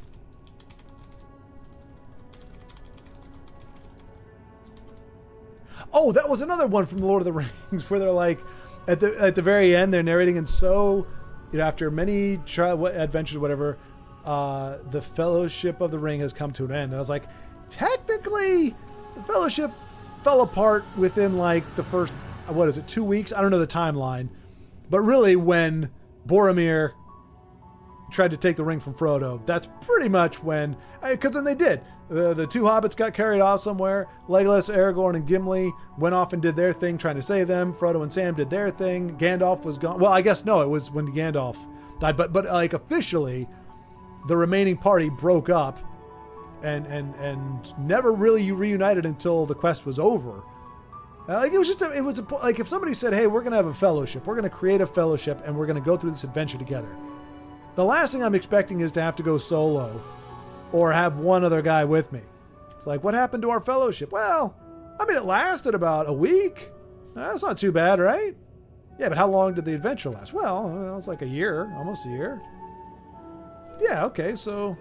Oh, that was another one from Lord of the Rings where they're like, at the very end, they're narrating, and so, you know, after many adventures, whatever, the Fellowship of the Ring has come to an end. And I was like, technically, the Fellowship fell apart within like the first, 2 weeks? I don't know the timeline, but really when Boromir tried to take the ring from Frodo, that's pretty much when, because then they did. The two hobbits got carried off somewhere. Legolas, Aragorn, and Gimli went off and did their thing trying to save them. Frodo and Sam did their thing. Gandalf was gone. Well, I guess no, it was when Gandalf died. But like officially, the remaining party broke up and never really reunited until the quest was over. Like it was like if somebody said, "Hey, we're gonna have a fellowship. We're gonna create a fellowship, and we're gonna go through this adventure together." The last thing I'm expecting is to have to go solo or have one other guy with me. It's like, what happened to our fellowship? Well, I mean, it lasted about a week. That's not too bad, right? Yeah, but how long did the adventure last? Well, it was like a year, almost a year. Yeah, okay, so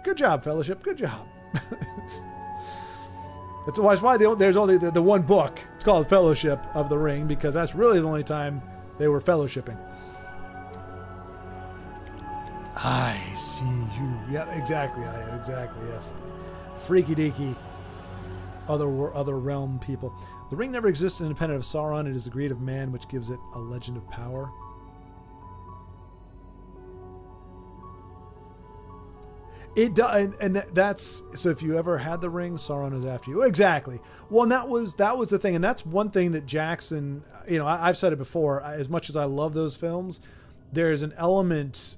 good job, fellowship. Good job. That's why there's only the one book. It's called Fellowship of the Ring because that's really the only time they were fellowshipping. I see you. Yeah, exactly. Exactly. Yes. Freaky deaky. Other realm people. The ring never existed independent of Sauron. It is the greed of man which gives it a legend of power. It does, and that's so. If you ever had the ring, Sauron is after you. Exactly. Well, and that was the thing, and that's one thing that Jackson. You know, I've said it before. As much as I love those films, there's an element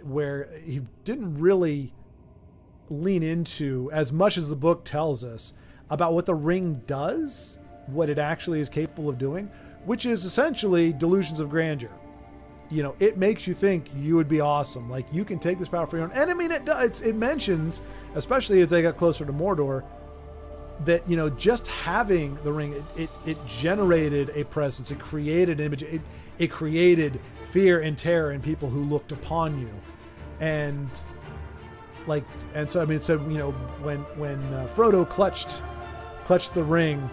where he didn't really lean into as much as the book tells us about what the ring does, what it actually is capable of doing, which is essentially delusions of grandeur. You know, it makes you think you would be awesome. Like, you can take this power for your own. And I mean, it does. It mentions, especially as they got closer to Mordor, that, you know, just having the ring, it generated a presence. It created an image. It created fear and terror in people who looked upon you. And so, I mean, so, you know, when Frodo clutched the ring,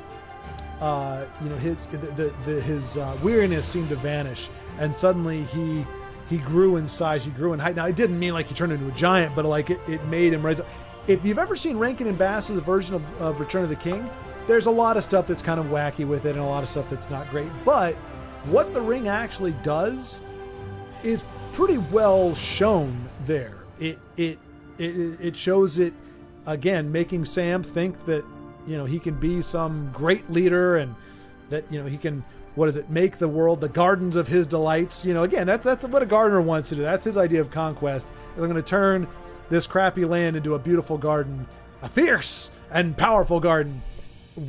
you know, his weariness seemed to vanish. And suddenly he grew in size, he grew in height. Now, it didn't mean like he turned into a giant, but like it made him rise up. If you've ever seen Rankin and Bass's version of Return of the King, there's a lot of stuff that's kind of wacky with it and a lot of stuff that's not great. But what the ring actually does is pretty well shown there. It shows it, again, making Sam think that, you know, he can be some great leader and that, you know, he can... make the world the gardens of his delights. You know, again, that's what a gardener wants to do. That's his idea of conquest. They're going to turn this crappy land into a beautiful garden, a fierce and powerful garden.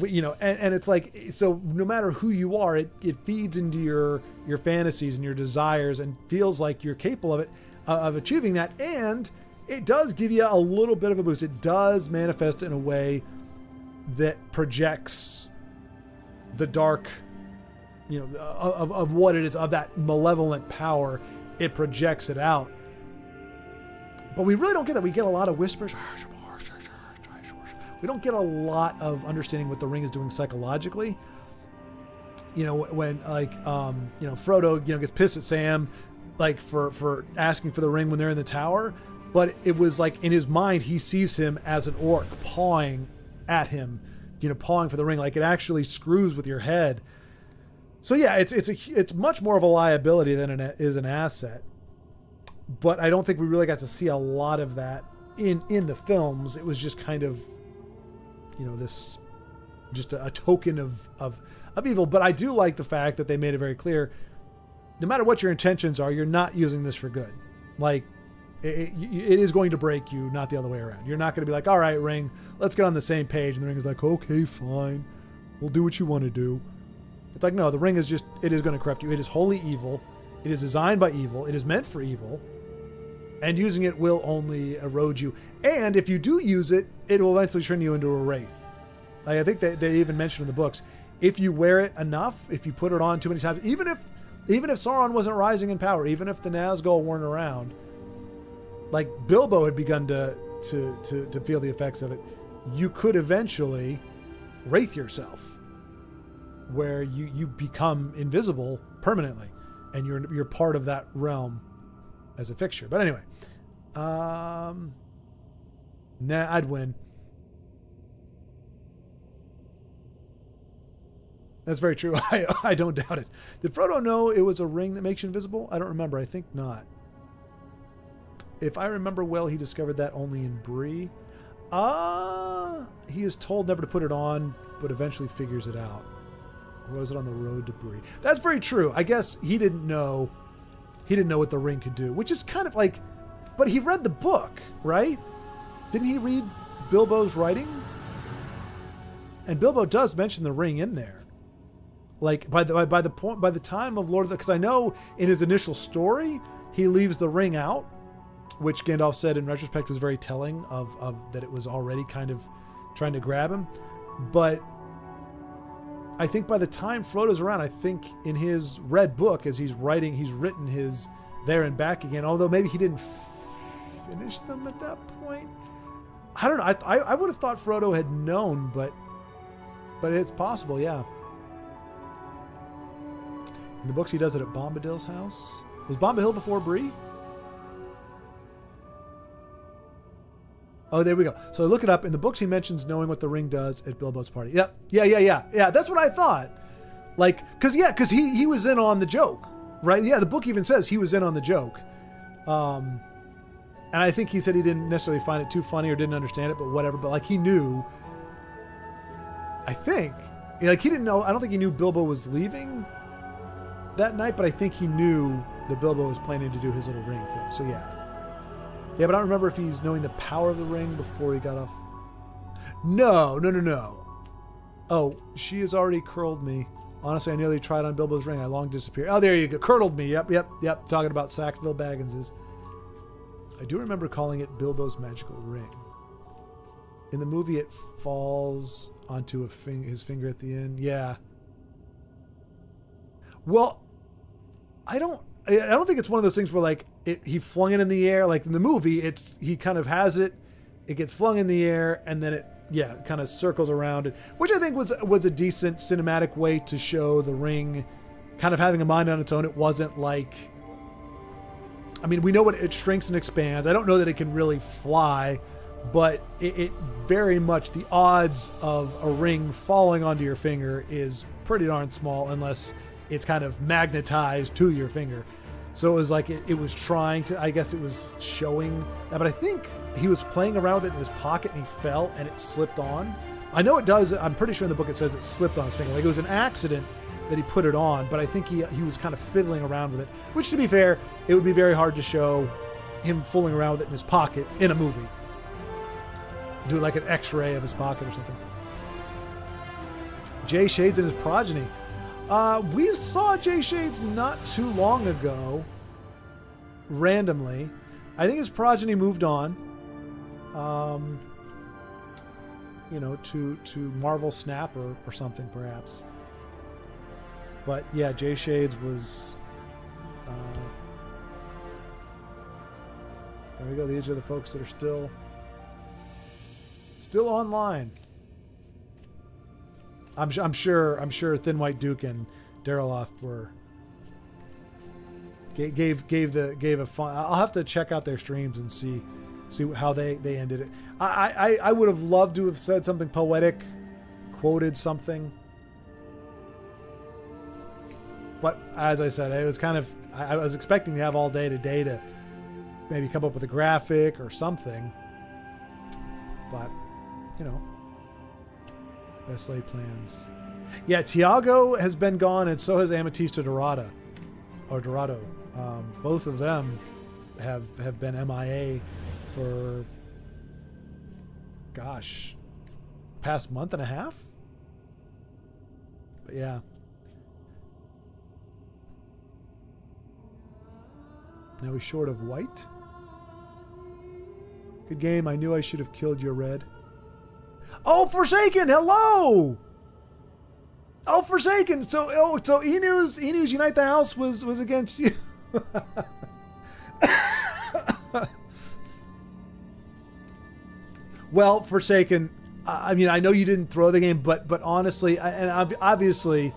You know, and it's like, so no matter who you are, it feeds into your fantasies and your desires and feels like you're capable of achieving that. And it does give you a little bit of a boost. It does manifest in a way that projects the dark, you know, of what it is, of that malevolent power it projects it out. But we really don't get that. We get a lot of whispers. We don't get a lot of understanding what the ring is doing psychologically. You know, when Frodo, gets pissed at Sam, like for asking for the ring when they're in the tower. But it was like in his mind, he sees him as an orc pawing at him, pawing for the ring. Like it actually screws with your head. So yeah, it's much more of a liability than it is an asset. But I don't think we really got to see a lot of that in the films. It was just kind of, this, just a token of evil. But I do like the fact that they made it very clear, no matter what your intentions are, you're not using this for good. Like, it is going to break you, not the other way around. You're not going to be like, all right, ring, let's get on the same page. And the ring is like, okay, fine. We'll do what you want to do. It's like, no, the ring is just, it is going to corrupt you. It is wholly evil. It is designed by evil. It is meant for evil. And using it will only erode you. And if you do use it, it will eventually turn you into a wraith. Like, I think they even mentioned in the books, if you wear it enough, if you put it on too many times, even if Sauron wasn't rising in power, even if the Nazgul weren't around, like Bilbo had begun to feel the effects of it, you could eventually wraith yourself, where you become invisible permanently, and you're part of that realm as a fixture. But anyway, nah, I'd win. That's very true. I don't doubt it. Did Frodo know it was a ring that makes you invisible? I don't remember. I think not. If I remember well, he discovered that only in Bree. He is told never to put it on, but eventually figures it out. Or was it on the road to Bree? That's very true. I guess he didn't know. He didn't know what the ring could do, which is kind of like, but he read the book, right? Didn't he read Bilbo's writing? And Bilbo does mention the ring in there. Like by the time of Lord of the, because I know in his initial story he leaves the ring out, which Gandalf said in retrospect was very telling of that it was already kind of trying to grab him. But I think by the time Frodo's around, I think in his red book, as he's written his There and Back Again, although maybe he didn't finish them at that point. I don't know. I would have thought Frodo had known, but it's possible, yeah. In the books, he does it at Bombadil's house. Was Bombadil before Bree? Oh, there we go. So I look it up. In the books, he mentions knowing what the ring does at Bilbo's party. Yep. Yeah. That's what I thought. Like, because he was in on the joke, right? Yeah, the book even says he was in on the joke. And I think he said he didn't necessarily find it too funny or didn't understand it, but whatever. But like he knew. I think, like he didn't know. I don't think he knew Bilbo was leaving that night, but I think he knew that Bilbo was planning to do his little ring thing. So yeah. Yeah, but I don't remember if he's knowing the power of the ring before he got off. No. Oh, she has already curled me. Honestly, I nearly tried on Bilbo's ring. I long to disappear. Oh, there you go. Curdled me. Yep. Talking about Sackville Baggins's. I do remember calling it Bilbo's magical ring. In the movie, it falls onto his finger at the end. Yeah. Well, I don't think it's one of those things where like he flung it in the air. Like in the movie, he kind of has it gets flung in the air, and then it kind of circles around it, which I think was a decent cinematic way to show the ring kind of having a mind on its own. It wasn't like, I mean, we know what it shrinks and expands. I don't know that it can really fly, but it very much, the odds of a ring falling onto your finger is pretty darn small unless it's kind of magnetized to your finger. So it was like it was trying to, I guess it was showing that, but I think he was playing around with it in his pocket and he fell and it slipped on. I know it does. I'm pretty sure in the book it says it slipped on his finger. Like it was an accident that he put it on, but I think he was kind of fiddling around with it, which to be fair, it would be very hard to show him fooling around with it in his pocket in a movie. Do like an x-ray of his pocket or something. Jay Shades and his progeny. We saw Jay Shades not too long ago, randomly. I think his progeny moved on, to Marvel Snap or something perhaps. But yeah, Jay Shades was There we go. These are the folks that are still online. I'm sure Thin White Duke and Daryloth gave a fun. I'll have to check out their streams and see how they ended it. I would have loved to have said something poetic, quoted something, but as I said, it was kind of, I was expecting to have all day today to maybe come up with a graphic or something, but you know, best laid plans. Yeah, Tiago has been gone, and so has Ametista Dorado. Both of them have been MIA for, gosh, past month and a half. But yeah. Now he's short of white. Good game. I knew I should have killed your red. Oh, Forsaken! Hello! Oh, Forsaken! So Enu's Unite the House was against you. Well, Forsaken, I mean, I know you didn't throw the game, but honestly, obviously,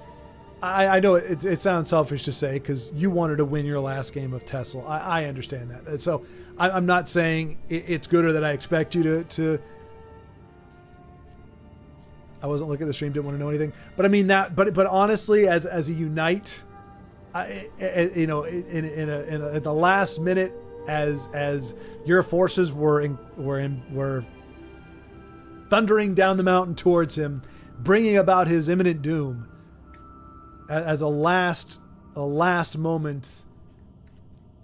I know it sounds selfish to say because you wanted to win your last game of TESL. I understand that. And so I'm not saying it's good or that I expect you to. I wasn't looking at the stream, didn't want to know anything. But I mean that. But honestly, as a Unite, you know, at the last minute, as your forces were thundering down the mountain towards him, bringing about his imminent doom, as a last moment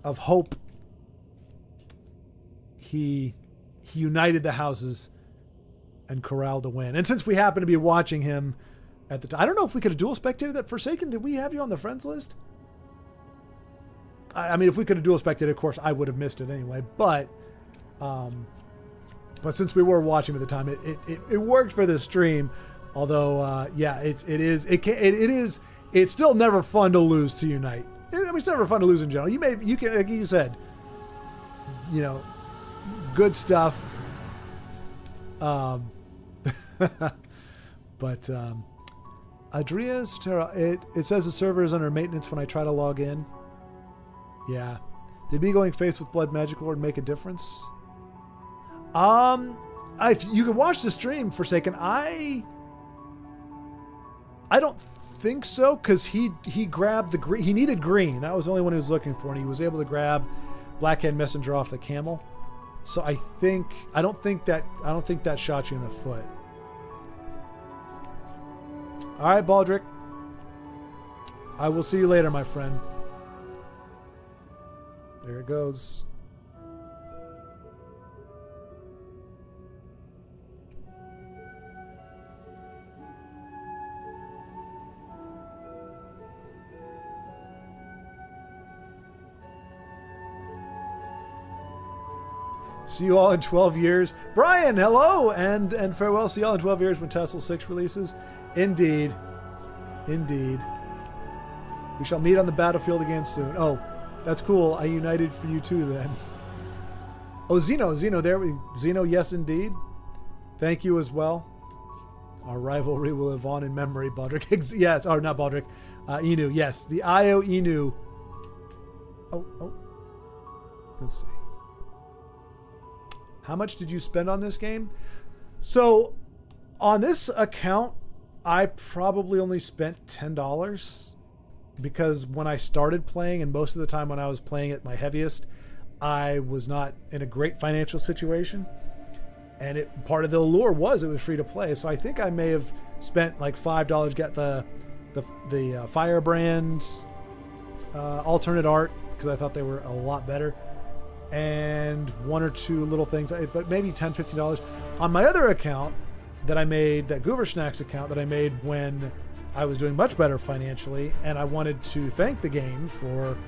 of hope, he united the houses and corralled a win. And since we happen to be watching him at the time, I don't know if we could have dual spectated that. Forsaken, did we have you on the friends list? I mean, if we could have dual spectated, of course, I would have missed it anyway. But since we were watching at the time, it worked for the stream. Although, yeah, it's still never fun to lose to Unite. I mean, it's never fun to lose in general. You can, like you said, you know, good stuff. But Adria Sotero, it says the server is under maintenance when I try to log in. Yeah. Did me going face with Blood Magic Lord make a difference? You can watch the stream, Forsaken. I don't think so, because he grabbed the green. He needed green. That was the only one he was looking for, and he was able to grab Blackhand Messenger off the camel. So I don't think that shot you in the foot. All right, Baldric. I will see you later, my friend. There it goes. See you all in 12 years. Brian, hello, and farewell. See you all in 12 years when TESL 6 releases. Indeed. Indeed. We shall meet on the battlefield again soon. Oh, that's cool. I united for you too then. Oh, Zeno, Zeno, yes indeed. Thank you as well. Our rivalry will live on in memory, Baldric. Yes, or not Baldric. Inu, yes. The Io Inu. Oh. Let's see. How much did you spend on this game? So, on this account, I probably only spent $10 because when I started playing, and most of the time when I was playing at my heaviest, I was not in a great financial situation. And part of the allure was it was free to play. So I think I may have spent like $5, get the Firebrand alternate art because I thought they were a lot better. And one or two little things, but maybe $10, $15. On my other account that I made, that Goober Snacks account that I made when I was doing much better financially, and I wanted to thank the game for,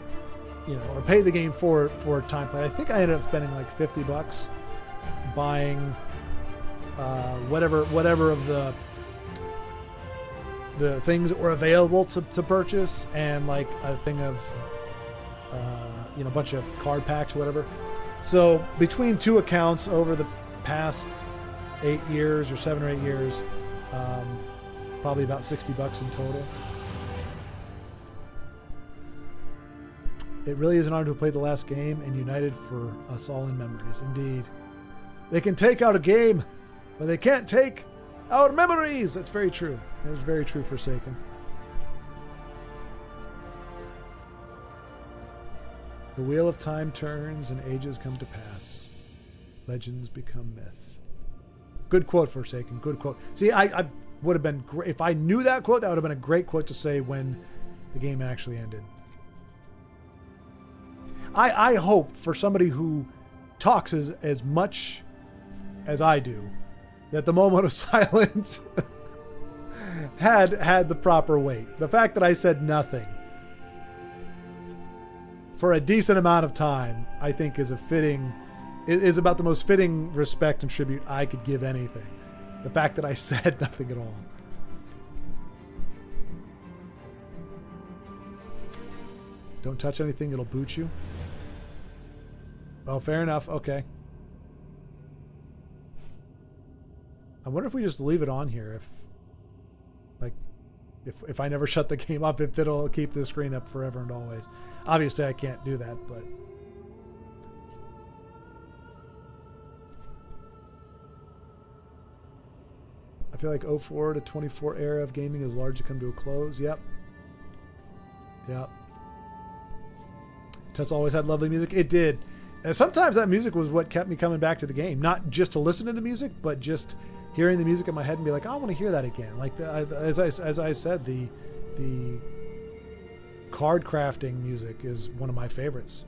you know, or pay the game for time play. I think I ended up spending like $50 buying whatever of the things that were available to purchase, and like a thing of a bunch of card packs or whatever. So between two accounts over the past 8 years or 7 or 8 years, probably about $60 in total. It really is an honor to have played the last game and united for us all in memories. Indeed. They can take out a game, but they can't take our memories. That's very true. That is very true, Forsaken. The wheel of time turns and ages come to pass. Legends become myth. Good quote, Forsaken. Good quote. See, I would have been great. If I knew that quote, that would have been a great quote to say when the game actually ended. I hope for somebody who talks as much as I do, that the moment of silence had the proper weight. The fact that I said nothing for a decent amount of time, I think is about the most fitting respect and tribute I could give anything. The fact that I said nothing at all. Don't touch anything, it'll boot you. Oh, fair enough. Okay. I wonder if we just leave it on here, if I never shut the game off, if it'll keep the screen up forever and always. Obviously, I can't do that, but I feel like 04 to 24 era of gaming has largely come to a close. Yep. TESL always had lovely music. It did. And sometimes that music was what kept me coming back to the game. Not just to listen to the music, but just hearing the music in my head and be like, I want to hear that again. Like as I said, the card crafting music is one of my favorites.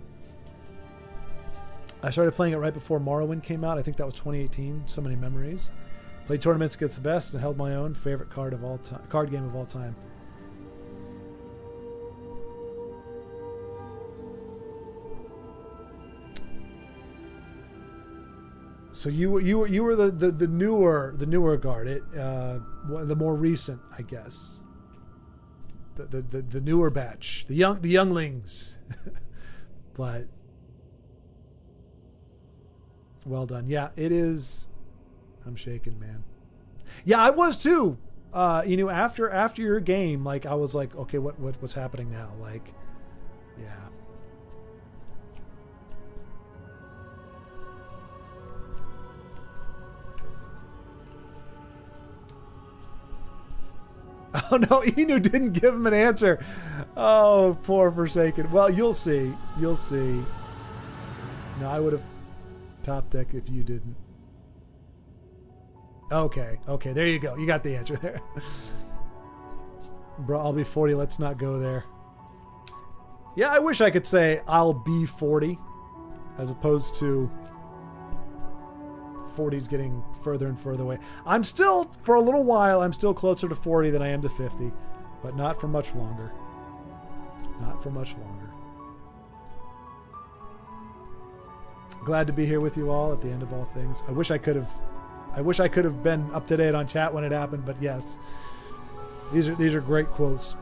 I started playing it right before Morrowind came out. I think that was 2018. So many memories. Played tournaments against the best and held my own. Favorite card game of all time. So you were the newer guard, the more recent, I guess. The newer batch, the younglings. But well done. Yeah, it is. I'm shaking, man. Yeah, I was too. After your game, like I was like, okay, what's happening now? Like, yeah. Oh no, Inu didn't give him an answer. Oh, poor Forsaken. Well, you'll see. You'll see. No, I would have top deck if you didn't. Okay, there you go. You got the answer there. Bro, I'll be 40. Let's not go there. Yeah, I wish I could say I'll be 40 as opposed to 40's getting further and further away. I'm still, for a little while, I'm still closer to 40 than I am to 50, but not for much longer. Not for much longer. Glad to be here with you all at the end of all things. I wish I could have been up to date on chat when it happened, but yes. These are great quotes.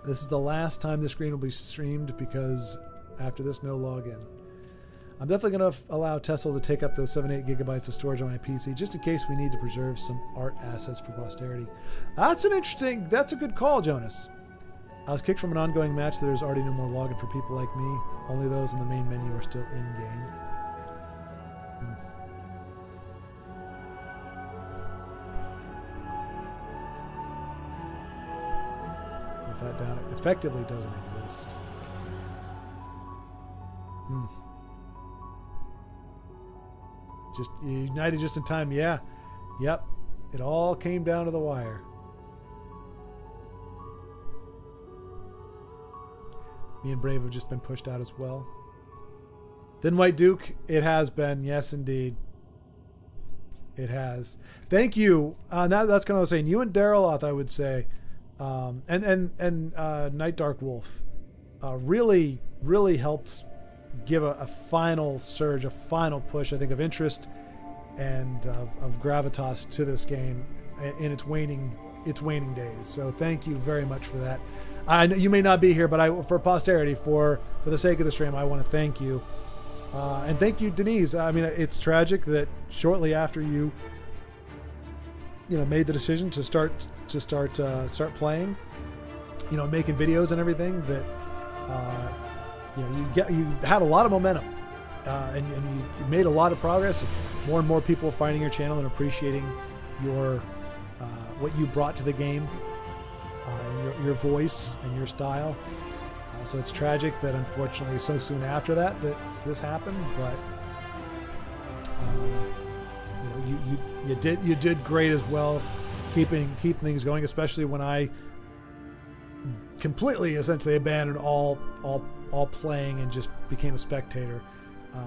This is the last time the screen will be streamed because after this, no login. I'm definitely going to allow TESL to take up those 7-8 gigabytes of storage on my PC just in case we need to preserve some art assets for posterity. That's a good call, Jonas. I was kicked from an ongoing match. There's already no more login for people like me. Only those in the main menu are still in-game. With that down, it effectively doesn't exist. Just united just in time. Yeah. Yep. It all came down to the wire. Me and Brave have just been pushed out as well. Then White Duke, it has been. Yes, indeed. It has. Thank you. That's kind of what I was saying. You and Daryl, I would say, and Night Dark Wolf, really helped give a final surge, a final push, I think, of interest and of gravitas to this game in its waning days. So thank you very much for that. I know you may not be here, but for posterity, for the sake of the stream, I want to thank you And thank you, Denise. I mean, it's tragic that shortly after you made the decision to start playing, making videos and everything, that you had a lot of momentum, and you made a lot of progress. More and more people finding your channel and appreciating your what you brought to the game, and your voice and your style. So it's tragic that unfortunately so soon after that this happened, but you did great as well, keeping things going, especially when I completely essentially abandoned all playing and just became a spectator.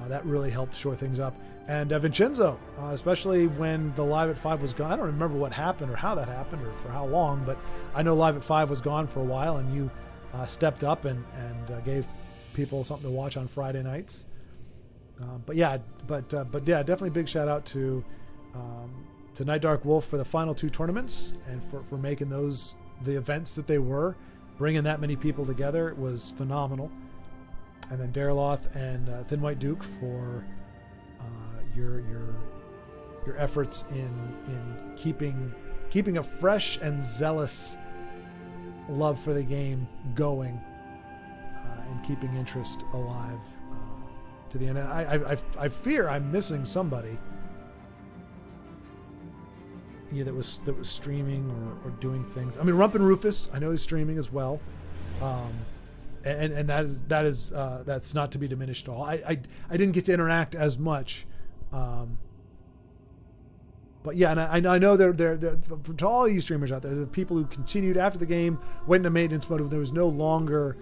That really helped shore things up. And Vincenzo, especially when the Live at 5 was gone. I don't remember what happened or how that happened or for how long, but I know Live at 5 was gone for a while, and you stepped up and gave people something to watch on Friday nights. But yeah, definitely big shout out to Night Dark Wolf for the final 2 tournaments and for making those the events that they were. Bringing that many people together was phenomenal. And then Dariloth and Thin White Duke for your efforts in keeping a fresh and zealous love for the game going, and keeping interest alive to the end. And I fear I'm missing somebody that was streaming or doing things. I mean, Rump and Rufus, I know he's streaming as well, and that's not to be diminished at all. I didn't get to interact as much, but yeah, and I know there to all you streamers out there, the people who continued after the game went into maintenance mode. There was no longer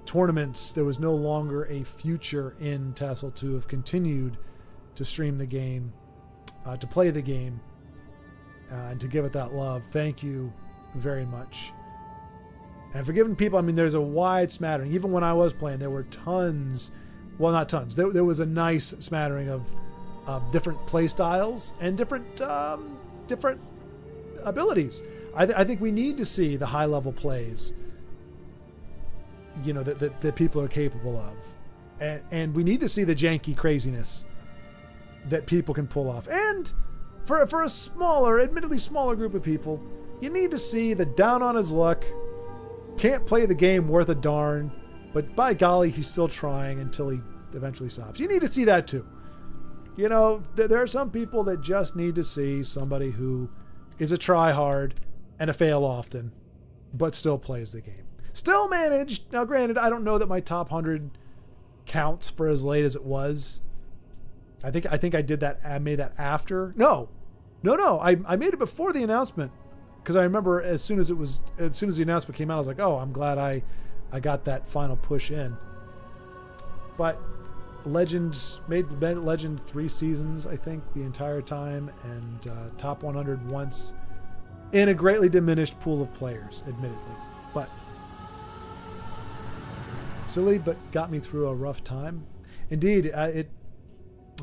tournaments. There was no longer a future in TESL to have continued to stream the game, to play the game, and to give it that love. Thank you very much. And for giving people, I mean, there's a wide smattering. Even when I was playing, there were tons, well, not tons. There was a nice smattering of different play styles and different abilities. I think we need to see the high level plays, that people are capable of, and we need to see the janky craziness that people can pull off. And for a admittedly smaller group of people, you need to see the down on his luck, can't play the game worth a darn, but by golly, he's still trying until he eventually stops. You need to see that too. There are some people that just need to see somebody who is a try-hard and a fail often, but still plays the game. Still managed. Now, granted, I don't know that my top 100 counts for as late as it was. I think I did that. I made that after. No. I made it before the announcement, because I remember as soon as the announcement came out, I was like, oh, I'm glad I got that final push in. But Legends made Legend 3 seasons, I think, the entire time, and top 100 once in a greatly diminished pool of players, admittedly. But silly, but got me through a rough time. Indeed,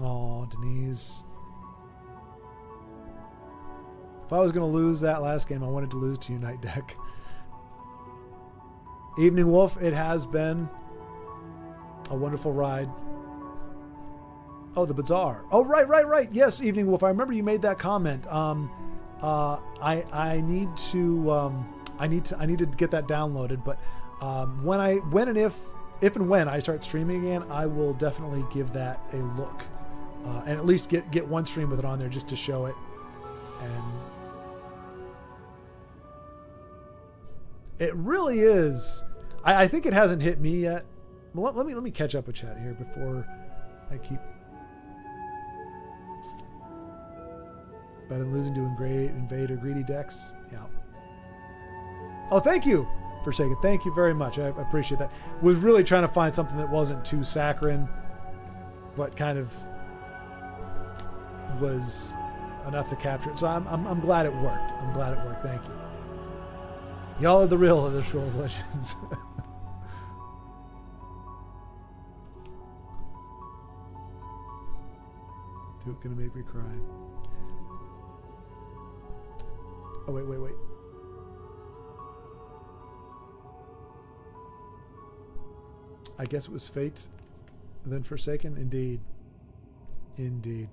Oh, Denise. If I was going to lose that last game, I wanted to lose to Unite Deck. Evening Wolf, it has been a wonderful ride. Oh, the Bazaar. Oh, right. Yes, Evening Wolf. I remember you made that comment. I need to get that downloaded. But if and when I start streaming again, I will definitely give that a look. And at least get one stream with it on there just to show it. And it really is. I think it hasn't hit me yet. Well, let me catch up with chat here before I keep. Better than losing to Invader Greedy decks. Yeah. Oh, thank you for saying it. Thank you very much. I appreciate that. Was really trying to find something that wasn't too saccharine, but kind of was enough to capture it. So I'm glad it worked. I'm glad it worked. Thank you. Y'all are the real Elder Scrolls Legends. Dude, gonna make me cry. Oh, wait. I guess it was fate than Forsaken. Indeed.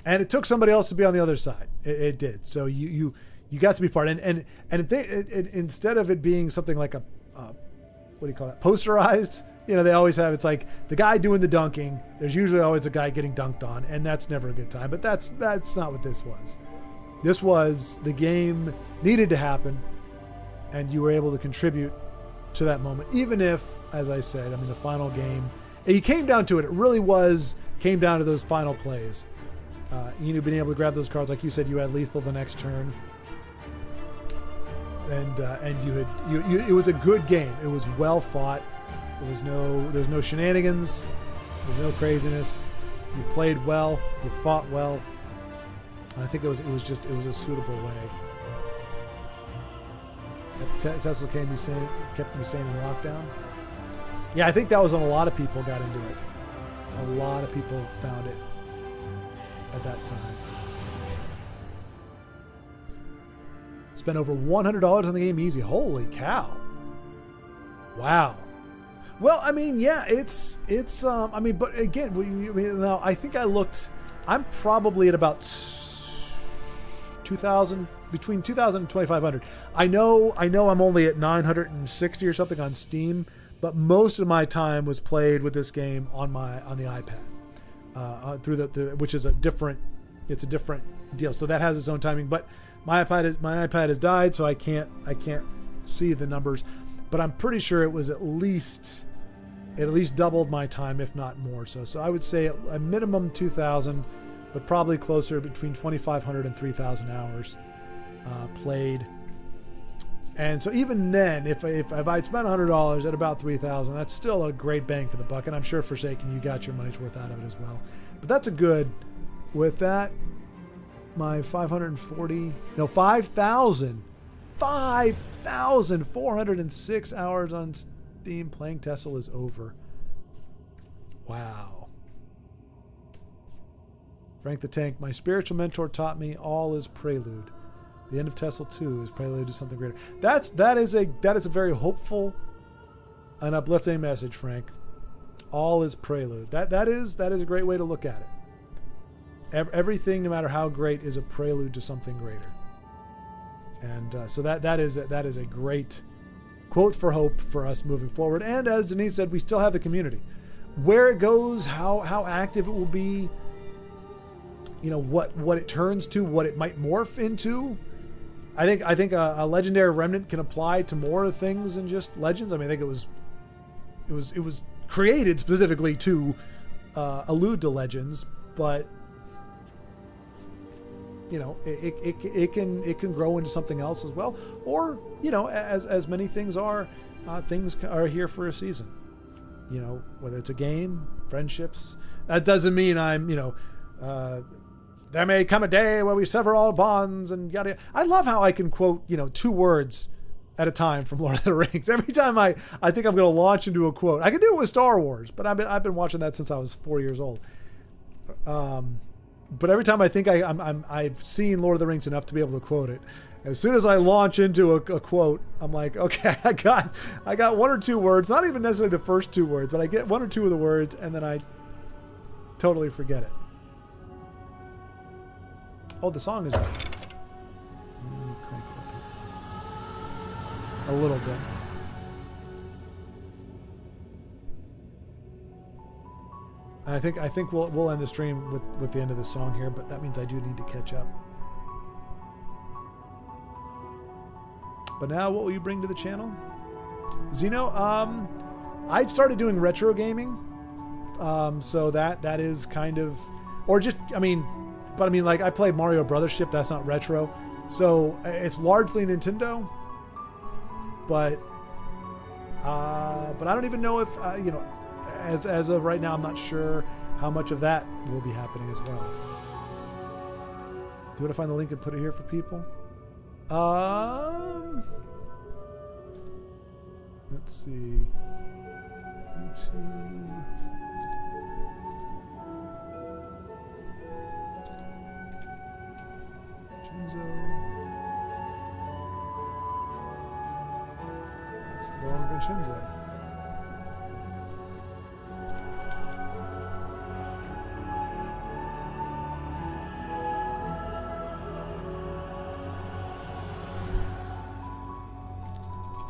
And it took somebody else to be on the other side. It did. So you got to be part. And instead of it being something like a what do you call that? Posterized. They always have. It's like the guy doing the dunking. There's usually always a guy getting dunked on, and that's never a good time. But that's not what this was. This was the game needed to happen, and you were able to contribute to that moment. Even if, as I said, the final game, it came down to it. It really came down to those final plays. Being able to grab those cards, like you said, you had lethal the next turn, and it was a good game. It was well fought. There's no shenanigans. There's no craziness. You played well. You fought well. And I think it was a suitable way. TESL kept me sane in lockdown. Yeah, I think that was when a lot of people got into it. A lot of people found it at that time. Spent over $100 on the game easy. Holy cow! Wow. Well, yeah, it's but again, now I think I looked. I'm probably at about 2,000, between 2,000 and 2,500. I know I'm only at 960 or something on Steam, but most of my time was played with this game on the iPad, through which is a different deal. So that has its own timing. But my iPad has died, so I can't see the numbers. But I'm pretty sure it was at least doubled my time, if not more. So I would say a minimum 2,000, but probably closer between 2,500 and 3,000 hours played. And so even then, if I'd spent $100 at about 3,000, that's still a great bang for the buck. And I'm sure Forsaken, you got your money's worth out of it as well. But that's a good. With that, my 5,406 hours on Steam playing TESL is over. Wow. Frank the Tank, my spiritual mentor taught me all is prelude. The end of TESL 2 is prelude to something greater. That is a very hopeful and uplifting message, Frank. All is prelude. That is a great way to look at it. Everything, no matter how great, is a prelude to something greater. And so that is a great quote for hope for us moving forward. And as Denise said, we still have the community. Where it goes, how active it will be, what it turns to, what it might morph into. I think a legendary remnant can apply to more things than just legends. I think it was created specifically to allude to legends, but it can grow into something else as well. Or as many things are here for a season. Whether it's a game, friendships. That doesn't mean I'm there may come a day where we sever all bonds and yada yada. I love how I can quote 2 words at a time from Lord of the Rings. Every time I think I'm going to launch into a quote. I can do it with Star Wars, but I've been watching that since I was 4 years old. But every time I think I've seen Lord of the Rings enough to be able to quote it, as soon as I launch into a quote, I'm like, okay, I got 1 or 2 words, not even necessarily the first 2 words, but I get 1 or 2 of the words, and then I totally forget it. Oh, the song is up. Let me crank it up here. A little bit. And I think we'll end the stream with the end of the song here, but that means I do need to catch up. But now, what will you bring to the channel? Zeno, I'd started doing retro gaming, so that is kind of, or just, like I played Mario Brothers Ship. That's not retro, so it's largely Nintendo. But I don't even know if as of right now, I'm not sure how much of that will be happening as well. Do you want to find the link and put it here for people? Let's see. YouTube. Shinzo. That's the one with Shinzo.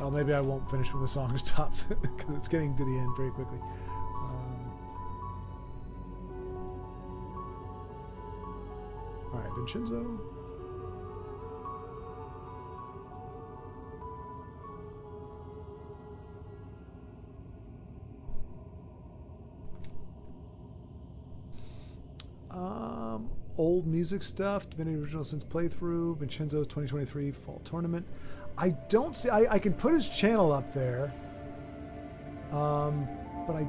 Well, maybe I won't finish when the song stops because it's getting to the end very quickly. All right, Vincenzo. Old music stuff, Divinity Original Sins playthrough, Vincenzo's 2023 fall tournament. I don't see. I can put his channel up there, but I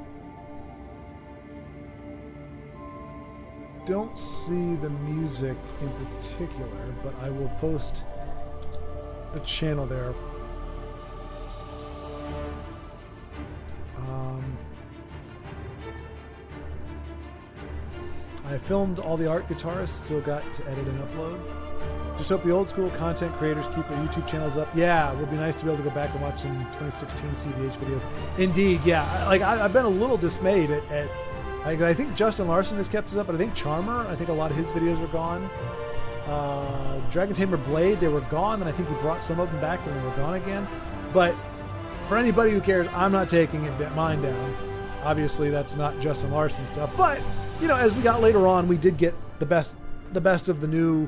don't see the music in particular. But I will post the channel there. I filmed all the art guitarists, still got to edit and upload. Just hope the old school content creators keep their YouTube channels up. Yeah, it would be nice to be able to go back and watch some 2016 CVH videos. Indeed, yeah. Like I've been a little dismayed at I think Justin Larson has kept us up, but I think Charmer, I think a lot of his videos are gone. Dragon Tamer Blade, they were gone, and I think he brought some of them back and they were gone again. But for anybody who cares, I'm not taking mine down. Obviously, that's not Justin Larson stuff, but you know, as we got later on, we did get the best of the new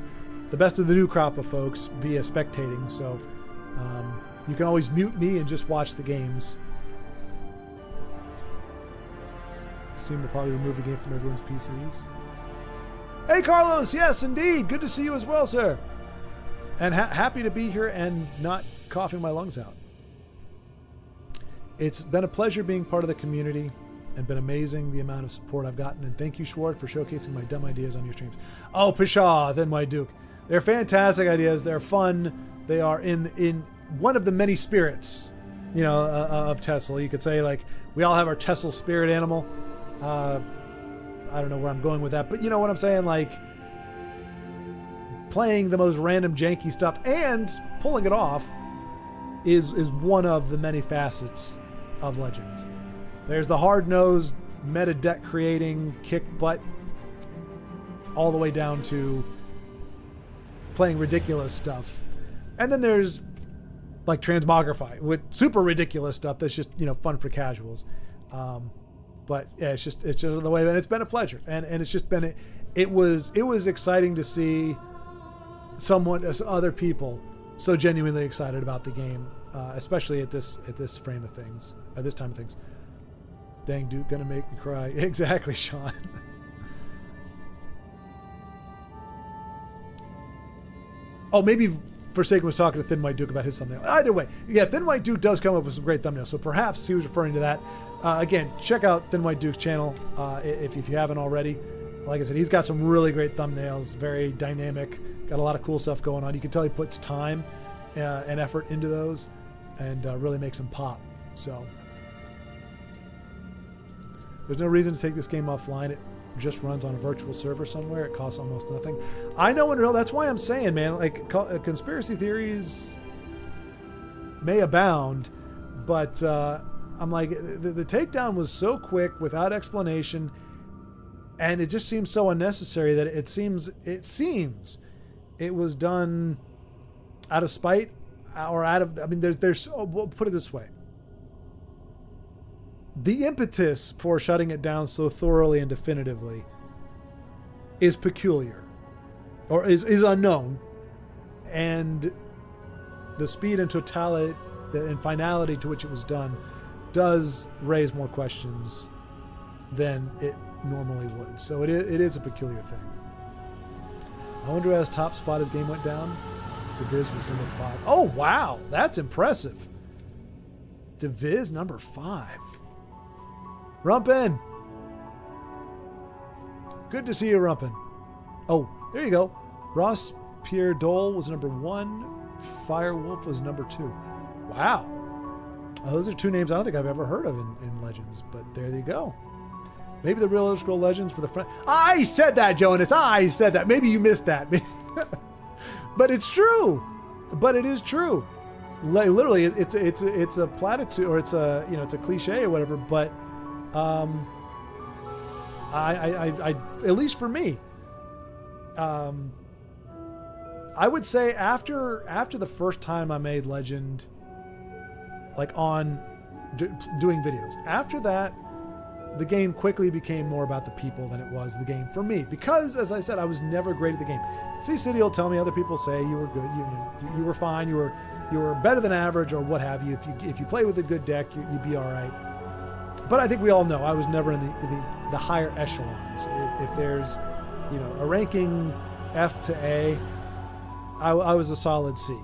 crop of folks via spectating. So you can always mute me and just watch the games. Steam will probably remove the game from everyone's PCs. Hey, Carlos, yes, indeed, good to see you as well, sir. And happy to be here and not coughing my lungs out. It's been a pleasure being part of the community. And been amazing the amount of support I've gotten. And thank you, Schwartz, for showcasing my dumb ideas on your streams. Oh, pshaw, then my Duke. They're fantastic ideas. They're fun. They are in one of the many spirits, you know, of TESL. You could say, like, we all have our TESL spirit animal. I don't know where I'm going with that, but you know what I'm saying? Like, playing the most random janky stuff and pulling it off is one of the many facets of Legends. There's the hard-nosed meta deck creating, kick butt, all the way down to playing ridiculous stuff. And then there's like Transmogrify with super ridiculous stuff that's just, you know, fun for casuals. But yeah, it's just the way, and it's been a pleasure. And it's just been, it was exciting to see other people so genuinely excited about the game, especially at this frame of things, at this time of things. Dang, Duke, gonna make me cry. Exactly, Sean. Oh, maybe Forsaken was talking to Thin White Duke about his thumbnail. Either way, yeah, Thin White Duke does come up with some great thumbnails, so perhaps he was referring to that. Again, check out Thin White Duke's channel if you haven't already. Like I said, he's got some really great thumbnails, very dynamic, got a lot of cool stuff going on. You can tell he puts time and effort into those and really makes them pop. So there's no reason to take this game offline. It just runs on a virtual server somewhere. It costs almost nothing. I know, and that's why I'm saying, man, like conspiracy theories may abound, but I'm like, the takedown was so quick without explanation, and it just seems so unnecessary that it seems it was done out of spite or out of, I mean, there's we'll put it this way. The impetus for shutting it down so thoroughly and definitively is peculiar, or is unknown, and the speed and totality and finality to which it was done does raise more questions than it normally would. So it is a peculiar thing. I wonder who has top spot as game went down. Diviz was number 5. Oh wow, that's impressive. Diviz number 5. Rumpin! Good to see you, Rumpin. Oh, there you go. Ross Pierre Dole was number 1. Firewolf was number 2. Wow. Those are 2 names I don't think I've ever heard of in Legends, but there you go. Maybe the real Elder Scroll Legends were the front. I said that, Jonas. I said that. Maybe you missed that. But it's true. But it is true. Literally, it's a platitude, or it's a cliche or whatever, but I at least for me, I would say after the first time I made Legend, like on doing videos. After that, the game quickly became more about the people than it was the game for me, because as I said, I was never great at the game. C-City will tell me, other people say you were good, you were fine, you were better than average or what have you. If you play with a good deck, you'd be all right. But I think we all know I was never in the higher echelons. If there's, you know, a ranking F to A, I was a solid C.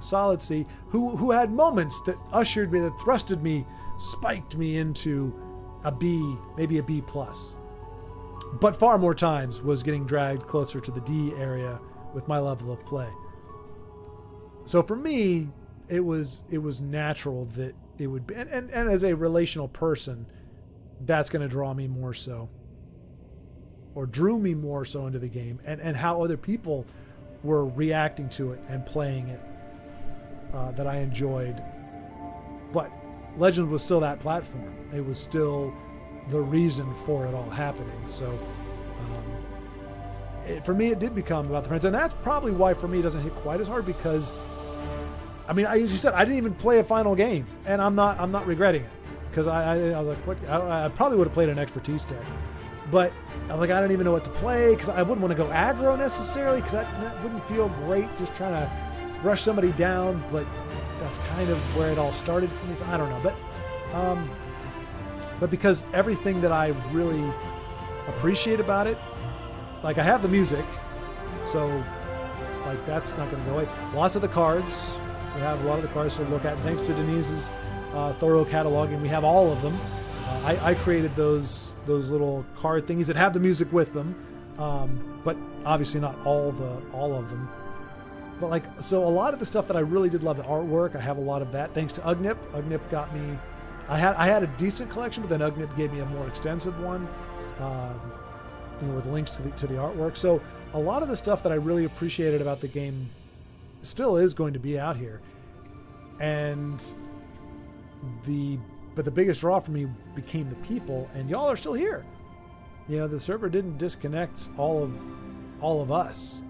Solid C, who had moments that ushered me, that thrusted me, spiked me into a B, maybe a B plus. But far more times was getting dragged closer to the D area with my level of play. So for me, it was natural that it would be, and as a relational person, that's going to draw me more so, or drew me more so into the game, and how other people were reacting to it and playing it, that I enjoyed. But Legend was still that platform. It was still the reason for it all happening. So for me, it did become about the friends, and that's probably why for me it doesn't hit quite as hard, because I mean, as you said, I didn't even play a final game, and I'm not regretting it, because I was like, what? I probably would have played an expertise deck, but I was like, I don't even know what to play, because I wouldn't want to go aggro necessarily, because that wouldn't feel great, just trying to rush somebody down. But that's kind of where it all started for me. So I don't know, but because everything that I really appreciate about it, like I have the music, so like that's not going to go away. Lots of the cards. We have a lot of the cards to look at. Thanks to Denise's thorough cataloging, we have all of them. I created those little card thingies that have the music with them, but obviously not all of them. But like, so a lot of the stuff that I really did love, the artwork, I have a lot of that. Thanks to Ugnip. Ugnip got me. I had a decent collection, but then Ugnip gave me a more extensive one, with links to the artwork. So a lot of the stuff that I really appreciated about the game still is going to be out here, but the biggest draw for me became the people, and y'all are still here. You know, the server didn't disconnect all of us,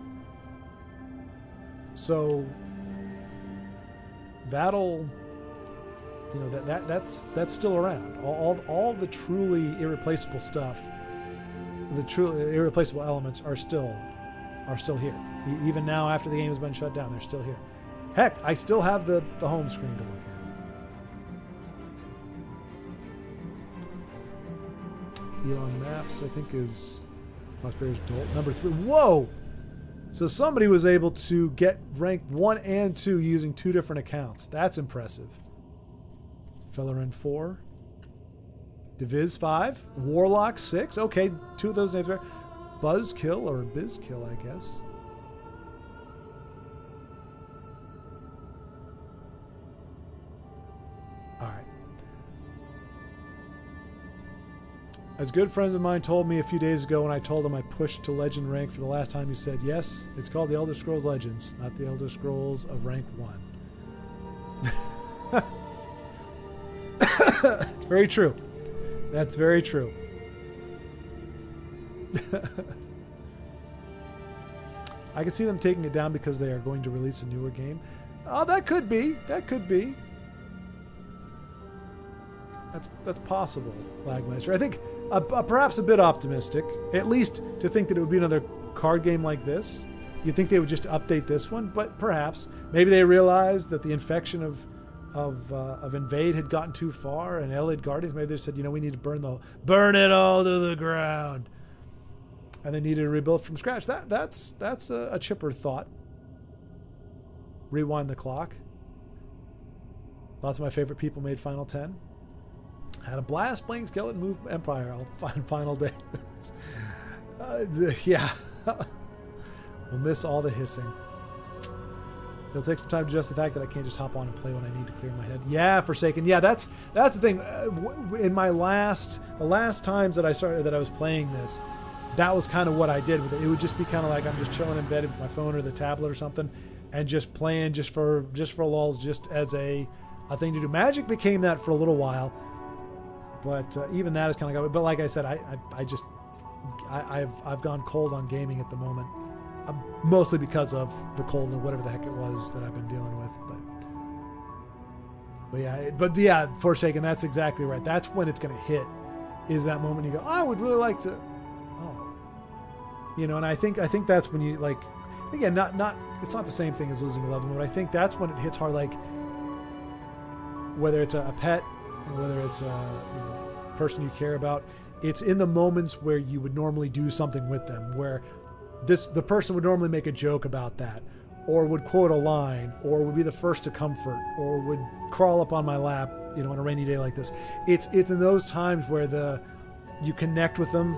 so that'll, you know, that's still around. All the truly irreplaceable stuff, the truly irreplaceable elements are still here. Even now, after the game has been shut down, they're still here. Heck, I still have the home screen to look at. Elon Maps, I think, is Lost Bears Dolt number 3. Whoa! So somebody was able to get rank 1 and 2 using 2 different accounts. That's impressive. Fellerin 4. Deviz 5. Warlock 6. Okay, 2 of those names are Buzzkill or Bizkill, I guess. Alright. As good friends of mine told me a few days ago when I told them I pushed to Legend rank for the last time, he said, yes, it's called the Elder Scrolls Legends, not the Elder Scrolls of rank 1. It's very true. That's very true. I can see them taking it down because they are going to release a newer game. Oh, that could be. That could be. That's possible, Lagmeister. I think perhaps a bit optimistic, at least to think that it would be another card game like this. You'd think they would just update this one, but perhaps. Maybe they realized that the infection of Invade had gotten too far, and Elid Guardians, maybe they said, you know, we need to burn it all to the ground. And they needed to rebuild from scratch. That's a chipper thought. Rewind the clock. Lots of my favorite people made Final 10. Had a blast playing Skeleton Move Empire. I'll find Final Day. Yeah. We'll miss all the hissing. It'll take some time to adjust the fact that I can't just hop on and play when I need to clear my head. Yeah, Forsaken. Yeah, that's the thing. In the last times that I was playing this, that was kind of what I did with it. It would just be kind of like I'm just chilling in bed with my phone or the tablet or something, and just playing just for lulz, just as a thing to do. Magic became that for a little while, but even that is kind of. But like I said, I've gone cold on gaming at the moment, mostly because of the cold or whatever the heck it was that I've been dealing with. But yeah, Forsaken, that's exactly right. That's when it's going to hit, is that moment you go, oh, I would really like to, and I think that's when you, like, again, not it's not the same thing as losing a loved one, but I think that's when it hits hard, like, whether it's a pet, or whether it's a person you care about, it's in the moments where you would normally do something with them, where the person would normally make a joke about that, or would quote a line, or would be the first to comfort, or would crawl up on my lap, on a rainy day like this. It's in those times where you connect with them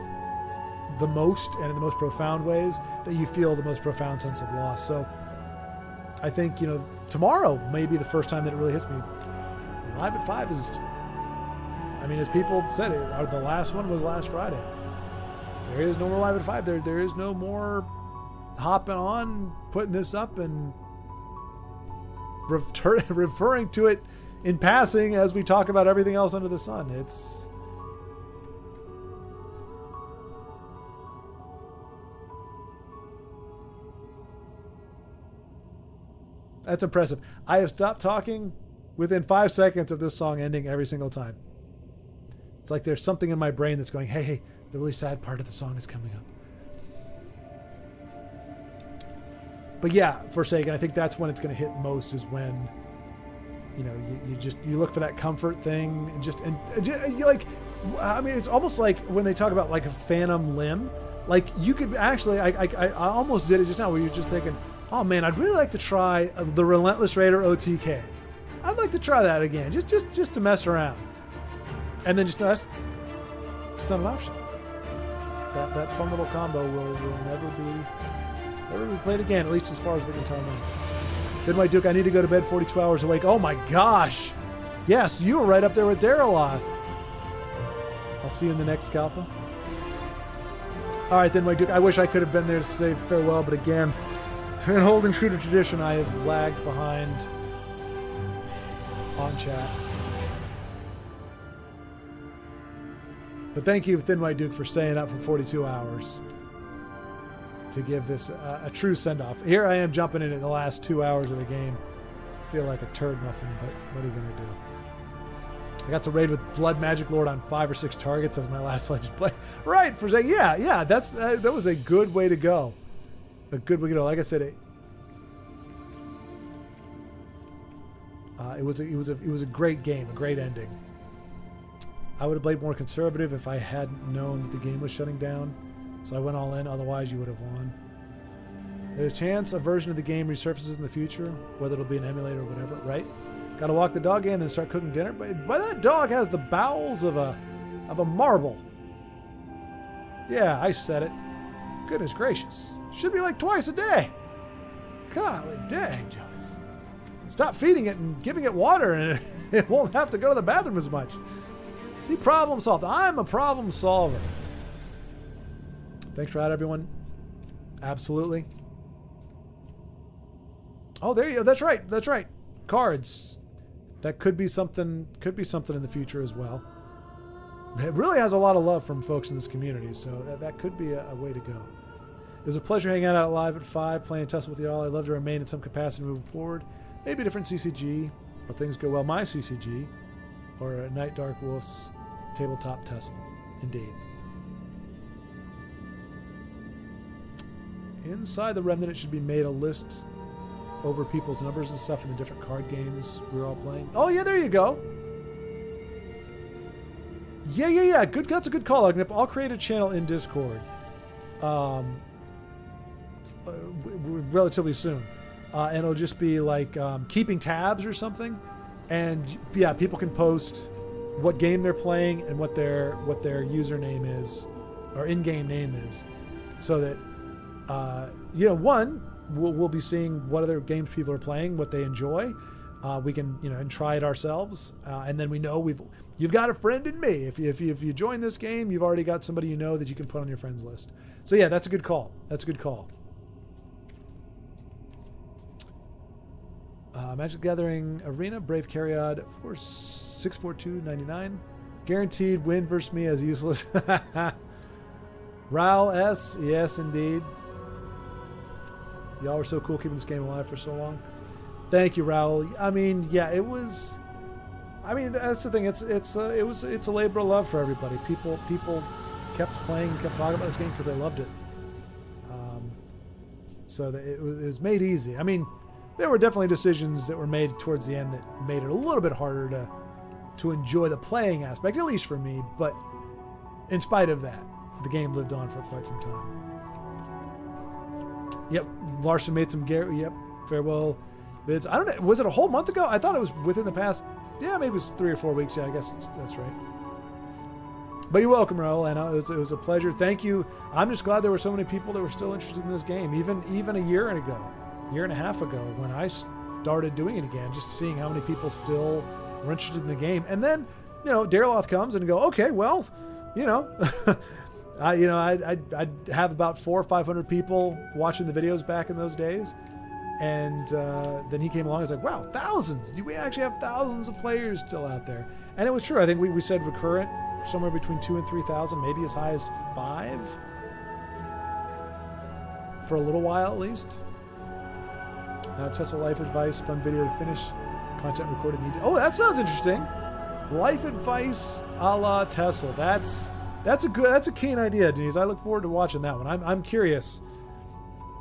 the most and in the most profound ways that you feel the most profound sense of loss. So I think, tomorrow may be the first time that it really hits me. Live at 5 is, as people said, the last one was last Friday. There is no more Live at 5. There is no more hopping on, putting this up, and referring to it in passing as we talk about everything else under the sun. That's impressive. I have stopped talking within 5 seconds of this song ending every single time. It's like there's something in my brain that's going, hey, the really sad part of the song is coming up. But yeah, Forsaken, I think that's when it's going to hit most, is when, you look for that comfort thing and you like, it's almost like when they talk about like a phantom limb, like you could actually, I almost did it just now where you're just thinking, oh man, I'd really like to try the Relentless Raider OTK. I'd like to try that again, just to mess around. And then that's not an option. That fun little combo will never be played again, at least as far as we can tell now. Good White Duke, I need to go to bed 42 hours awake. Oh my gosh. Yes, you were right up there with Daryloth. I'll see you in the next Scalpa. All right, then, White Duke, I wish I could have been there to say farewell, but again, in holding true to tradition, I have lagged behind on chat. But thank you, Thin White Duke, for staying up for 42 hours to give this a true send-off. Here I am jumping in the last 2 hours of the game. I feel like a turd muffin, but what are you going to do? I got to raid with Blood Magic Lord on 5 or 6 targets as my last Legend play. Right, for saying, yeah, that was a good way to go. A good way to go. Like I said, it was a great game, a great ending. I would have played more conservative if I hadn't known that the game was shutting down. So I went all in, otherwise you would have won. There's a chance a version of the game resurfaces in the future, whether it'll be an emulator or whatever, right? Gotta walk the dog in and then start cooking dinner. But that dog has the bowels of a marble. Yeah, I said it. Goodness gracious. Should be like twice a day. Golly dang, Jonas. Stop feeding it and giving it water and it won't have to go to the bathroom as much. See, problem solved. I'm a problem solver. Thanks for that, everyone. Absolutely. Oh, there you go. That's right. Cards. That could be something in the future as well. It really has a lot of love from folks in this community, so that could be a way to go. It was a pleasure hanging out live at 5, playing TESL with y'all. I'd love to remain in some capacity moving forward. Maybe a different CCG, or things go well. My CCG, or a Night Dark Wolf's tabletop TESL. Indeed. Inside the Remnant, it should be made a list over people's numbers and stuff in the different card games we're all playing. Oh, yeah, there you go. Yeah. Good. That's a good call, Ugnip. I'll create a channel in Discord relatively soon. And it'll just be like keeping tabs or something. And, yeah, people can post what game they're playing and what their username is, or in-game name is, so that we'll be seeing what other games people are playing, what they enjoy. We can and try it ourselves, and then we know you've got a friend in me. If you join this game, you've already got somebody you know that you can put on your friends list. So yeah, that's a good call. Magic Gathering Arena, Brave Carriod, 642.99. Guaranteed win versus me as useless. Raul S, yes indeed. Y'all were so cool keeping this game alive for so long. Thank you, Raul. I mean, yeah, it was I mean, that's the thing. It's a labor of love for everybody. People kept playing, kept talking about this game because they loved it. So that it was made easy. I mean, there were definitely decisions that were made towards the end that made it a little bit harder to enjoy the playing aspect, at least for me. But in spite of that, the game lived on for quite some time. Yep, Larson made some farewell bids. I don't know, was it a whole month ago? I thought it was within the past, maybe it was 3 or 4 weeks. Yeah, I guess that's right. But you're welcome, Raul, and it was a pleasure. Thank you. I'm just glad there were so many people that were still interested in this game, even a year and a half ago, when I started doing it again, just seeing how many people still were interested in the game. And then, Daryloth comes and go, okay, well, I'd have about 400 or 500 people watching the videos back in those days. And then he came along and was like, wow, thousands. We actually have thousands of players still out there. And it was true. I think we said recurrent, somewhere between 2,000 and 3,000, maybe as high as 5 for a little while at least. TESL life advice, fun video to finish. Content recorded. Oh, that sounds interesting. Life advice a la TESL. That's a keen idea, Denise. I look forward to watching that one. I'm curious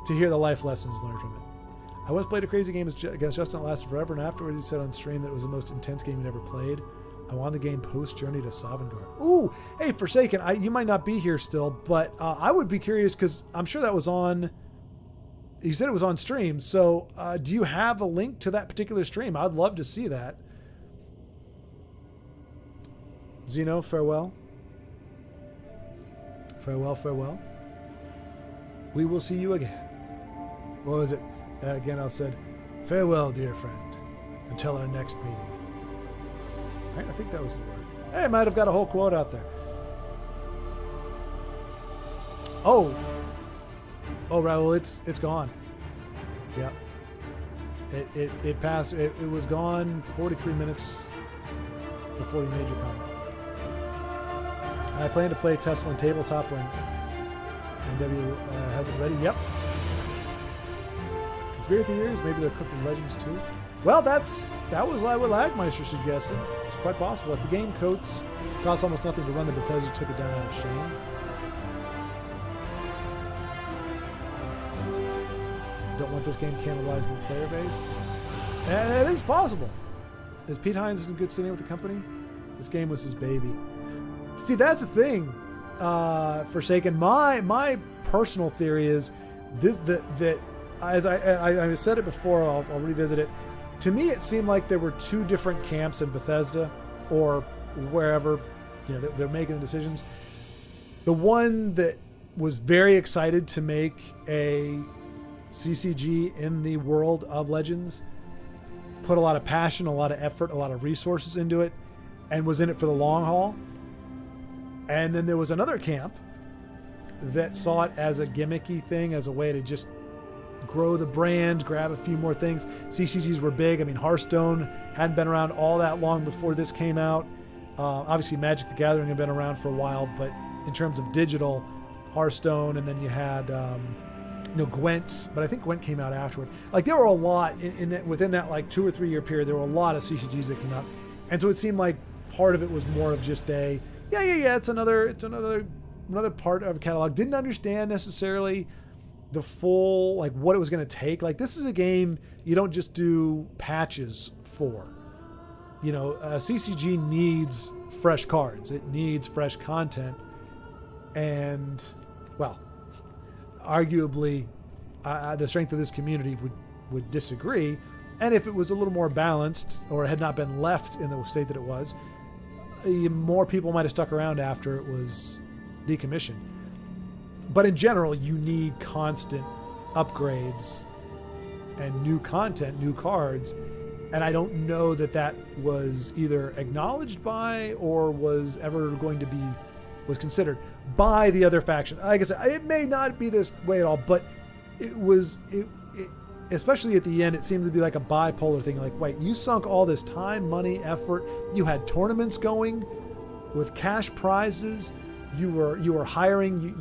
to hear the life lessons learned from it. I once played a crazy game against Justin that lasted forever, and afterwards he said on stream that it was the most intense game he'd ever played. I won the game post Journey to Sovngarde. Ooh, hey, Forsaken, you might not be here still, but I would be curious because I'm sure that was on. You said it was on stream, so do you have a link to that particular stream? I'd love to see that. Zeno, farewell. Farewell. We will see you again. What was it? Again, I said, farewell, dear friend, until our next meeting. Right? I think that was the word. Hey, I might have got a whole quote out there. Oh, Raul, it's gone. Yeah. It passed. It was gone 43 minutes before you made your comment. I plan to play TESL and tabletop when NW has it ready. Yep. Conspiracy theories, maybe they're cooking Legends too. Well, that was what Lagmeister suggested. It's quite possible. If the game costs almost nothing to run, the Bethesda took it down out of shame. Don't want this game cannibalizing the player base. And it is possible. Is Pete Hines in good standing with the company? This game was his baby. See, that's the thing, Forsaken. My personal theory is that as I said it before, I'll revisit it. To me, it seemed like there were two different camps in Bethesda, or wherever they're making the decisions. The one that was very excited to make a CCG in the world of Legends, put a lot of passion, a lot of effort, a lot of resources into it, and was in it for the long haul. And then there was another camp that saw it as a gimmicky thing, as a way to just grow the brand, grab a few more things. CCGs were big. I mean, Hearthstone hadn't been around all that long before this came out. Obviously, Magic the Gathering had been around for a while, but in terms of digital, Hearthstone, and then you had Gwent, but I think Gwent came out afterward. Like, there were a lot within that like 2 or 3 year period. There were a lot of CCGs that came out, and so it seemed like part of it was more of just a it's another part of a catalog. Didn't understand necessarily the full, like, what it was going to take. Like, this is a game you don't just do patches for. A CCG needs fresh cards. It needs fresh content. And, well, arguably, the strength of this community would disagree. And if it was a little more balanced, or had not been left in the state that it was, more people might have stuck around after it was decommissioned. But in general, you need constant upgrades and new content, new cards. And I don't know that was either acknowledged by or was ever going to be considered by the other faction. Like I said, it may not be this way at all, but it was, especially at the end, it seemed to be like a bipolar thing. Like, wait, you sunk all this time, money, effort. You had tournaments going with cash prizes. You were hiring,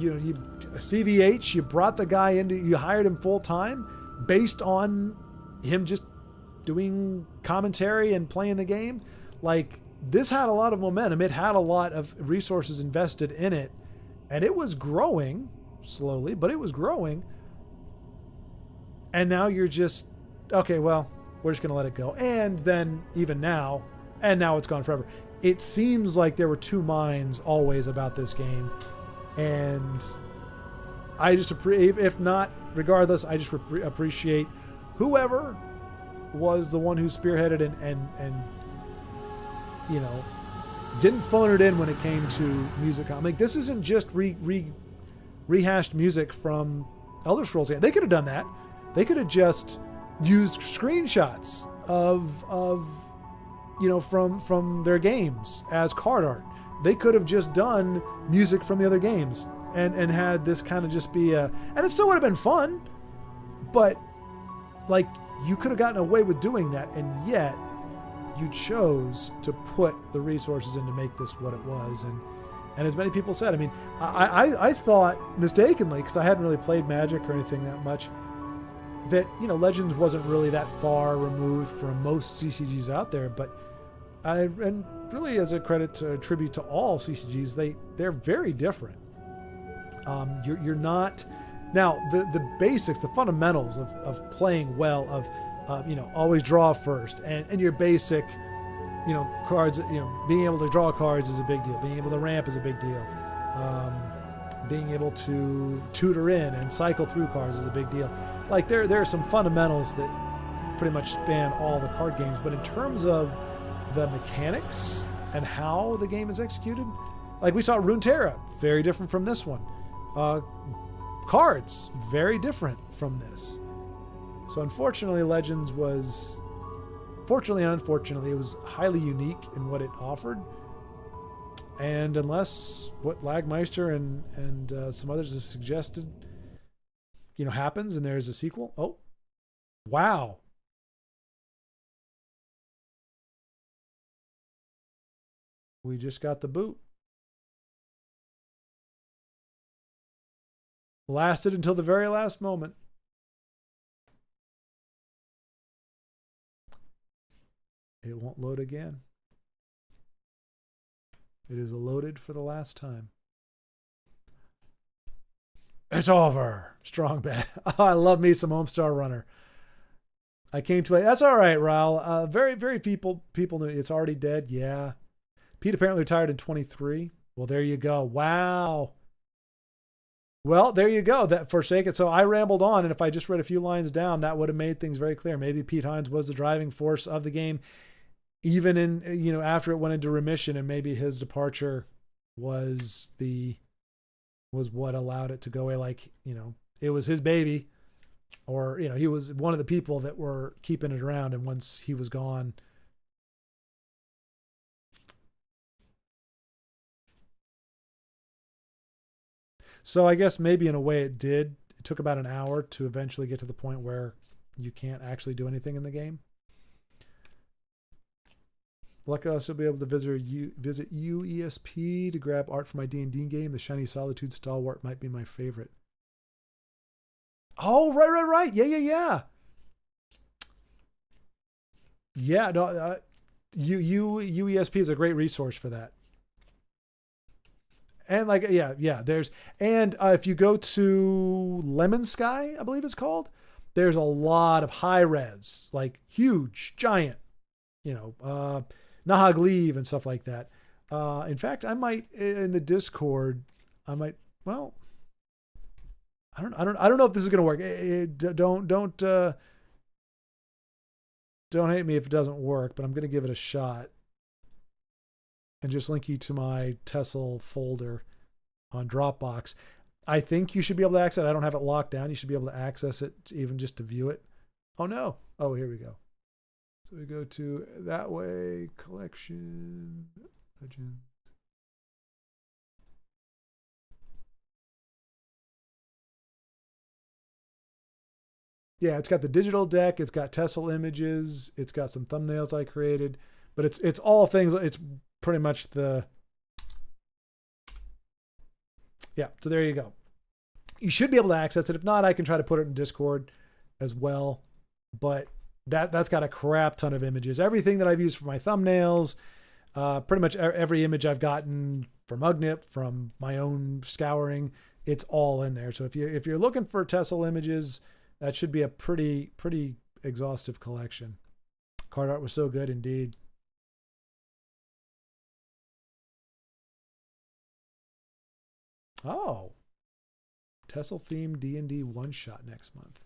CVH. You brought the guy in. You hired him full time based on him just doing commentary and playing the game. Like, this had a lot of momentum. It had a lot of resources invested in it, and it was growing slowly, but it was growing. And now you're just, okay, well, we're just going to let it go. And then even now, and now it's gone forever. It seems like there were two minds always about this game. And I just, if not, regardless, I just appreciate whoever was the one who spearheaded and you know, didn't phone it in when it came to music. Like, this isn't just rehashed music from Elder Scrolls. They could have done that. They could have just used screenshots of you know, from their games as card art. They could have just done music from the other games and had this kind of just be and it still would have been fun, but like, you could have gotten away with doing that, and yet you chose to put the resources in to make this what it was. And as many people said, I mean, I thought mistakenly, because I hadn't really played Magic or anything that much, that, you know, Legends wasn't really that far removed from most CCGs out there. But and really, as a tribute to all CCGs, they're very different. You're not, now the basics, the fundamentals of playing well, of you know, always draw first, and your basic, you know, cards, you know, being able to draw cards is a big deal. Being able to ramp is a big deal. Being able to tutor in and cycle through cards is a big deal. Like, there are some fundamentals that pretty much span all the card games, but in terms of the mechanics and how the game is executed, like we saw Runeterra, very different from this one. Cards, very different from this. So unfortunately, Legends was, fortunately and unfortunately, it was highly unique in what it offered. And unless what Lagmeister and some others have suggested, you know, happens and there's a sequel. Oh, wow. We just got the boot. Lasted until the very last moment. It won't load again. It is loaded for the last time. It's over. Strong bad. Oh, I love me some Homestar Runner. I came too late. That's all right, Raul. Very people knew it's already dead. Yeah. Pete apparently retired in 23. Well, there you go. Wow. Well, there you go. That Forsaken. So I rambled on, and if I just read a few lines down, that would have made things very clear. Maybe Pete Hines was the driving force of the game, even in, you know, after it went into remission, and maybe his departure was what allowed it to go away. Like, you know, it was his baby, or, you know, he was one of the people that were keeping it around, and once he was gone. So I guess maybe in a way it did. It took about an hour to eventually get to the point where you can't actually do anything in the game. Luckily, I'll still be able to visit UESP to grab art for my D&D game. The Shiny Solitude Stalwart might be my favorite. Oh, right. Yeah. Yeah, no, UESP is a great resource for that. And like, yeah, there's, and if you go to Lemon Sky, I believe it's called, there's a lot of high res, like huge, giant, you know, Nahag Leave and stuff like that. In fact, I might, in the Discord, well, I don't know if this is going to work. Don't hate me if it doesn't work, but I'm going to give it a shot. And just link you to my TESL folder on Dropbox. I think you should be able to access it. I don't have it locked down. You should be able to access it even just to view it. Oh no. Oh, here we go. So we go to that way, collection, legend. Yeah, it's got the digital deck. It's got TESL images. It's got some thumbnails I created, but it's all things. It's pretty much yeah, so there you go. You should be able to access it. If not, I can try to put it in Discord as well. But that's got a crap ton of images. Everything that I've used for my thumbnails, Pretty much every image I've gotten from Ugnip, from my own scouring, it's all in there. So if you're looking for TESL images, that should be a pretty exhaustive collection. Card art was so good indeed. Oh, TESL themed D&D one shot next month.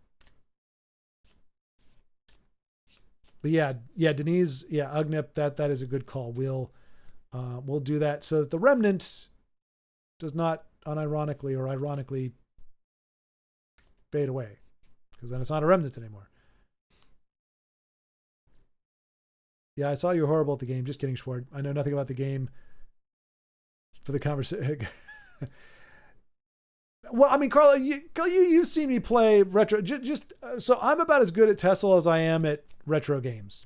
But yeah, Denise, Ugnip, that is a good call. We'll do that so that the Remnant does not unironically or ironically fade away, because then it's not a Remnant anymore. Yeah, I saw you're horrible at the game. Just kidding, Schwartz. I know nothing about the game for the conversation. Well, I mean, Carl, you've seen me play retro. So I'm about as good at TESL as I am at retro games.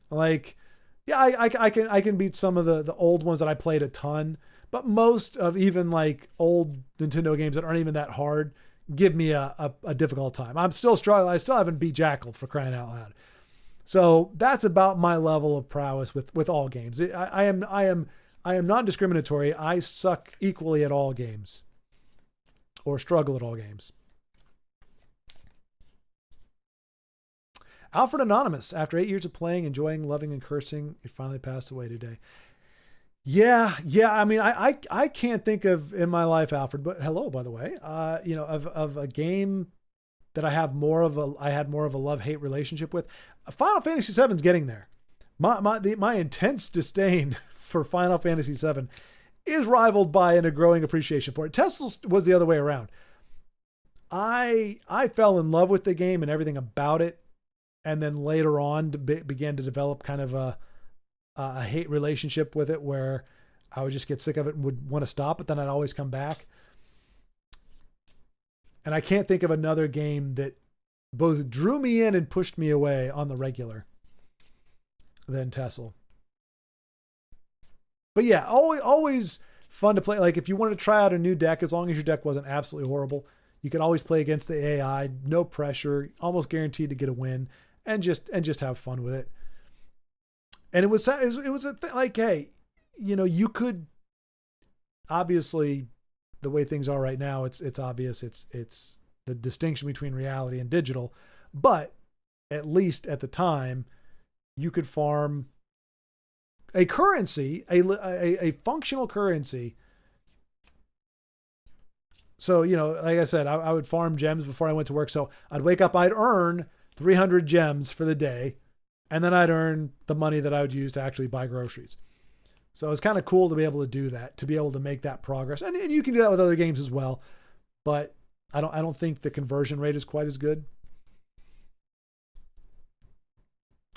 Like, yeah, I can beat some of the old ones that I played a ton, but most of even like old Nintendo games that aren't even that hard give me a difficult time. I'm still struggling. I still haven't beat Jackal, for crying out loud. So that's about my level of prowess with all games. I am non-discriminatory. I suck equally at all games, or struggle at all games. Alfred Anonymous, after 8 years of playing, enjoying, loving, and cursing, it finally passed away today. Yeah. I mean, I can't think of in my life, Alfred, but hello, by the way, of a game that I had more of a love-hate relationship with. Final Fantasy VII is getting there. My intense disdain for Final Fantasy VII is rivaled by a growing appreciation for it. TESL was the other way around. I fell in love with the game and everything about it, and then later on began to develop kind of a hate relationship with it, where I would just get sick of it and would want to stop, but then I'd always come back. And I can't think of another game that both drew me in and pushed me away on the regular than TESL. But yeah, always fun to play. Like if you wanted to try out a new deck, as long as your deck wasn't absolutely horrible, you could always play against the AI, no pressure, almost guaranteed to get a win, and just have fun with it. And it was a thing like, hey, you could obviously, the way things are right now, it's obvious it's the distinction between reality and digital, but at least at the time, you could farm a currency, a functional currency. So, like I said, I would farm gems before I went to work. So I'd wake up, I'd earn 300 gems for the day, and then I'd earn the money that I would use to actually buy groceries. So it's kind of cool to be able to do that, to be able to make that progress. And you can do that with other games as well, but I don't think the conversion rate is quite as good.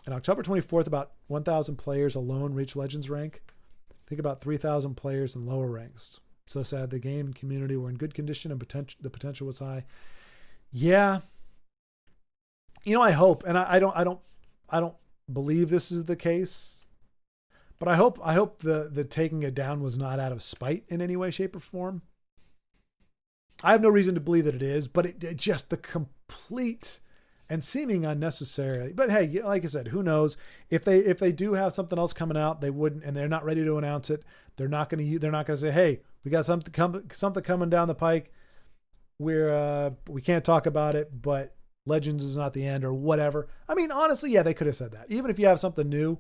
On October 24th, about 1,000 players alone reached Legends rank. I think about 3,000 players in lower ranks. So sad. The game and community were in good condition and the potential was high. Yeah. I hope, and I don't believe this is the case, but I hope the taking it down was not out of spite in any way, shape, or form. I have no reason to believe that it is, but it just the complete and seeming unnecessary. But hey, like I said, who knows? If they do have something else coming out, they wouldn't, and they're not ready to announce it. They're not going to say, hey, we got something coming down the pike. We can't talk about it, but Legends is not the end or whatever. I mean, honestly, yeah, they could have said that. Even if you have something new,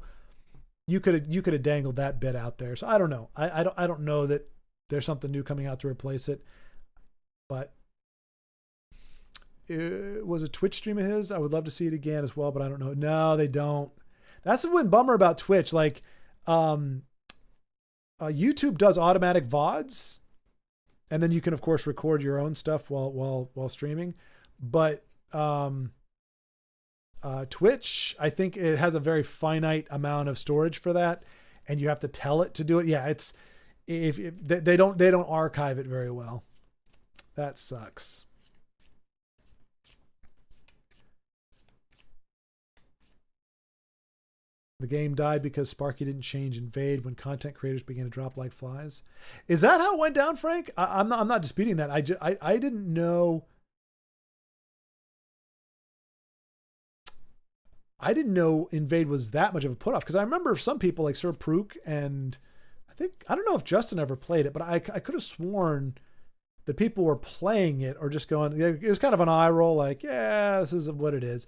you could have dangled that bit out there. So I don't know. I don't know that there's something new coming out to replace it. But it was a Twitch stream of his. I would love to see it again as well, but I don't know. No, they don't. That's the one bummer about Twitch. Like, YouTube does automatic VODs, and then you can of course record your own stuff while streaming. But Twitch, I think it has a very finite amount of storage for that, and you have to tell it to do it. Yeah, it's if they don't archive it very well. That sucks. The game died because Sparky didn't change Invade when content creators began to drop like flies. Is that how it went down, Frank? I'm not disputing that. I didn't know. I didn't know Invade was that much of a put off, because I remember some people like Sir Prook, and I don't know if Justin ever played it, but I could have sworn that people were playing it or just going, it was kind of an eye roll, like, yeah, this is what it is.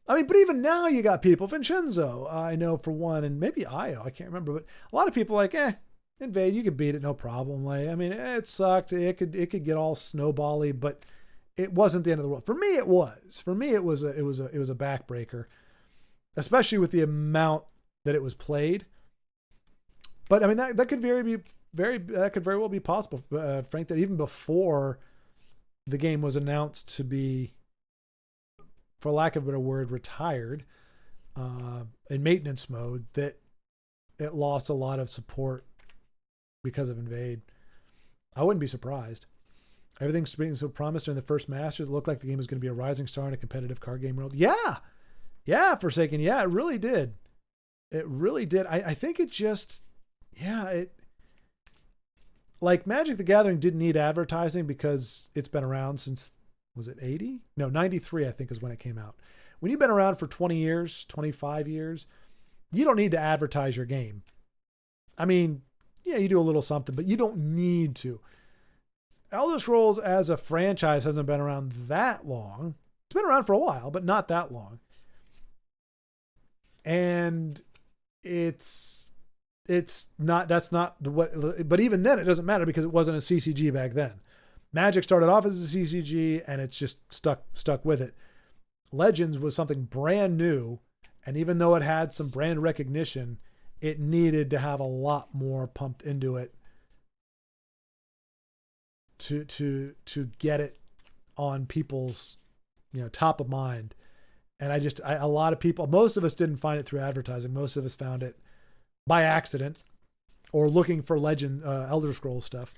I mean, but even now you got people, Vincenzo, I know for one, and maybe Io, I can't remember, but a lot of people like, Invade, you could beat it, no problem. Like, I mean, it sucked. It could get all snowbally, but it wasn't the end of the world. For me, it was. For me, it was a backbreaker, especially with the amount that it was played. But I mean, that could very well be possible, Frank. That even before the game was announced to be, for lack of a better word, retired in maintenance mode, that it lost a lot of support because of Invade. I wouldn't be surprised. Everything's being so promised during the first Masters. It looked like the game was going to be a rising star in a competitive card game world. Yeah, Forsaken. Yeah, it really did. It really did. I think it just, like Magic the Gathering didn't need advertising because it's been around since, was it 80? No, 93, I think is when it came out. When you've been around for 20 years, 25 years, you don't need to advertise your game. I mean, yeah, you do a little something, but you don't need to. Elder Scrolls as a franchise hasn't been around that long. It's been around for a while, but not that long. And that's not but even then it doesn't matter because it wasn't a CCG back then. Magic started off as a CCG and it's just stuck with it. Legends was something brand new, and even though it had some brand recognition, it needed to have a lot more pumped into it to get it on people's top of mind. And a lot of people, most of us didn't find it through advertising. Most of us found it by accident or looking for Elder Scrolls stuff.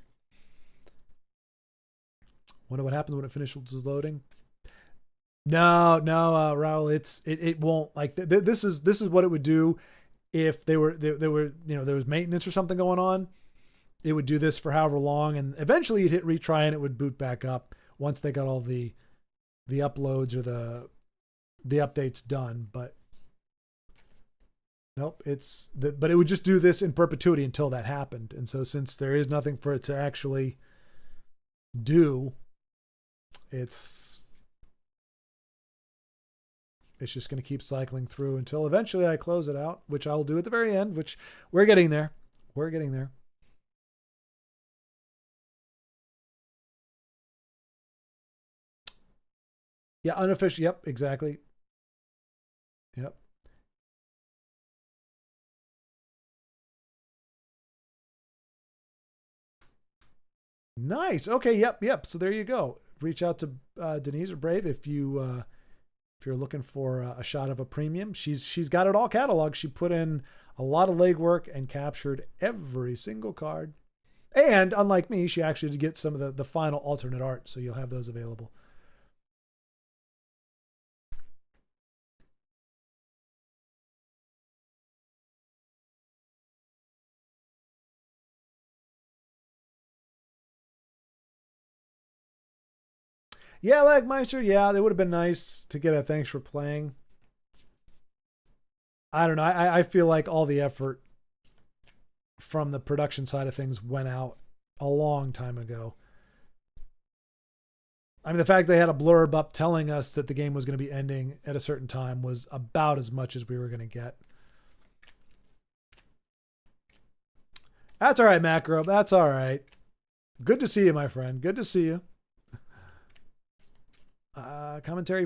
Wonder what happens when it finishes loading. No, Raul, it won't. Like this is what it would do if there was maintenance or something going on. It would do this for however long, and eventually you'd hit retry and it would boot back up once they got all the uploads or the updates done. But nope, but it would just do this in perpetuity until that happened. And so since there is nothing for it to actually do, it's just going to keep cycling through until eventually I close it out, which I'll do at the very end, which we're getting there. Yeah, unofficial. Yep, exactly. Yep. Nice. Okay. Yep. So there you go. Reach out to Denise or Brave if you're looking for a shot of a premium. She's got it all cataloged. She put in a lot of legwork and captured every single card. And unlike me, she actually did get some of the final alternate art, so you'll have those available. Yeah, Lagmeister, yeah, that would have been nice to get a thanks for playing. I don't know. I feel like all the effort from the production side of things went out a long time ago. I mean, the fact they had a blurb up telling us that the game was going to be ending at a certain time was about as much as we were going to get. That's all right, Macro. That's all right. Good to see you, my friend. Good to see you. Commentary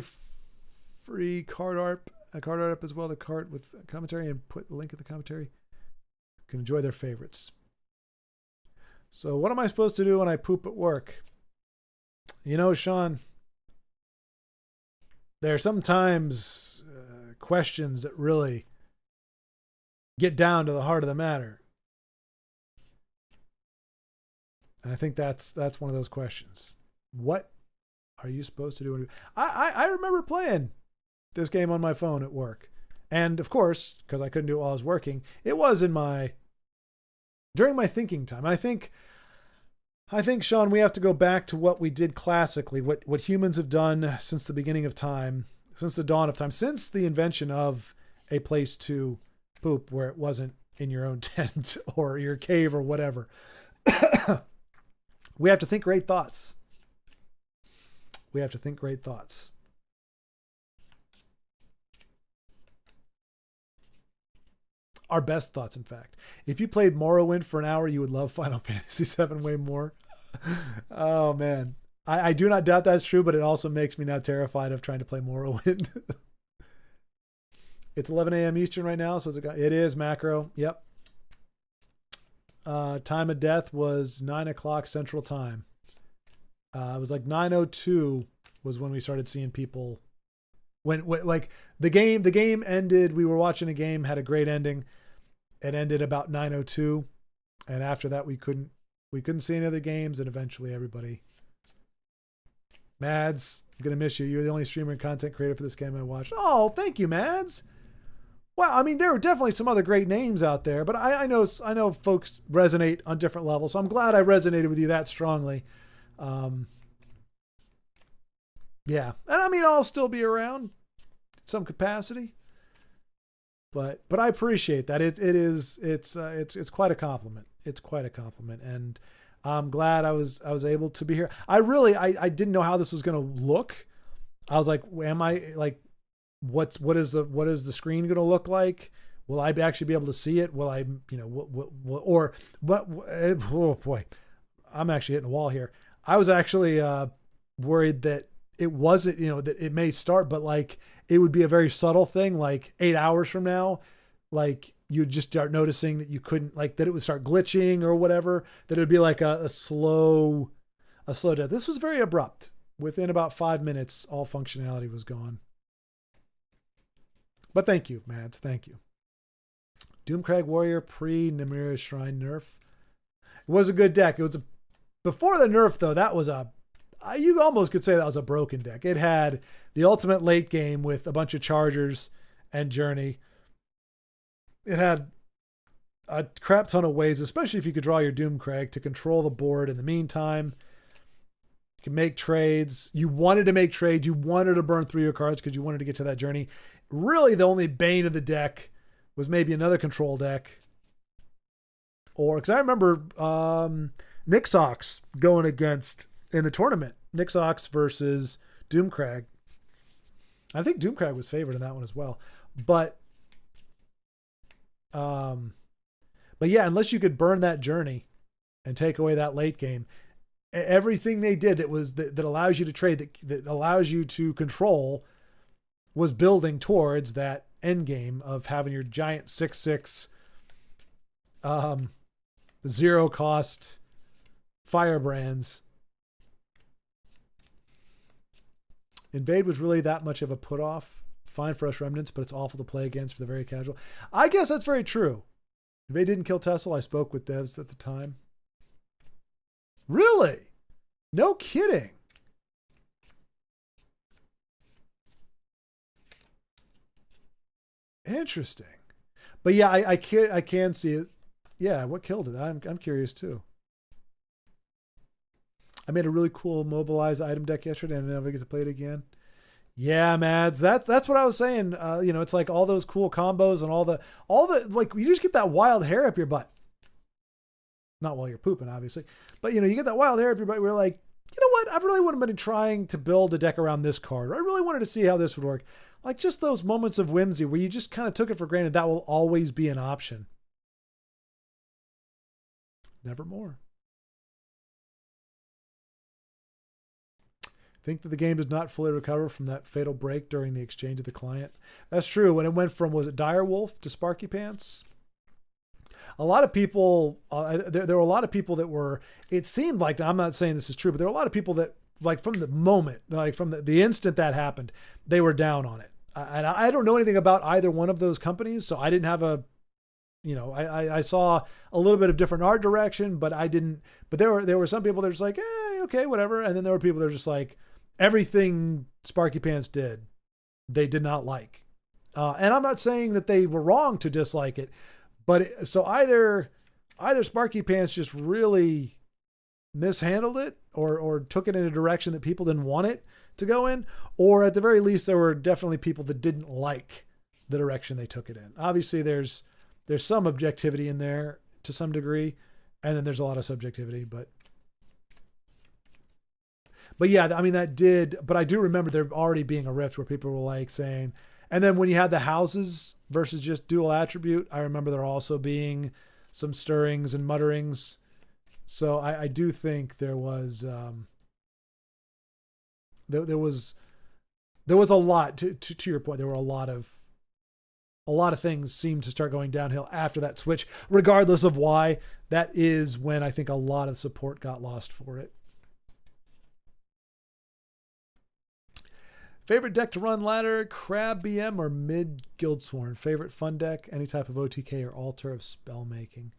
free card art up as well. The card with commentary, and put the link in the commentary. You can enjoy their favorites. So what am I supposed to do when I poop at work? Sean, there are sometimes questions that really get down to the heart of the matter. And I think that's one of those questions. What are you supposed to do? I remember playing this game on my phone at work. And of course, because I couldn't do it while I was working, it was during my thinking time. And I think, Sean, we have to go back to what we did classically, what humans have done since the beginning of time, since the dawn of time, since the invention of a place to poop where it wasn't in your own tent or your cave or whatever. We have to think great thoughts. We have to think great thoughts. Our best thoughts, in fact. If you played Morrowind for an hour, you would love Final Fantasy VII way more. Oh, man. I do not doubt that's true, but it also makes me now terrified of trying to play Morrowind. It's 11 a.m. Eastern right now, so it is macro. Yep. Time of death was 9 o'clock Central Time. It was like 9:02 was when we started seeing people. When like the game ended. We were watching a game, had a great ending. It ended about 9:02, and after that we couldn't see any other games, and eventually everybody. Mads, I'm gonna miss you. You're the only streamer and content creator for this game I watched. Oh, thank you, Mads. Well, I mean, there are definitely some other great names out there, but I know folks resonate on different levels. So I'm glad I resonated with you that strongly. Yeah, and I mean, I'll still be around in some capacity, but I appreciate that. It's quite a compliment. It's quite a compliment, and I'm glad I was able to be here. I didn't know how this was going to look. I was like, am I like, what is the screen going to look like? Will I actually be able to see it? Will I, oh boy, I'm actually hitting a wall here. I was actually worried that it wasn't, that it may start, but like it would be a very subtle thing, like 8 hours from now, like you'd just start noticing that you couldn't, like that it would start glitching or whatever, that it would be like a slow death. This was very abrupt. Within about 5 minutes, all functionality was gone. But thank you, Mads. Thank you. Doomcrag Warrior pre-Namira Shrine nerf. It was a good deck. It was before the nerf, though, that was you almost could say that was a broken deck. It had the ultimate late game with a bunch of chargers and Journey. It had a crap ton of ways, especially if you could draw your Doomcrag, to control the board in the meantime. You can make trades. You wanted to make trades. You wanted to burn through your cards because you wanted to get to that Journey. Really, the only bane of the deck was maybe another control deck. Or, because I remember Nixox going against, in the tournament, Nixox versus Doomcrag. I think Doomcrag was favored in that one as well. But yeah, unless you could burn that Journey and take away that late game, everything they did that allows you to trade, that allows you to control, was building towards that end game of having your giant 6/6 zero cost firebrands. Invade was really that much of a put off. Fine for us remnants, but it's awful to play against for the very casual. I guess that's very true. Invade didn't kill TESL. I spoke with devs at the time. Really? No kidding. Interesting. But yeah, I can see it. Yeah, what killed it? I'm curious too. I made a really cool mobilized item deck yesterday and I never get to play it again. Yeah, Mads, that's what I was saying. It's like all those cool combos and all the like, you just get that wild hair up your butt. Not while you're pooping, obviously, but you get that wild hair up your butt. We're like, you know what? I really wouldn't have been trying to build a deck around this card. I really wanted to see how this would work. Like just those moments of whimsy where you just kind of took it for granted that will always be an option. Nevermore. Think that the game does not fully recover from that fatal break during the exchange of the client. That's true. When it went from, was it Direwolf to Sparky Pants? A lot of people, there were a lot of people that were, it seemed like, now I'm not saying this is true, but there were a lot of people that, like from the moment, like from the instant that happened, they were down on it. And I don't know anything about either one of those companies, so I didn't have I saw a little bit of different art direction, but I didn't, but there were some people that were just like, okay, whatever. And then there were people that were just like, everything Sparky Pants did, they did not like. And I'm not saying that they were wrong to dislike it, but so either Sparky Pants just really mishandled it or took it in a direction that people didn't want it to go in, or at the very least, there were definitely people that didn't like the direction they took it in. Obviously, there's some objectivity in there to some degree, and then there's a lot of subjectivity, but yeah, I mean, but I do remember there already being a rift where people were like saying, and then when you had the houses versus just dual attribute, I remember there also being some stirrings and mutterings. So I do think there was, there was a lot to your point. There were a lot of things seemed to start going downhill after that switch, regardless of why. That is when I think a lot of support got lost for it. Favorite deck to run ladder, Crab BM or Mid Guildsworn? Favorite fun deck, any type of OTK or altar of spell making.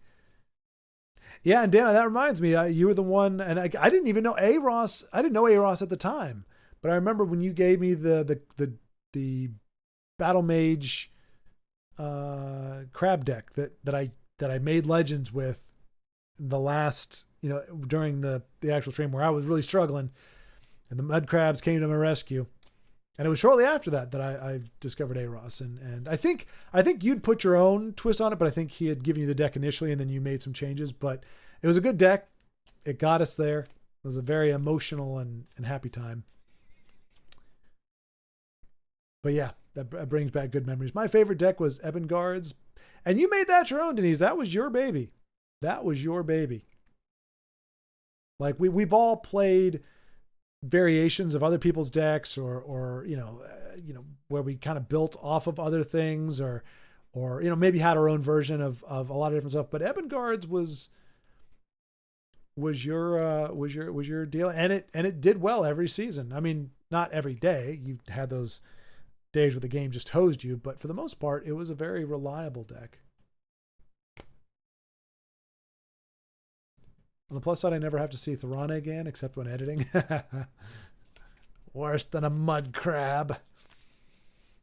Yeah, and Dana, that reminds me, you were the one, and I didn't even know Aros. I didn't know Aros at the time, but I remember when you gave me the Battle Mage crab deck that I made Legends with the last, during the actual stream where I was really struggling, and the Mud Crabs came to my rescue. And it was shortly after that I discovered Aros, and I think you'd put your own twist on it, but I think he had given you the deck initially, and then you made some changes. But it was a good deck. It got us there. It was a very emotional and happy time. But yeah, that brings back good memories. My favorite deck was Ebon Guards, and you made that your own, Denise. That was your baby. That was your baby. Like we've all played variations of other people's decks or where we kind of built off of other things or maybe had our own version of a lot of different stuff, but Ebon Guards was your deal, and it did well every season. I mean, not every day. You had those days where the game just hosed you, but for the most part it was a very reliable deck. On the plus side, I never have to see Thorana again, except when editing. Worse than a mud crab.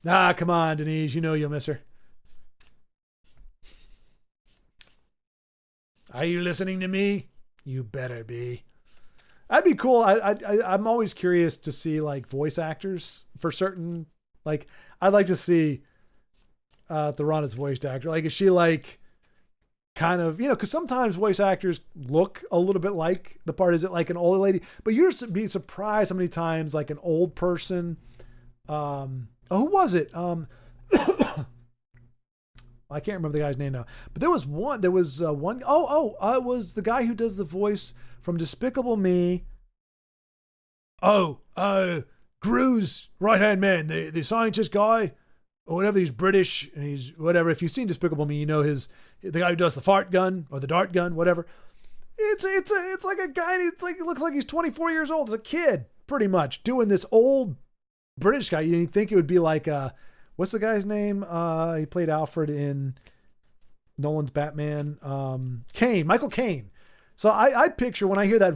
Ah, come on, Denise. You know you'll miss her. Are you listening to me? You better be. That'd be cool. I'm always curious to see like voice actors for certain. Like, I'd like to see Thorana's voice actor. Like, is she like kind of, because sometimes voice actors look a little bit like the part. Is it like an old lady? But you're be surprised how many times like an old person. Who was it? I can't remember the guy's name now. But there was one. It was the guy who does the voice from Despicable Me. Gru's right hand man, the scientist guy, or whatever. He's British and he's whatever. If you've seen Despicable Me, you know the guy who does the fart gun or the dart gun, whatever. It's like a guy. It looks like he's 24 years old as a kid, pretty much doing this old British guy. You'd think it would be like what's the guy's name? He played Alfred in Nolan's Batman. Michael Caine. So I picture when I hear that